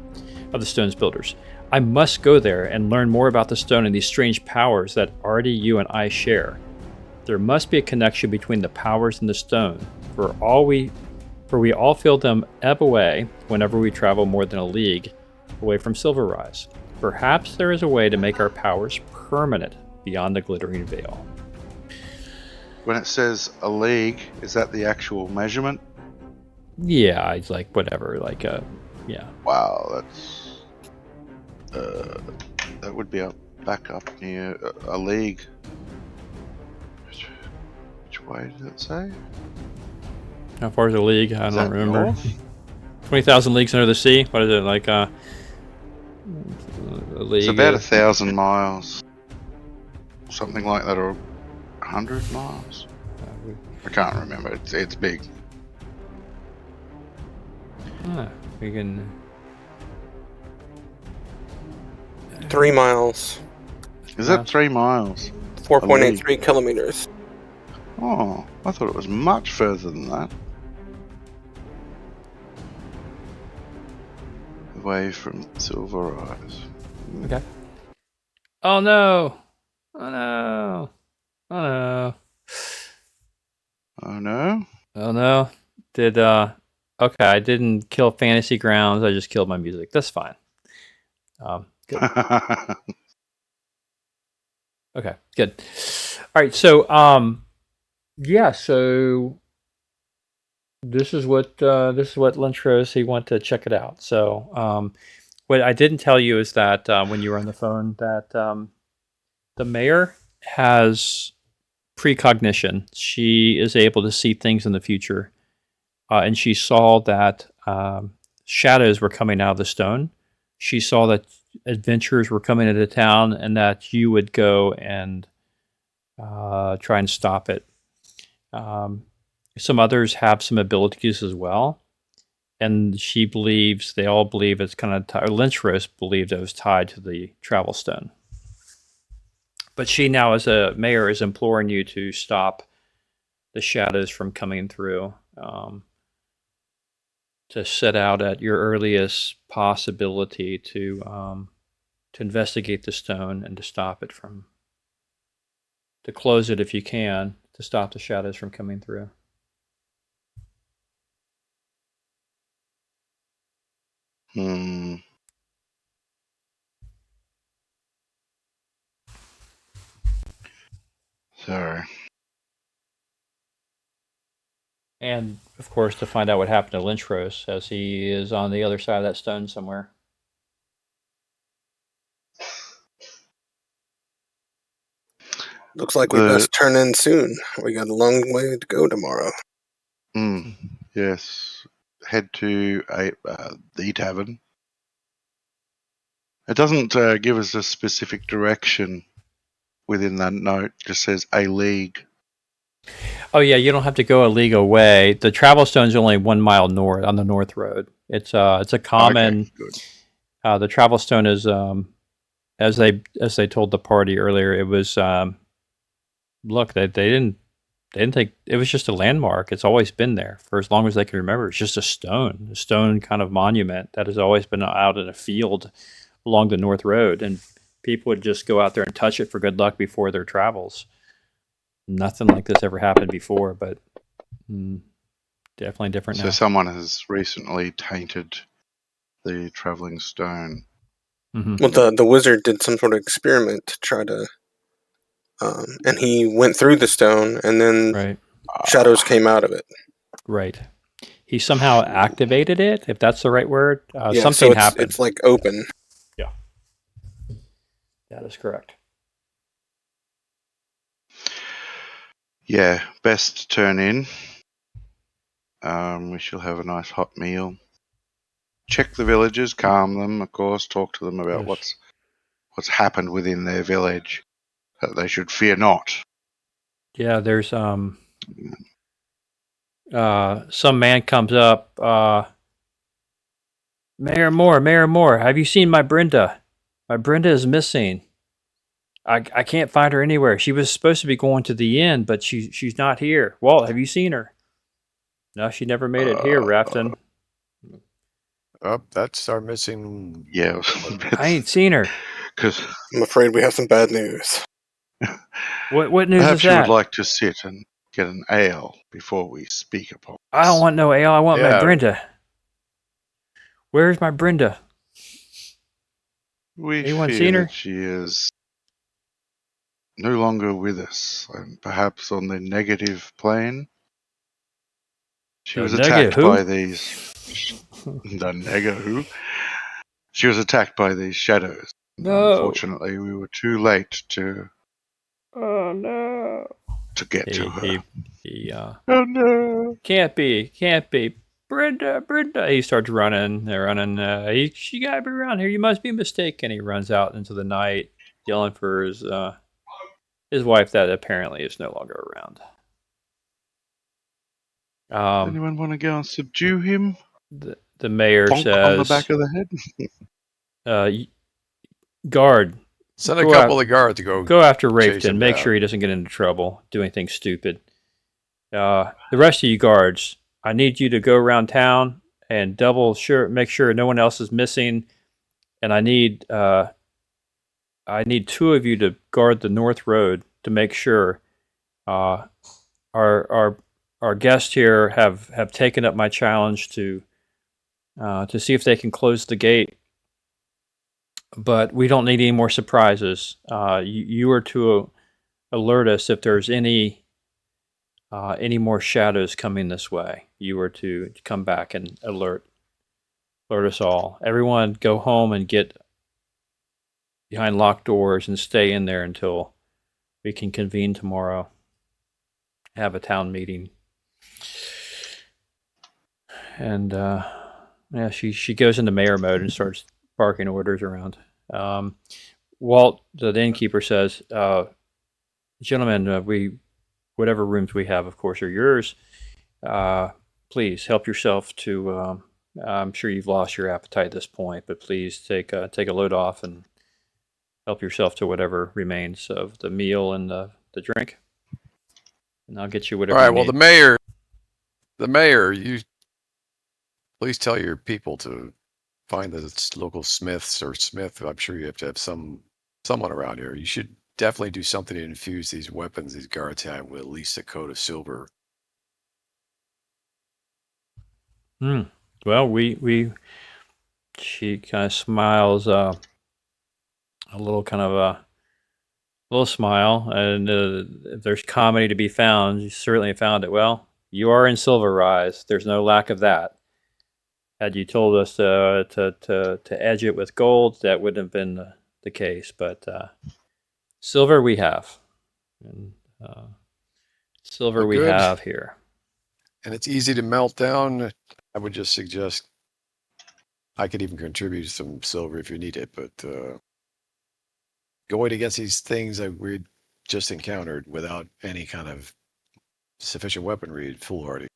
must go there and learn more about the stone and these strange powers that already you and I share. There must be a connection between the powers and the stone, for we all feel them ebb away whenever we travel more than a league away from Silverrise. Perhaps there is a way to make our powers permanent beyond the glittering veil. When it says a league, is that the actual measurement? Yeah, it's like whatever, yeah. Wow, that would be back up near a league. Which way did it say? How far is the league? I don't remember. North? 20,000 leagues under the sea? What is it, like a league? It's about 1,000 miles. Something like that, or 100 miles. I can't remember. It's big. We can... 3 miles. Is that 3 miles? 4.83 kilometers. Oh, I thought it was much further than that. Away from Silverrise. Okay. Oh no! Oh no! Oh no! Oh no? Oh no! Okay, I didn't kill Fantasy Grounds, I just killed my music. That's fine. Good. Okay, good. Alright, so, yeah, so this is what Lenchros, he went to check it out. So, what I didn't tell you is that when you were on the phone, that the mayor has precognition. She is able to see things in the future, and she saw that shadows were coming out of the stone. She saw that adventurers were coming into town, and that you would go and try and stop it. Some others have some abilities as well, and they all believe it's kind of Lenchros believed it was tied to the travel stone. But she now, as a mayor, is imploring you to stop the shadows from coming through, to set out at your earliest possibility to investigate the stone and to stop it to close it if you can, to stop the shadows from coming through. Sorry. And, of course, to find out what happened to Lenchros, as he is on the other side of that stone somewhere. Looks like we best turn in soon. We got a long way to go tomorrow. Yes. Head to the tavern. It doesn't give us a specific direction within that note. It just says a league. Oh yeah, you don't have to go a league away. The travel stone's only 1 mile north on the north road. It's a common. Okay, good. The travel stone is as they told the party earlier. It was look, they didn't think it was just a landmark. It's always been there for as long as they can remember. It's just a stone kind of monument that has always been out in a field along the north road, and people would just go out there and touch it for good luck before their travels. Nothing like this ever happened before, but definitely different now. So someone has recently tainted the traveling stone. Mm-hmm. Well, the wizard did some sort of experiment to try to, and he went through the stone, and then Right. shadows came out of it. Right. He somehow activated it, if that's the right word. Yeah, something so happened. It's like open. Yeah. That is correct. Yeah, best turn in. We shall have a nice hot meal. Check the villagers, calm them, of course, talk to them about Yes. what's happened within their village, that they should fear not. Yeah, there's some man comes up, Mayor Moore, have you seen my Brenda? My Brenda is missing. I can't find her anywhere. She was supposed to be going to the inn, but she's not here. Walt, have you seen her? No, she never made it here, Rafton. Oh, that's our missing. Yeah, I ain't seen her. because I'm afraid we have some bad news. What news perhaps is you that? would like to sit and get an ale before we speak upon I don't want no ale. I want my Yeah. Brenda. Where's my Brenda? We Anyone fear seen her? that she is no longer with us, and perhaps on the negative plane. She The was nega attacked who? by these. The nega who? She was attacked by these shadows. No. Unfortunately, we were too late to Oh no. get to her. He Oh no! can't be. Brenda. He starts running. They're running. She gotta be around here. You must be mistaken. He runs out into the night, yelling for his wife that apparently is no longer around. Anyone want to go and subdue him? The mayor Bonk says, on the back of the head. guard, Send a Go couple out- of guards to go. go after chase Rafton. him Make down. sure he doesn't get into trouble, do anything stupid. The rest of you guards, I need you to go around town and make sure no one else is missing, and I need 2 of you to guard the north road to make sure our guests here have taken up my challenge to see if they can close the gate. But we don't need any more surprises. You are to alert us if there's any more shadows coming this way. You are to come back and alert us all. Everyone, go home and get behind locked doors and stay in there until we can convene tomorrow. Have a town meeting. And yeah, she goes into mayor mode and starts barking orders around. Walt, the innkeeper, says, "Gentlemen, whatever rooms we have, of course, are yours. Please help yourself to. I'm sure you've lost your appetite at this point, but please take a load off and help yourself to whatever remains of the meal and the drink, and I'll get you whatever." All right. you Well, need. the mayor, you please tell your people to find the local smiths or smith. I'm sure you have to have someone around here. You should definitely do something to infuse these weapons these guards have with at least a coat of silver. Well, she kind of smiles, a little smile, and if there's comedy to be found, you certainly found it. Well, you are in Silver Rise. There's no lack of that. Had you told us to edge it with gold, that wouldn't have been the case. But silver we have. And silver Well, we good. have here. And it's easy to melt down. I would just suggest I could even contribute some silver if you need it, but going against these things that we just encountered without any kind of sufficient weaponry, foolhardy.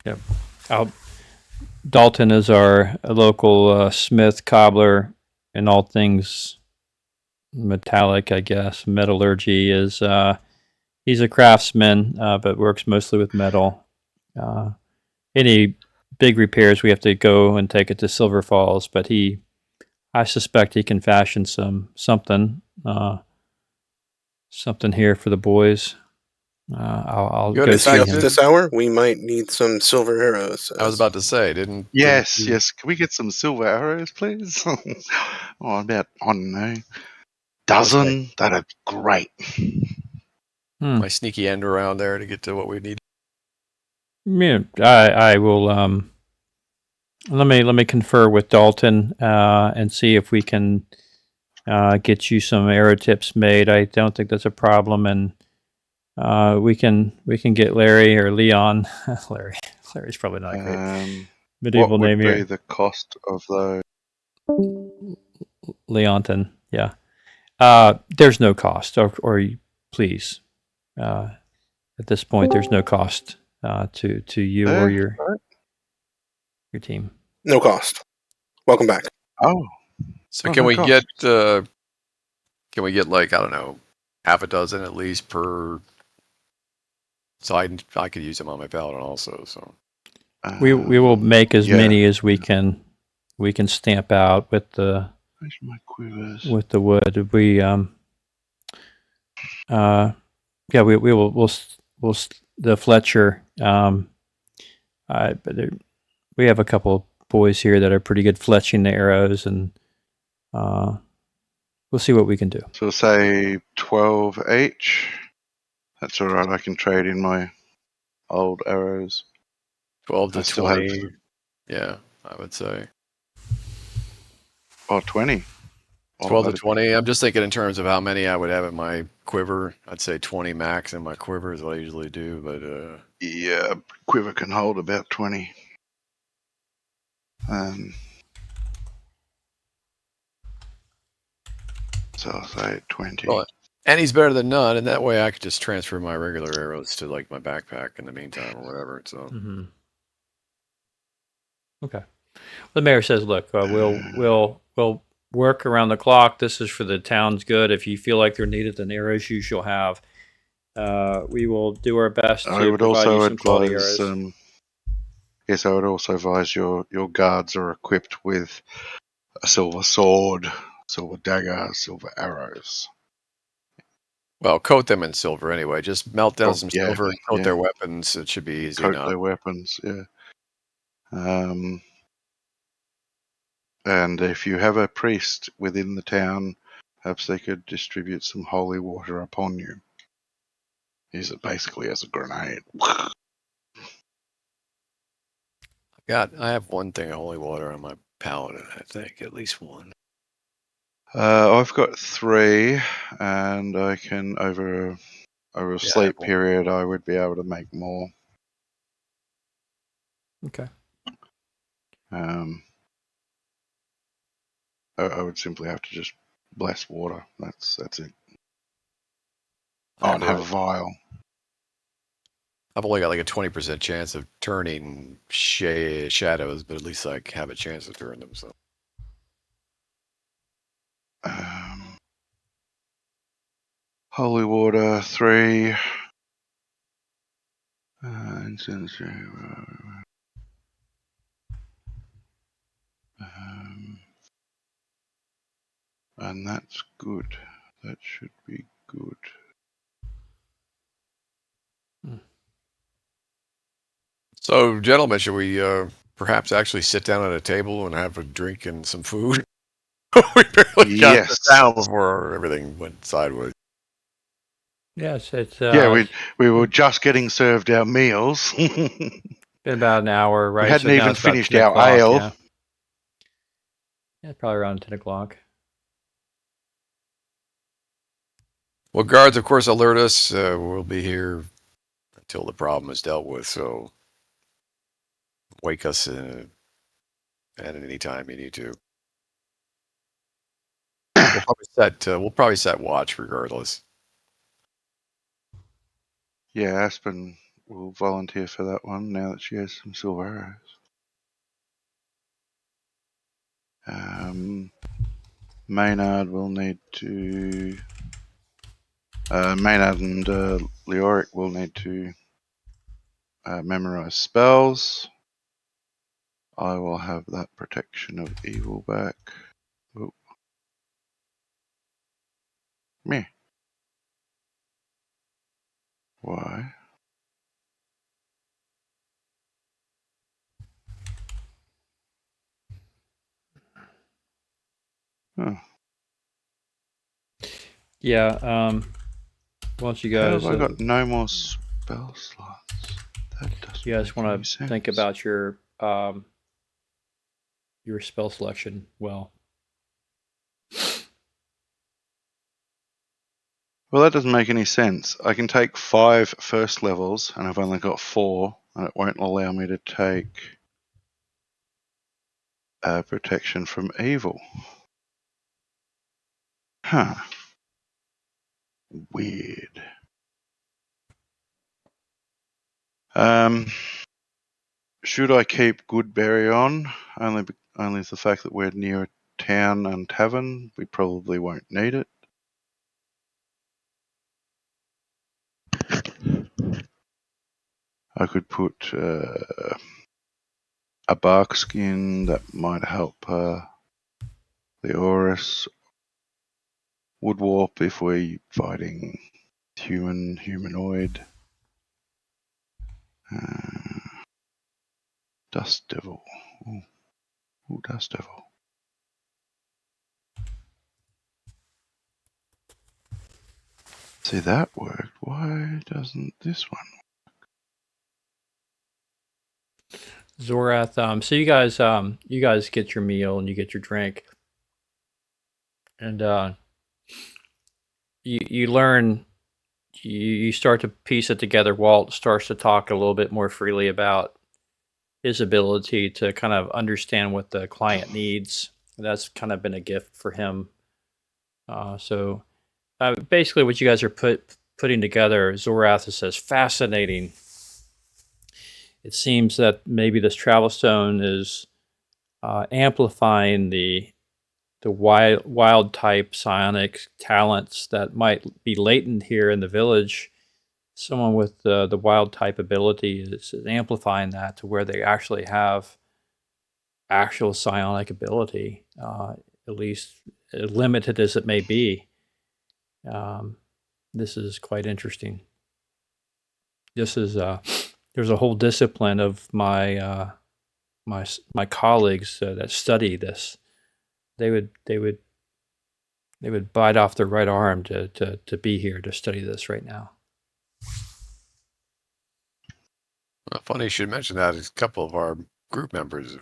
Yep. Dalton is our local smith, cobbler, and all things metallic, I guess. Metallurgy is he's a craftsman, but works mostly with metal. Any big repairs, we have to go and take it to Silver Falls, but I suspect he can fashion something here for the boys. I'll Good, go in see fact, Up him. this hour, we might need some silver arrows. I was about to say, didn't Yes, you- yes. Can we get some silver arrows, please? Oh, about, I don't know, dozen? That'd be great. my sneaky end around there to get to what we need? Yeah, I will. Let me confer with Dalton and see if we can get you some arrow tips made. I don't think that's a problem, and we can get Larry or Leon. Larry's probably not a great medieval What would name be here. the cost of those? Leonton, yeah. There's no cost, or please. At this point, there's no cost to you or your team. No cost. Welcome back. Oh, So Oh, can no we cost. get like, I don't know, half a dozen at least per? So I could use them on my paladin also. So We will make as yeah. many as we can stamp out with the Where's my quivers? wood. We yeah, we will the Fletcher. But we have a couple boys here that are pretty good fletching the arrows, and we'll see what we can do. So say 12 each. That's all right. I can trade in my old arrows. 12 to I still have 20. Yeah, I would say 20. 12 to 20. I'm just thinking in terms of how many I would have in my quiver. I'd say 20 max in my quiver is what I usually do. But Yeah, quiver can hold about 20. So I'll say 20. well, and he's better than none, and that way I could just transfer my regular arrows to like my backpack in the meantime or whatever. So Mm-hmm. Okay. The mayor says, "Look, we'll work around the clock. This is for the town's good. If you feel like they're needed, then arrows you shall have. We will do our best I to would provide also you some quality advise. arrows." Yes, I would also advise your guards are equipped with a silver sword, silver dagger, silver arrows. well, coat them in silver anyway. Just melt down some yeah, silver and coat yeah. their weapons. It should be easy Coat enough. their weapons, yeah. And if you have a priest within the town, perhaps they could distribute some holy water upon you. Use it basically as a grenade. I have one thing of holy water on my paladin, I think. At least one. I've got 3, and I can over a sleep period, I would be able to make more. Okay. I would simply have to just bless water. That's it. I've And have a vial. I've only got like a 20% chance of turning shadows, but at least I have a chance to turn them. So Holy water 3. And that's good. That should be good. So, gentlemen, should we perhaps actually sit down at a table and have a drink and some food? We barely got this down before everything went sideways. Yes, it's yeah, we were just getting served our meals. been about an hour, right? We hadn't So now even it's about finished 10 our o'clock, ale. Yeah. Yeah, probably around 10 o'clock. Well, guards, of course, alert us. We'll be here until the problem is dealt with. So wake us at any time you need to. We'll probably set watch regardless. Yeah, Aspen will volunteer for that one now that she has some silver arrows. Maynard will need to. Maynard and Leoric will need to memorize spells. I will have that protection of evil back. Oh. Me. Why? Oh. Yeah, once you How guys have I got no more spell slots? That doesn't you guys make any want to sense. think about your spell selection well. Well, that doesn't make any sense. I can take 5 first levels, and I've only got 4, and it won't allow me to take protection from evil. Huh. Weird. Should I keep Goodberry on? Only the fact that we're near a town and tavern, we probably won't need it. I could put a bark skin that might help the Horus. Wood warp if we're fighting humanoid. Dust devil. Ooh, dust devil. See, that worked. Why doesn't this one? Zorath, so you guys get your meal and you get your drink, and you learn, you start to piece it together. Walt starts to talk a little bit more freely about his ability to kind of understand what the client needs. That's kind of been a gift for him. So basically, what you guys are putting together, Zorath says, fascinating. It seems that maybe this travel stone is amplifying the wild type psionic talents that might be latent here in the village. Someone with the wild type ability is amplifying that to where they actually have actual psionic ability, at least limited as it may be. This is quite interesting. This is there's a whole discipline of my my colleagues that study this. They would bite off their right arm to be here to study this right now. Well, funny you should mention that. A couple of our group members have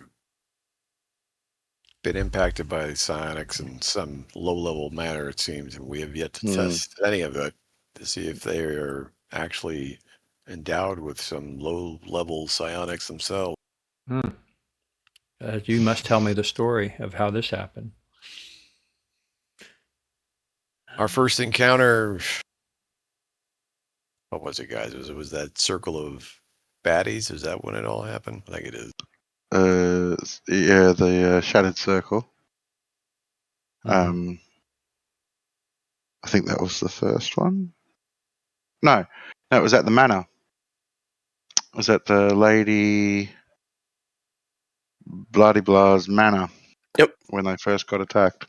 been impacted by psionics in some low-level manner, it seems, and we have yet to test any of it to see if they are actually endowed with some low-level psionics themselves. You must tell me the story of how this happened. Our first encounter, what was it, guys? It was that circle of baddies? Is that when it all happened? I think it is. Yeah, the Shattered Circle. Mm-hmm. I think that was the first one. No, it was at the manor. It was at the Lady Bloody Blah's manor. Yep. When they first got attacked.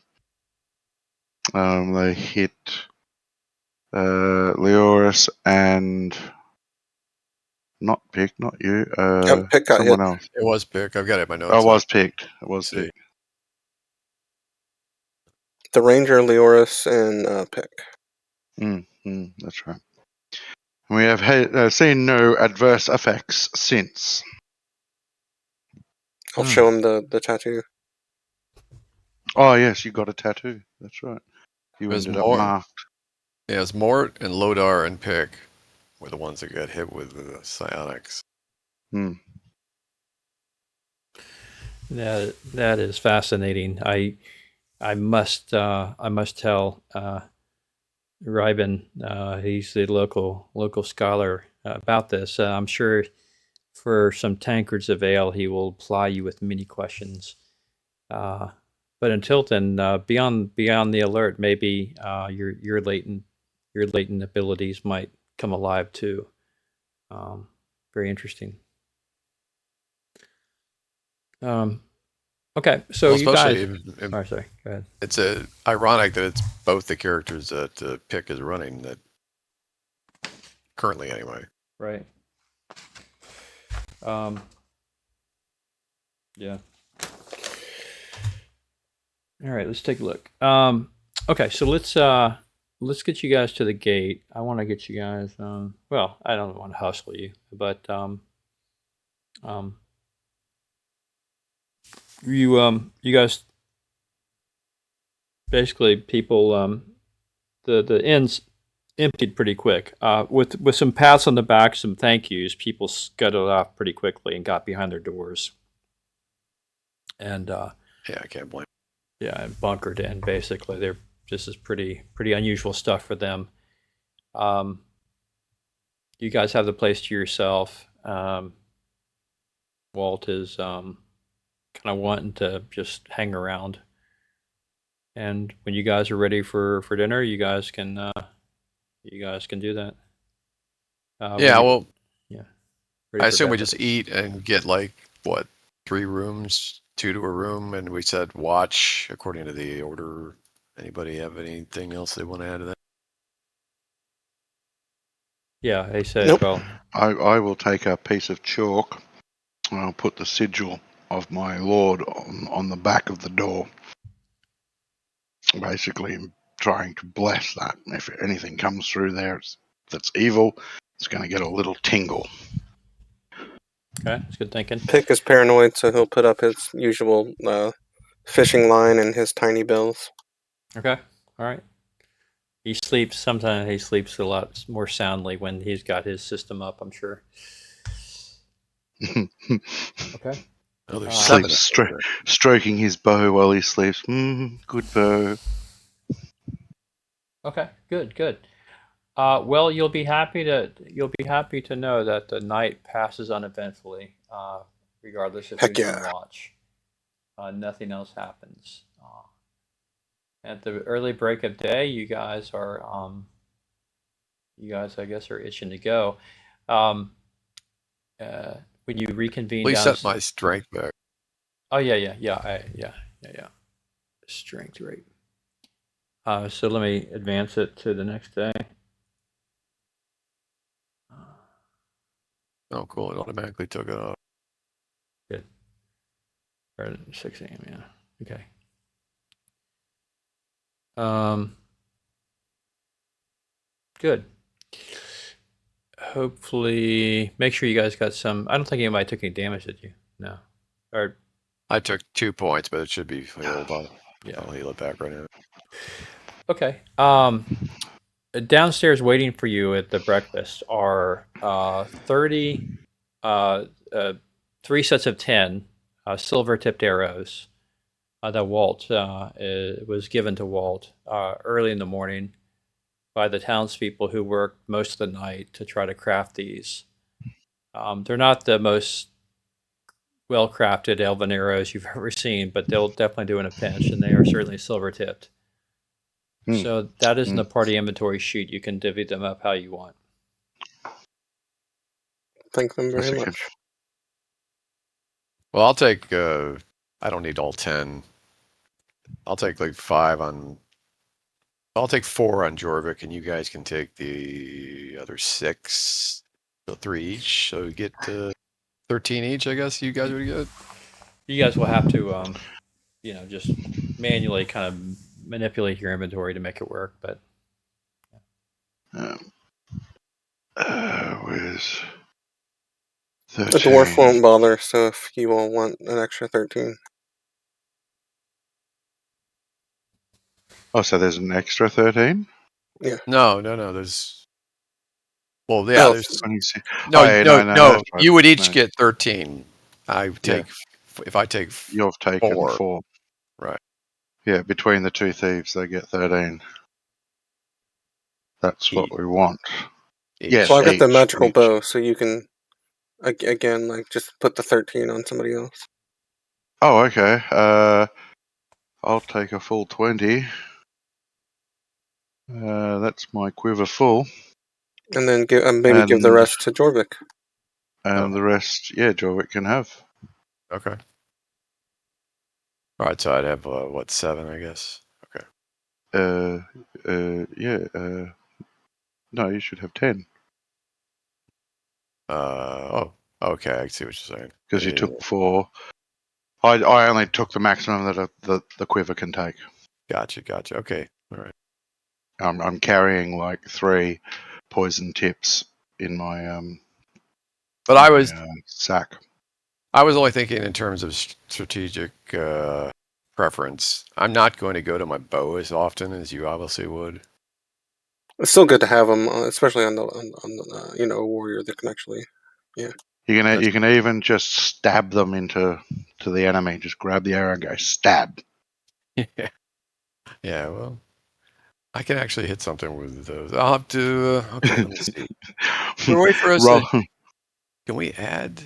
They hit Leoris and not Pick, not you. Pick got someone hit. else. It was Pick. I've got it in my notes. I was picked. It was See. Pick. The Ranger, Leoris, and Pick. That's right. We have seen no adverse effects since. I'll show him the tattoo. Oh yes, you got a tattoo. That's right. You There's ended up more. marked. Yeah, it's Mort and Lodar and Pick were the ones that got hit with the psionics. Hmm. That is fascinating. I must tell Ryben, he's the local scholar about this. I'm sure for some tankards of ale, he will ply you with many questions. Uh, but until then, beyond the alert, maybe your latent abilities might come alive too. Very interesting. Um, okay, so Well, you guys. especially, Oh, sorry. Go ahead. it's ironic that it's both the characters that Pick is running that currently, anyway. Right. Yeah. All right, let's take a look. Okay, so let's get you guys to the gate. I want to get you guys. Well, I don't want to hustle you, but um, you guys basically people the inns emptied pretty quick. With some pats on the back, some thank yous, people scuttled off pretty quickly and got behind their doors. And Yeah, I can't blame. yeah, and bunkered in. Basically, this is pretty unusual stuff for them. Um, you guys have the place to yourself. Walt is kind of wanting to just hang around. And when you guys are ready for dinner, you guys can do that. Yeah, well, yeah, I ready for assume we bed. just eat and get like what 3 rooms, 2 to a room, and we said watch according to the order. Anybody have anything else they want to add to that? Yeah, they said. Nope. Well, I will take a piece of chalk and I'll put the sigil of my lord on the back of the door. Basically, trying to bless that. If anything comes through there that's evil, it's going to get a little tingle. okay, that's good thinking. Pick is paranoid, so he'll put up his usual fishing line and his tiny bills. Okay, all right. He sleeps. Sometimes he sleeps a lot more soundly when he's got his system up. I'm sure. Okay. Oh, there's Sleeps 7 of stroking his bow while he sleeps. Good bow. Okay. Good. Well, you'll be happy to know that the night passes uneventfully, regardless if Heck who's yeah. on watch. Nothing else happens. At the early break of day, you guys, I guess, are itching to go. Um, when you reconvene Please down. set my strength back. Oh yeah. Strength rate. So let me advance it to the next day. Oh, cool! It automatically took it off. Good. Or at 6 a.m. Yeah. Okay. Good. Hopefully, make sure you guys got some. I don't think anybody took any damage, did you? No. Or I took 2 points, but it should be healed. yeah. I'll heal it back right now. Okay. Downstairs waiting for you at the breakfast are 30, 3 sets of 10 silver tipped arrows that Walt was given to Walt early in the morning by the townspeople who worked most of the night to try to craft these. They're not the most well crafted elven arrows you've ever seen, but they'll definitely do in a pinch, and they are certainly silver tipped. So that is in the party inventory sheet. You can divvy them up how you want. Thank them very That's okay. much. Well, I'll take. I don't need all 10. I'll take like 5 on. I'll take 4 on Jorvik, and you guys can take the other 6. So 3 each. So we get 13 each. I guess you guys would get. You guys will have to, just manually kind of manipulate your inventory to make it work. But Where's The 13? dwarf won't bother, so if you all want an extra 13. Oh, so there's an extra 13? No. There's well, yeah. Oh, There's 26. no, Oh, yeah, no, no. that's right. You would each No, get 13. I take if I take you've taken 4. 4. Right. Yeah, between the two thieves, they get 13. That's Each. what we want. Each. Yes, so I've got the magical each. bow, so you can again like just put the 13 on somebody else, Oh, okay. I'll take a full 20. That's my quiver full. and then maybe give the And rest to Jorvik. the rest, yeah, Jorvik can have. Okay. All right, so I'd have 7, I guess. Okay. No, you should have 10 Okay. I see what you're saying. because you took 4. I only took the maximum that the quiver can take. Gotcha. Okay. All right. I'm carrying like 3 poison tips in my But I was sack. I was only thinking in terms of strategic preference. I'm not going to go to my bow as often as you obviously would. It's still good to have them, especially on the a warrior that can actually, yeah. You can even just stab them into the enemy. Just grab the arrow and go stab. Yeah. Well, I can actually hit something with those. I'll have to. Okay, let me see. Wait for us. Can we add?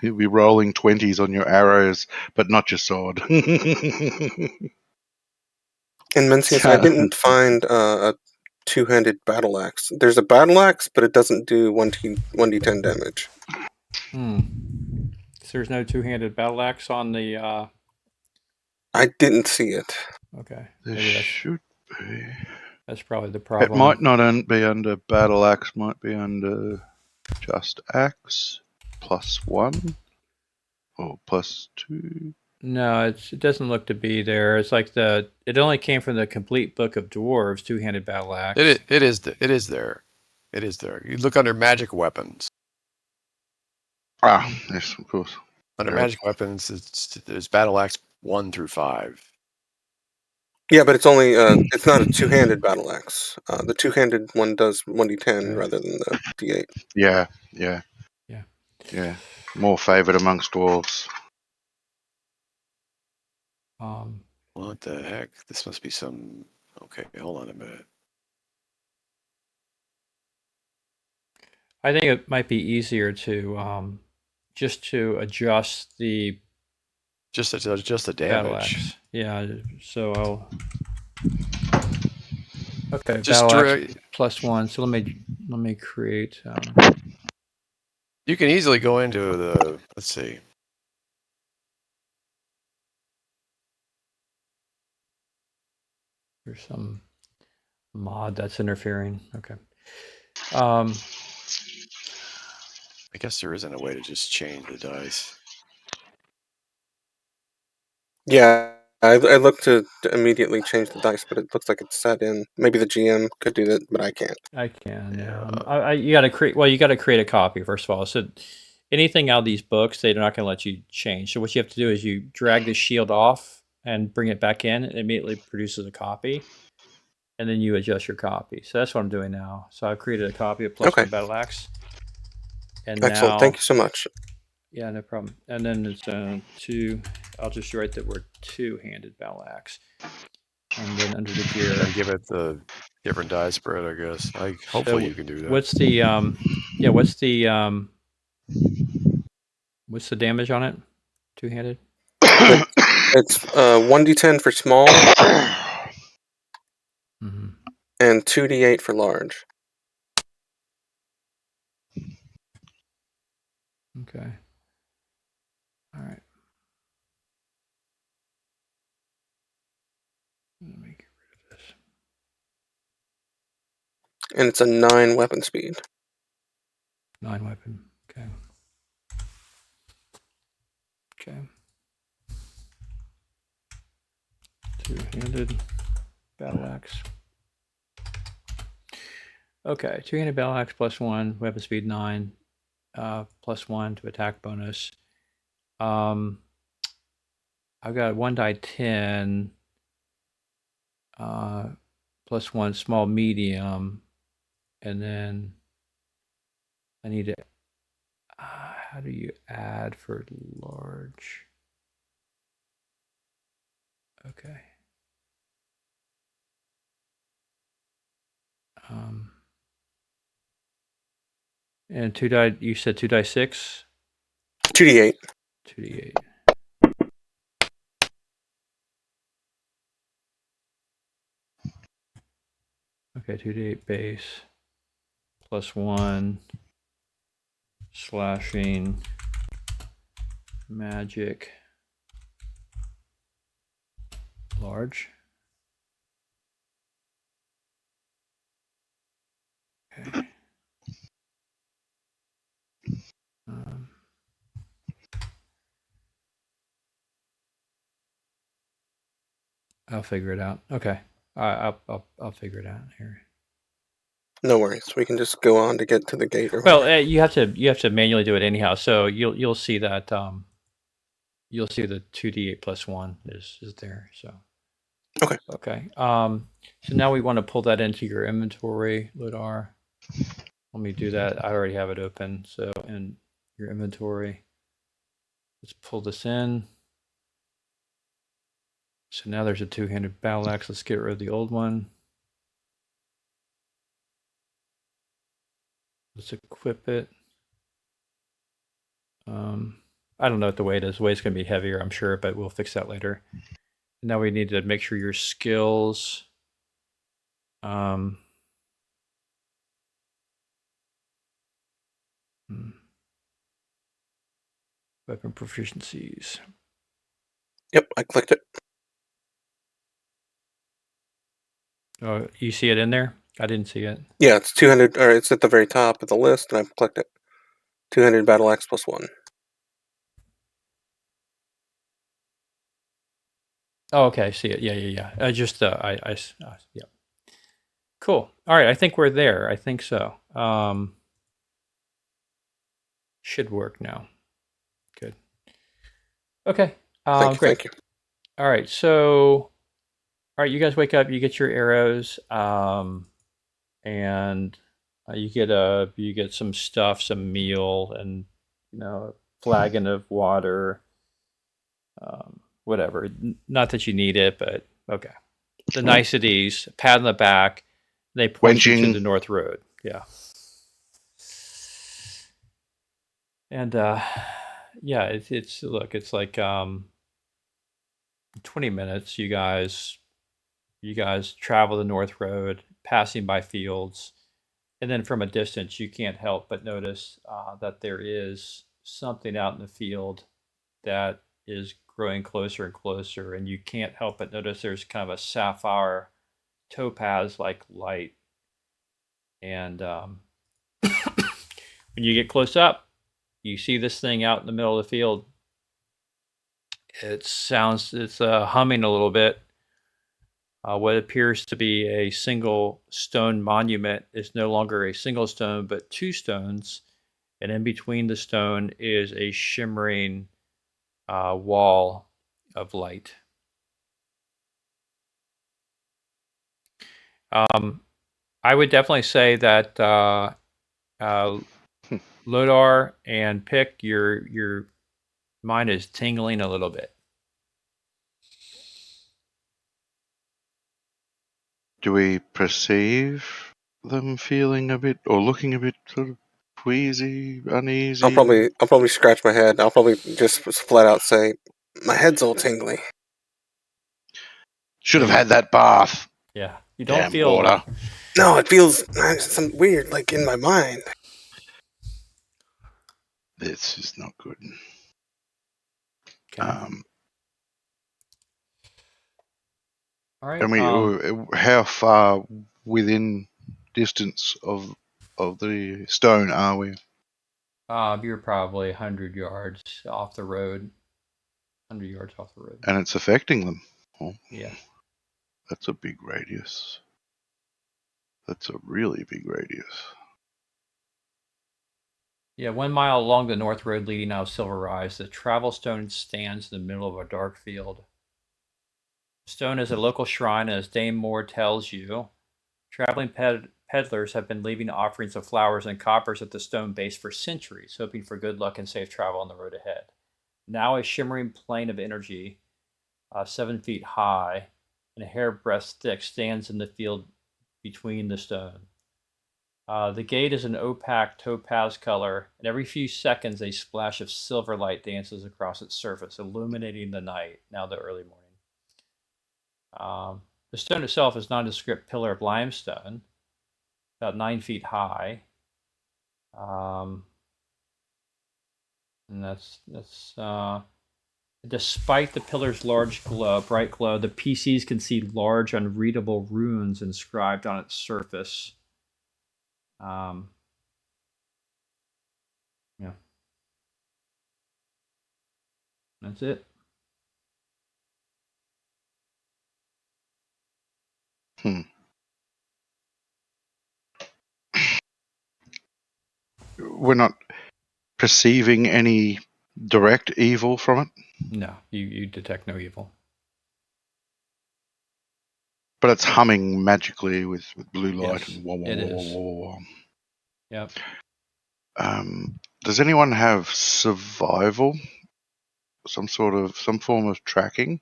You'll be rolling 20s on your arrows, but not your sword. And Mencius, I didn't find a two-handed battle axe. There's a battle axe, but it doesn't do 1d10 damage. So there's no two-handed battle axe on the. I didn't see it. Okay. There Maybe should be. that's probably the It problem. might not be under battle axe. Might be under just axe +1 or +2. No, it doesn't look to be there. It's like it only came from the complete book of dwarves, two-handed battle axe. It is there. It is there. You look under magic weapons. Ah, yes, of course. Under magic weapons, there's battle axe 1 through 5. Yeah, but it's only it's not a two-handed battle axe. The two-handed one does 1d10 rather than the d8. Yeah. Yeah. More favoured amongst dwarves. What the heck? This must be some. Okay, hold on a minute. I think it might be easier to just to adjust the Just the battle damage. axe. Yeah. So I'll. Okay, Just battle axe +1. So let me create. You can easily go into the. Let's see. There's some mod that's interfering. Okay. I guess there isn't a way to just change the dice. Yeah, I looked to immediately change the dice, but it looks like it's set in. Maybe the GM could do that, but I can't. I can. Yeah. You got to create. Well, you got to create a copy first of all. So anything out of these books, they're not going to let you change. So what you have to do is you drag the shield off and bring it back in. It immediately produces a copy, and then you adjust your copy. So that's what I'm doing now. So I've created a copy of +1 battle axe. And excellent. now, Thank you so much. Yeah, no problem. And then it's 2. I'll just write the word two-handed battle axe. And then under the gear, give it the different die spread, I guess. Hopefully you can do that. What's the damage on it? Two-handed. It's 1d10 for small, and 2d8 for large. Okay. All right. Let me get rid of this. And it's a 9 weapon speed. 9 weapon. Okay. Two-handed battle axe. Okay, two-handed battle axe +1, weapon speed 9, +1 to attack bonus. I've got 1 die 10. +1 small medium, and then I need to. How do you add for large? Okay. And 2 die. You said 2 die 6. 2d8. 2d8. Okay, 2d8 base +1 slashing magic large. Okay. I'll figure it out. Okay, I'll figure it out here. No worries. We can just go on to get to the gate. Or well, you have to manually do it anyhow. So you'll see that you'll see the 2d8 +1 is there. So okay. Okay. So now we want to pull that into your inventory, Ludar. Let me do that. I already have it open. So in your inventory, let's pull this in. So now there's a two-handed battle axe. Let's get rid of the old one. Let's equip it. I don't know what the weight is. The weight's going to be heavier, I'm sure, but we'll fix that later. Now we need to make sure your skills. Weapon proficiencies. Yep, I clicked it. Oh, you see it in there? I didn't see it. Yeah, it's 200, or it's at the very top of the list, and I've clicked it. 200 battle axe +1. Oh, okay, I see it. Yeah. I just, yeah. Cool. All right, I think we're there. I think so. Should work now. Good. Okay. Thank you. Great. Thank you. All right. So, all right, you guys wake up. You get your arrows, and you get some stuff, some meal, and a flagon of water. Whatever. Not that you need it, but okay. The niceties. Pat on the back. They point you to the North Road. Yeah. And yeah, it's look, it's like 20 minutes. You guys travel the North Road, passing by fields, and then from a distance, you can't help but notice that there is something out in the field that is growing closer and closer, and you can't help but notice there's kind of a sapphire topaz like light. And when you get close up, you see this thing out in the middle of the field. It's humming a little bit. What appears to be a single stone monument is no longer a single stone, but two stones. And in between the stone is a shimmering wall of light. I would definitely say that Lodar and Pick, your mind is tingling a little bit. Do we perceive them feeling a bit or looking a bit sort of queasy, uneasy? I'll probably scratch my head. I'll probably just flat out say, my head's all tingly. Should have had that bath. Yeah, you don't Damn feel water. No, it feels some weird, like in my mind. This is not good. Okay. All right. And how far within distance of the stone are we? You're probably 100 yards off the road. 100 yards off the road. And it's affecting them. Oh, yeah. That's a big radius. That's a really big radius. Yeah, 1 mile along the north road leading out of Silver Rise, the travel stone stands in the middle of a dark field. Stone is a local shrine, and as Dame Moore tells you, traveling peddlers have been leaving offerings of flowers and coppers at the stone base for centuries, hoping for good luck and safe travel on the road ahead. Now a shimmering plane of energy, 7 feet high and a hairbreadth thick, stands in the field between the stone. The gate is an opaque topaz color, and every few seconds a splash of silver light dances across its surface, illuminating the night, now the early morning. The stone itself is a nondescript pillar of limestone, about 9 feet high. And that's despite the pillar's large glow, bright glow, the PCs can see large, unreadable runes inscribed on its surface. Yeah. That's it. We're not perceiving any direct evil from it? No, you detect no evil. But it's humming magically with blue light. Yes, And wah, wah, it wah, is. wah, wah, wah. Yep. Does anyone have survival? Some form of tracking?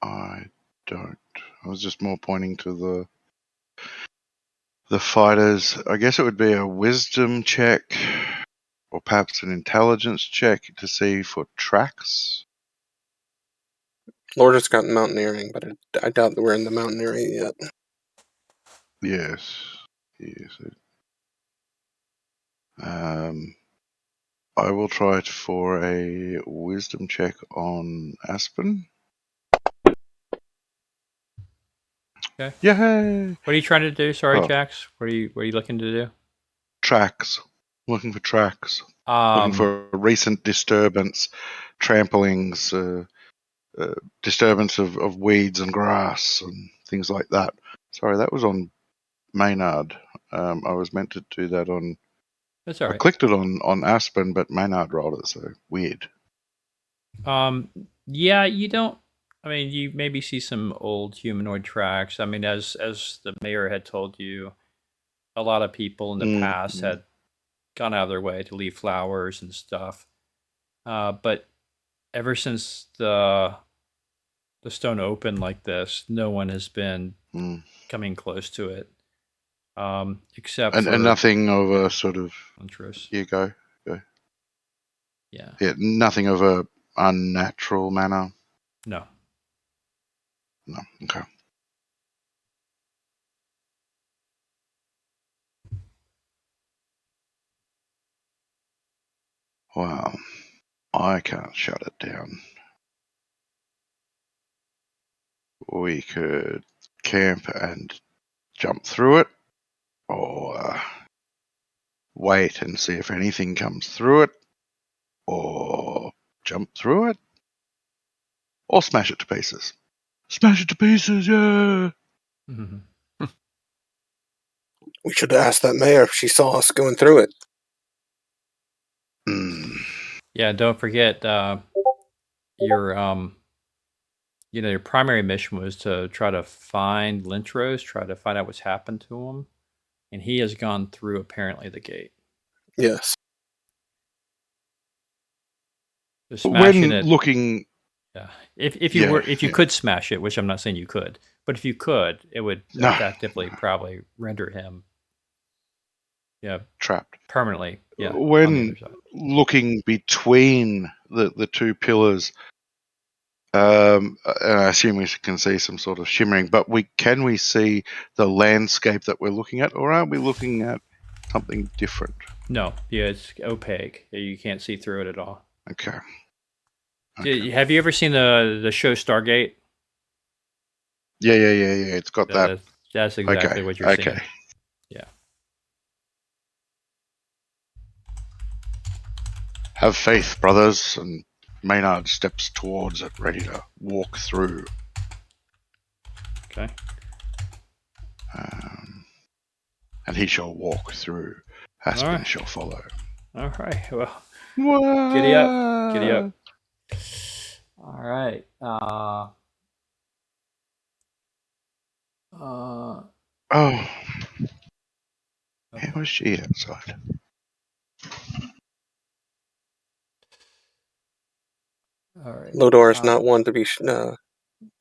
I don't. I was just more pointing to the fighters. I guess it would be a wisdom check, or perhaps an intelligence check to see for tracks. Lord has got mountaineering, but I doubt that we're in the mountain area yet. Yes. I will try it for a wisdom check on Aspen. Okay. Yay! What are you trying to do? Sorry, Oh. Jax. What are you looking to do? Tracks. Looking for tracks. Looking for a recent disturbance, tramplings, disturbance of weeds and grass and things like that. Sorry, that was on Maynard. I was meant to do that on. That's all right. I clicked it on Aspen, but Maynard rolled it, so weird. Yeah, you don't. I mean, you maybe see some old humanoid tracks. I mean, as the mayor had told you, a lot of people in the past had gone out of their way to leave flowers and stuff. But ever since the stone opened like this, no one has been coming close to it, except for and nothing of a sort of. Lenchros. You go. Yeah. Yeah, nothing of a unnatural manner. No. No. Okay. Well, I can't shut it down. We could camp and jump through it, or wait and see if anything comes through it, or jump through it, or smash it to pieces. Smash it to pieces, yeah! Mm-hmm. We should have asked that mayor if she saw us going through it. Yeah, don't forget your your primary mission was to try to find Lenchros, try to find out what's happened to him, and he has gone through apparently the gate. Yes. So smashing When it. Looking, yeah, if you could smash it, which I'm not saying you could, but if you could, it would effectively probably render him, trapped. permanently. Yeah, When on the other side. Looking between the two pillars, and I assume we can see some sort of shimmering, but can we see the landscape that we're looking at, or are we looking at something different? No, yeah, it's opaque. You can't see through it at all. Okay. Have you ever seen the show Stargate? Yeah. It's got that. That's exactly what you're seeing. Yeah. Have faith, brothers. And Maynard steps towards it, ready to walk through. Okay. And he shall walk through. Aspen shall follow. All right. Well, What? giddy up. Giddy up. All right. Oh, Okay. how is she outside? All right. Lodar is not one to be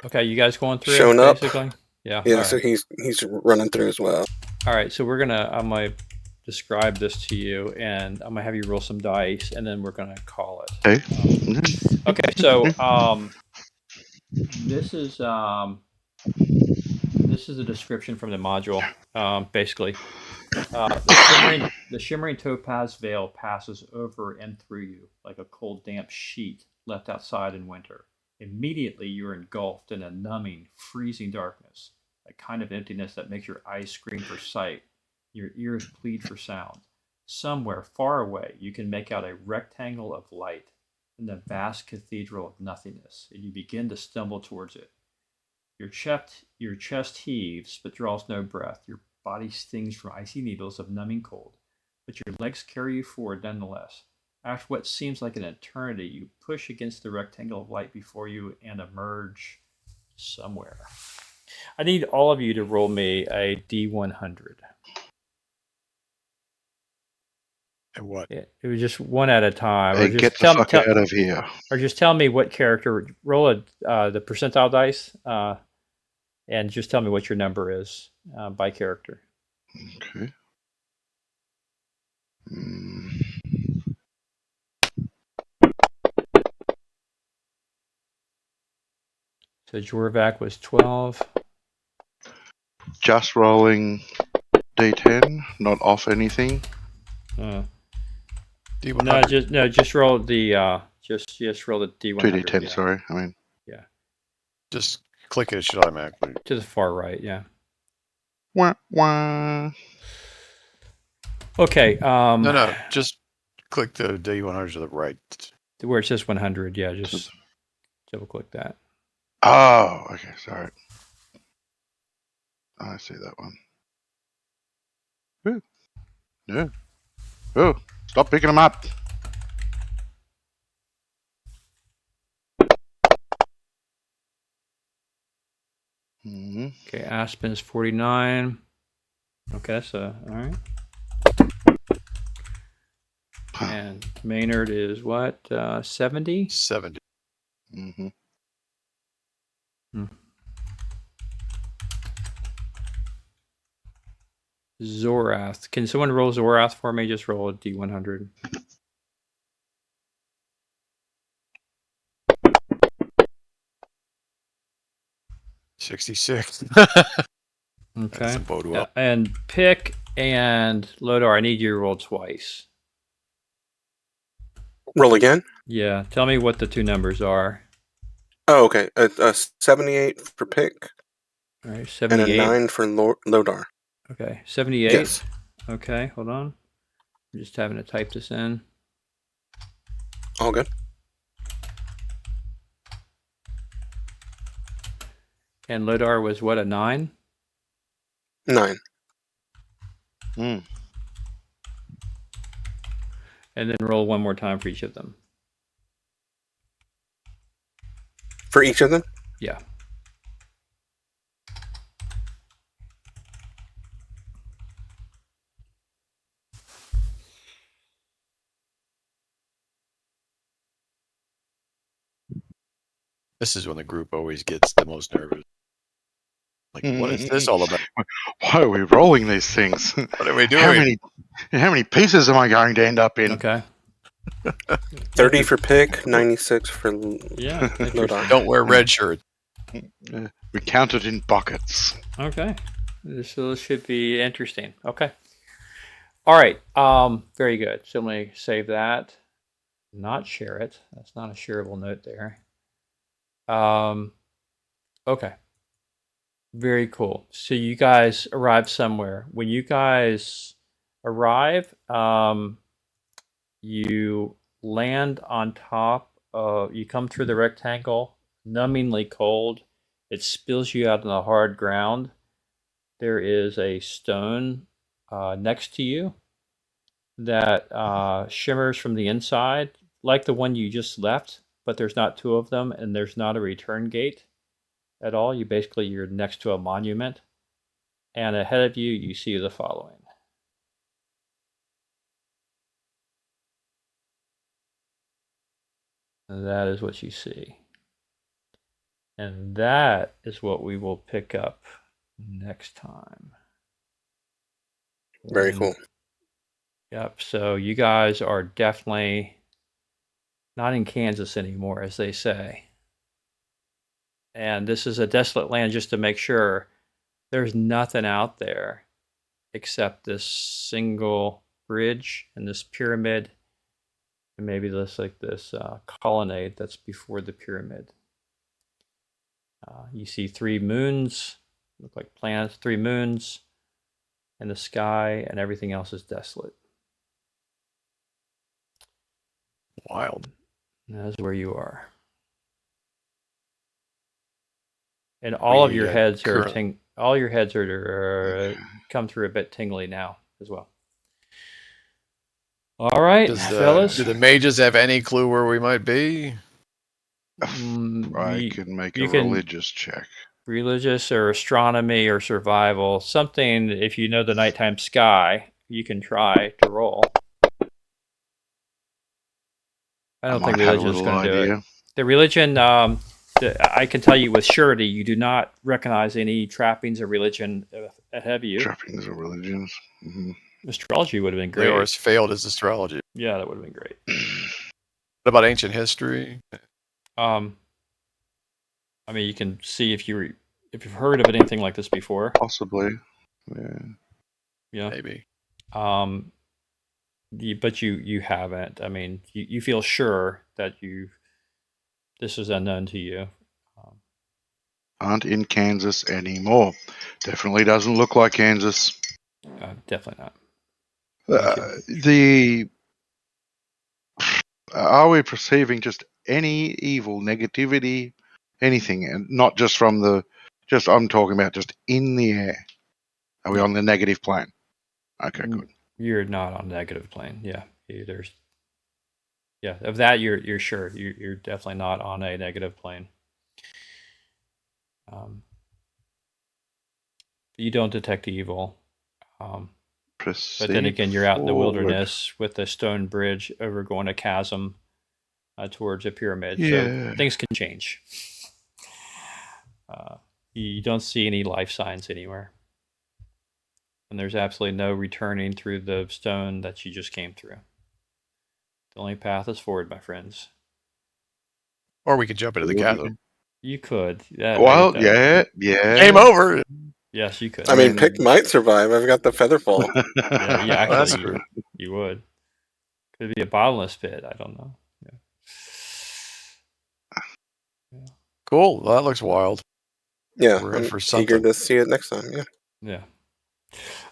Okay, you guys going through shown up. basically? Yeah. Yeah, all so right. he's running through as well. All right. So I'm gonna describe this to you, and I'm gonna have you roll some dice, and then we're gonna call it. Okay. Okay. So this is a description from the module. Basically, the shimmering topaz veil passes over and through you like a cold, damp sheet left outside in winter. Immediately, you're engulfed in a numbing, freezing darkness, a kind of emptiness that makes your eyes scream for sight, your ears plead for sound. Somewhere far away, you can make out a rectangle of light in the vast cathedral of nothingness, and you begin to stumble towards it. Your chest heaves but draws no breath. Your body stings from icy needles of numbing cold, but your legs carry you forward nonetheless. After what seems like an eternity, you push against the rectangle of light before you and emerge somewhere. I need all of you to roll me a D100. And what? It was just one at a time, Hey, get the fuck out of here. or just tell me what character. Roll the percentile dice, and just tell me what your number is by character. Okay. So Jorvac was 12. Just rolling D10, not off anything. No, D100. just roll the just roll the D100. 2D10, yeah. sorry. I mean, Yeah, Just click it. It should automatically. to the far right. Yeah. wah, wah. Okay. No. Just click the D100 to the right. Where it says 100. Yeah, just double click that. Oh, okay, sorry. I see that one. Ooh. Yeah. Oh, stop picking them up. Mm-hmm. Okay, Aspen is 49. Okay, so all right. And Maynard is what? 70. 70. Mm-hmm. Zorath. Can someone roll Zorath for me? Just roll a D100. $66. Okay. That's a bode well. And Pick and Lodar, I need you to roll twice. Roll again. Yeah. Tell me what the two numbers are. Oh, okay. 78 for Pick. All right. And 78. a 9 for Lodar. Okay. 78. Yes. Okay. Hold on. I'm just having to type this in. All good. And Lodar was what, a 9? 9. Mm. And then roll one more time for each of them. For each of them? Yeah. This is when the group always gets the most nervous. Like, what is this all about? Why are we rolling these things? What are we doing? How many pieces am I going to end up in? Okay. 30 for Pick, 96 for Yeah. Lodar. Don't wear red shirts. We count it in buckets. Okay. This should be interesting. Okay. All right. Very good. So let me save that. Not share it. That's not a shareable note there. Okay. Very cool. So you guys arrive somewhere. When you guys arrive, you land on top of, you come through the rectangle, numbingly cold. It spills you out on the hard ground. There is a stone next to you that shimmers from the inside, like the one you just left, but there's not two of them, and there's not a return gate at all. You're next to a monument, and ahead of you, you see the following. And that is what you see. And that is what we will pick up next time. Very cool. Yep. So you guys are definitely not in Kansas anymore, as they say. And this is a desolate land, just to make sure. There's nothing out there except this single bridge and this pyramid, and maybe this colonnade that's before the pyramid. You see 3 moons, look like planets, 3 moons in the sky, and everything else is desolate. Wild. And that's where you are. And all of your heads are come through a bit tingly now as well. All right, fellas. Do the mages have any clue where we might be? I can make a religious check. Religious or astronomy or survival. Something, if you know the nighttime sky, you can try to roll. I don't think religion is going to do it. The religion, I can tell you with surety, you do not recognize any trappings of religion ahead of you. Trappings of religions. Mm-hmm. Astrology would have been great. Lenchros failed his astrology. Yeah, that would have been great. What about ancient history? I mean, you can see if you've heard of anything like this before. Possibly. Yeah. Maybe. But you haven't. I mean, you feel sure that this is unknown to you. Aren't in Kansas anymore. Definitely doesn't look like Kansas. Definitely not. Are we perceiving just any evil, negativity, anything, and not just from I'm talking about just in the air? Are we on the negative plane? Okay, good. You're not on negative plane. Yeah, of that you're sure. You're definitely not on a negative plane. You don't detect evil. But then again, you're out in the wilderness with a stone bridge overgoing a chasm towards a pyramid. Yeah. So things can change. You don't see any life signs anywhere. And there's absolutely no returning through the stone that you just came through. The only path is forward, my friends. Or we could jump into the chasm. You could. Yeah. Game over. Yes, you could. I mean, Pick might survive. I've got the Featherfall. Yeah, actually, you would. Could be a bottomless pit. I don't know. Yeah. Cool. Well, that looks wild. Yeah, we're in for eager to see it next time. Yeah.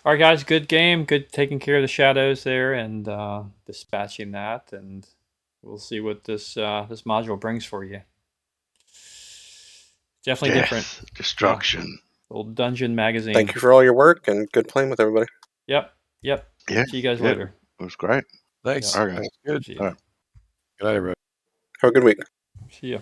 All right, guys. Good game. Good taking care of the shadows there and dispatching that, and we'll see what this module brings for you. Definitely different. Destruction. Old Dungeon Magazine. Thank you for all your work and good playing with everybody. Yep. Yeah. See you guys later. It was great. Thanks. All right. Good. See you. All right. Good night, everybody. Have a good week. See ya.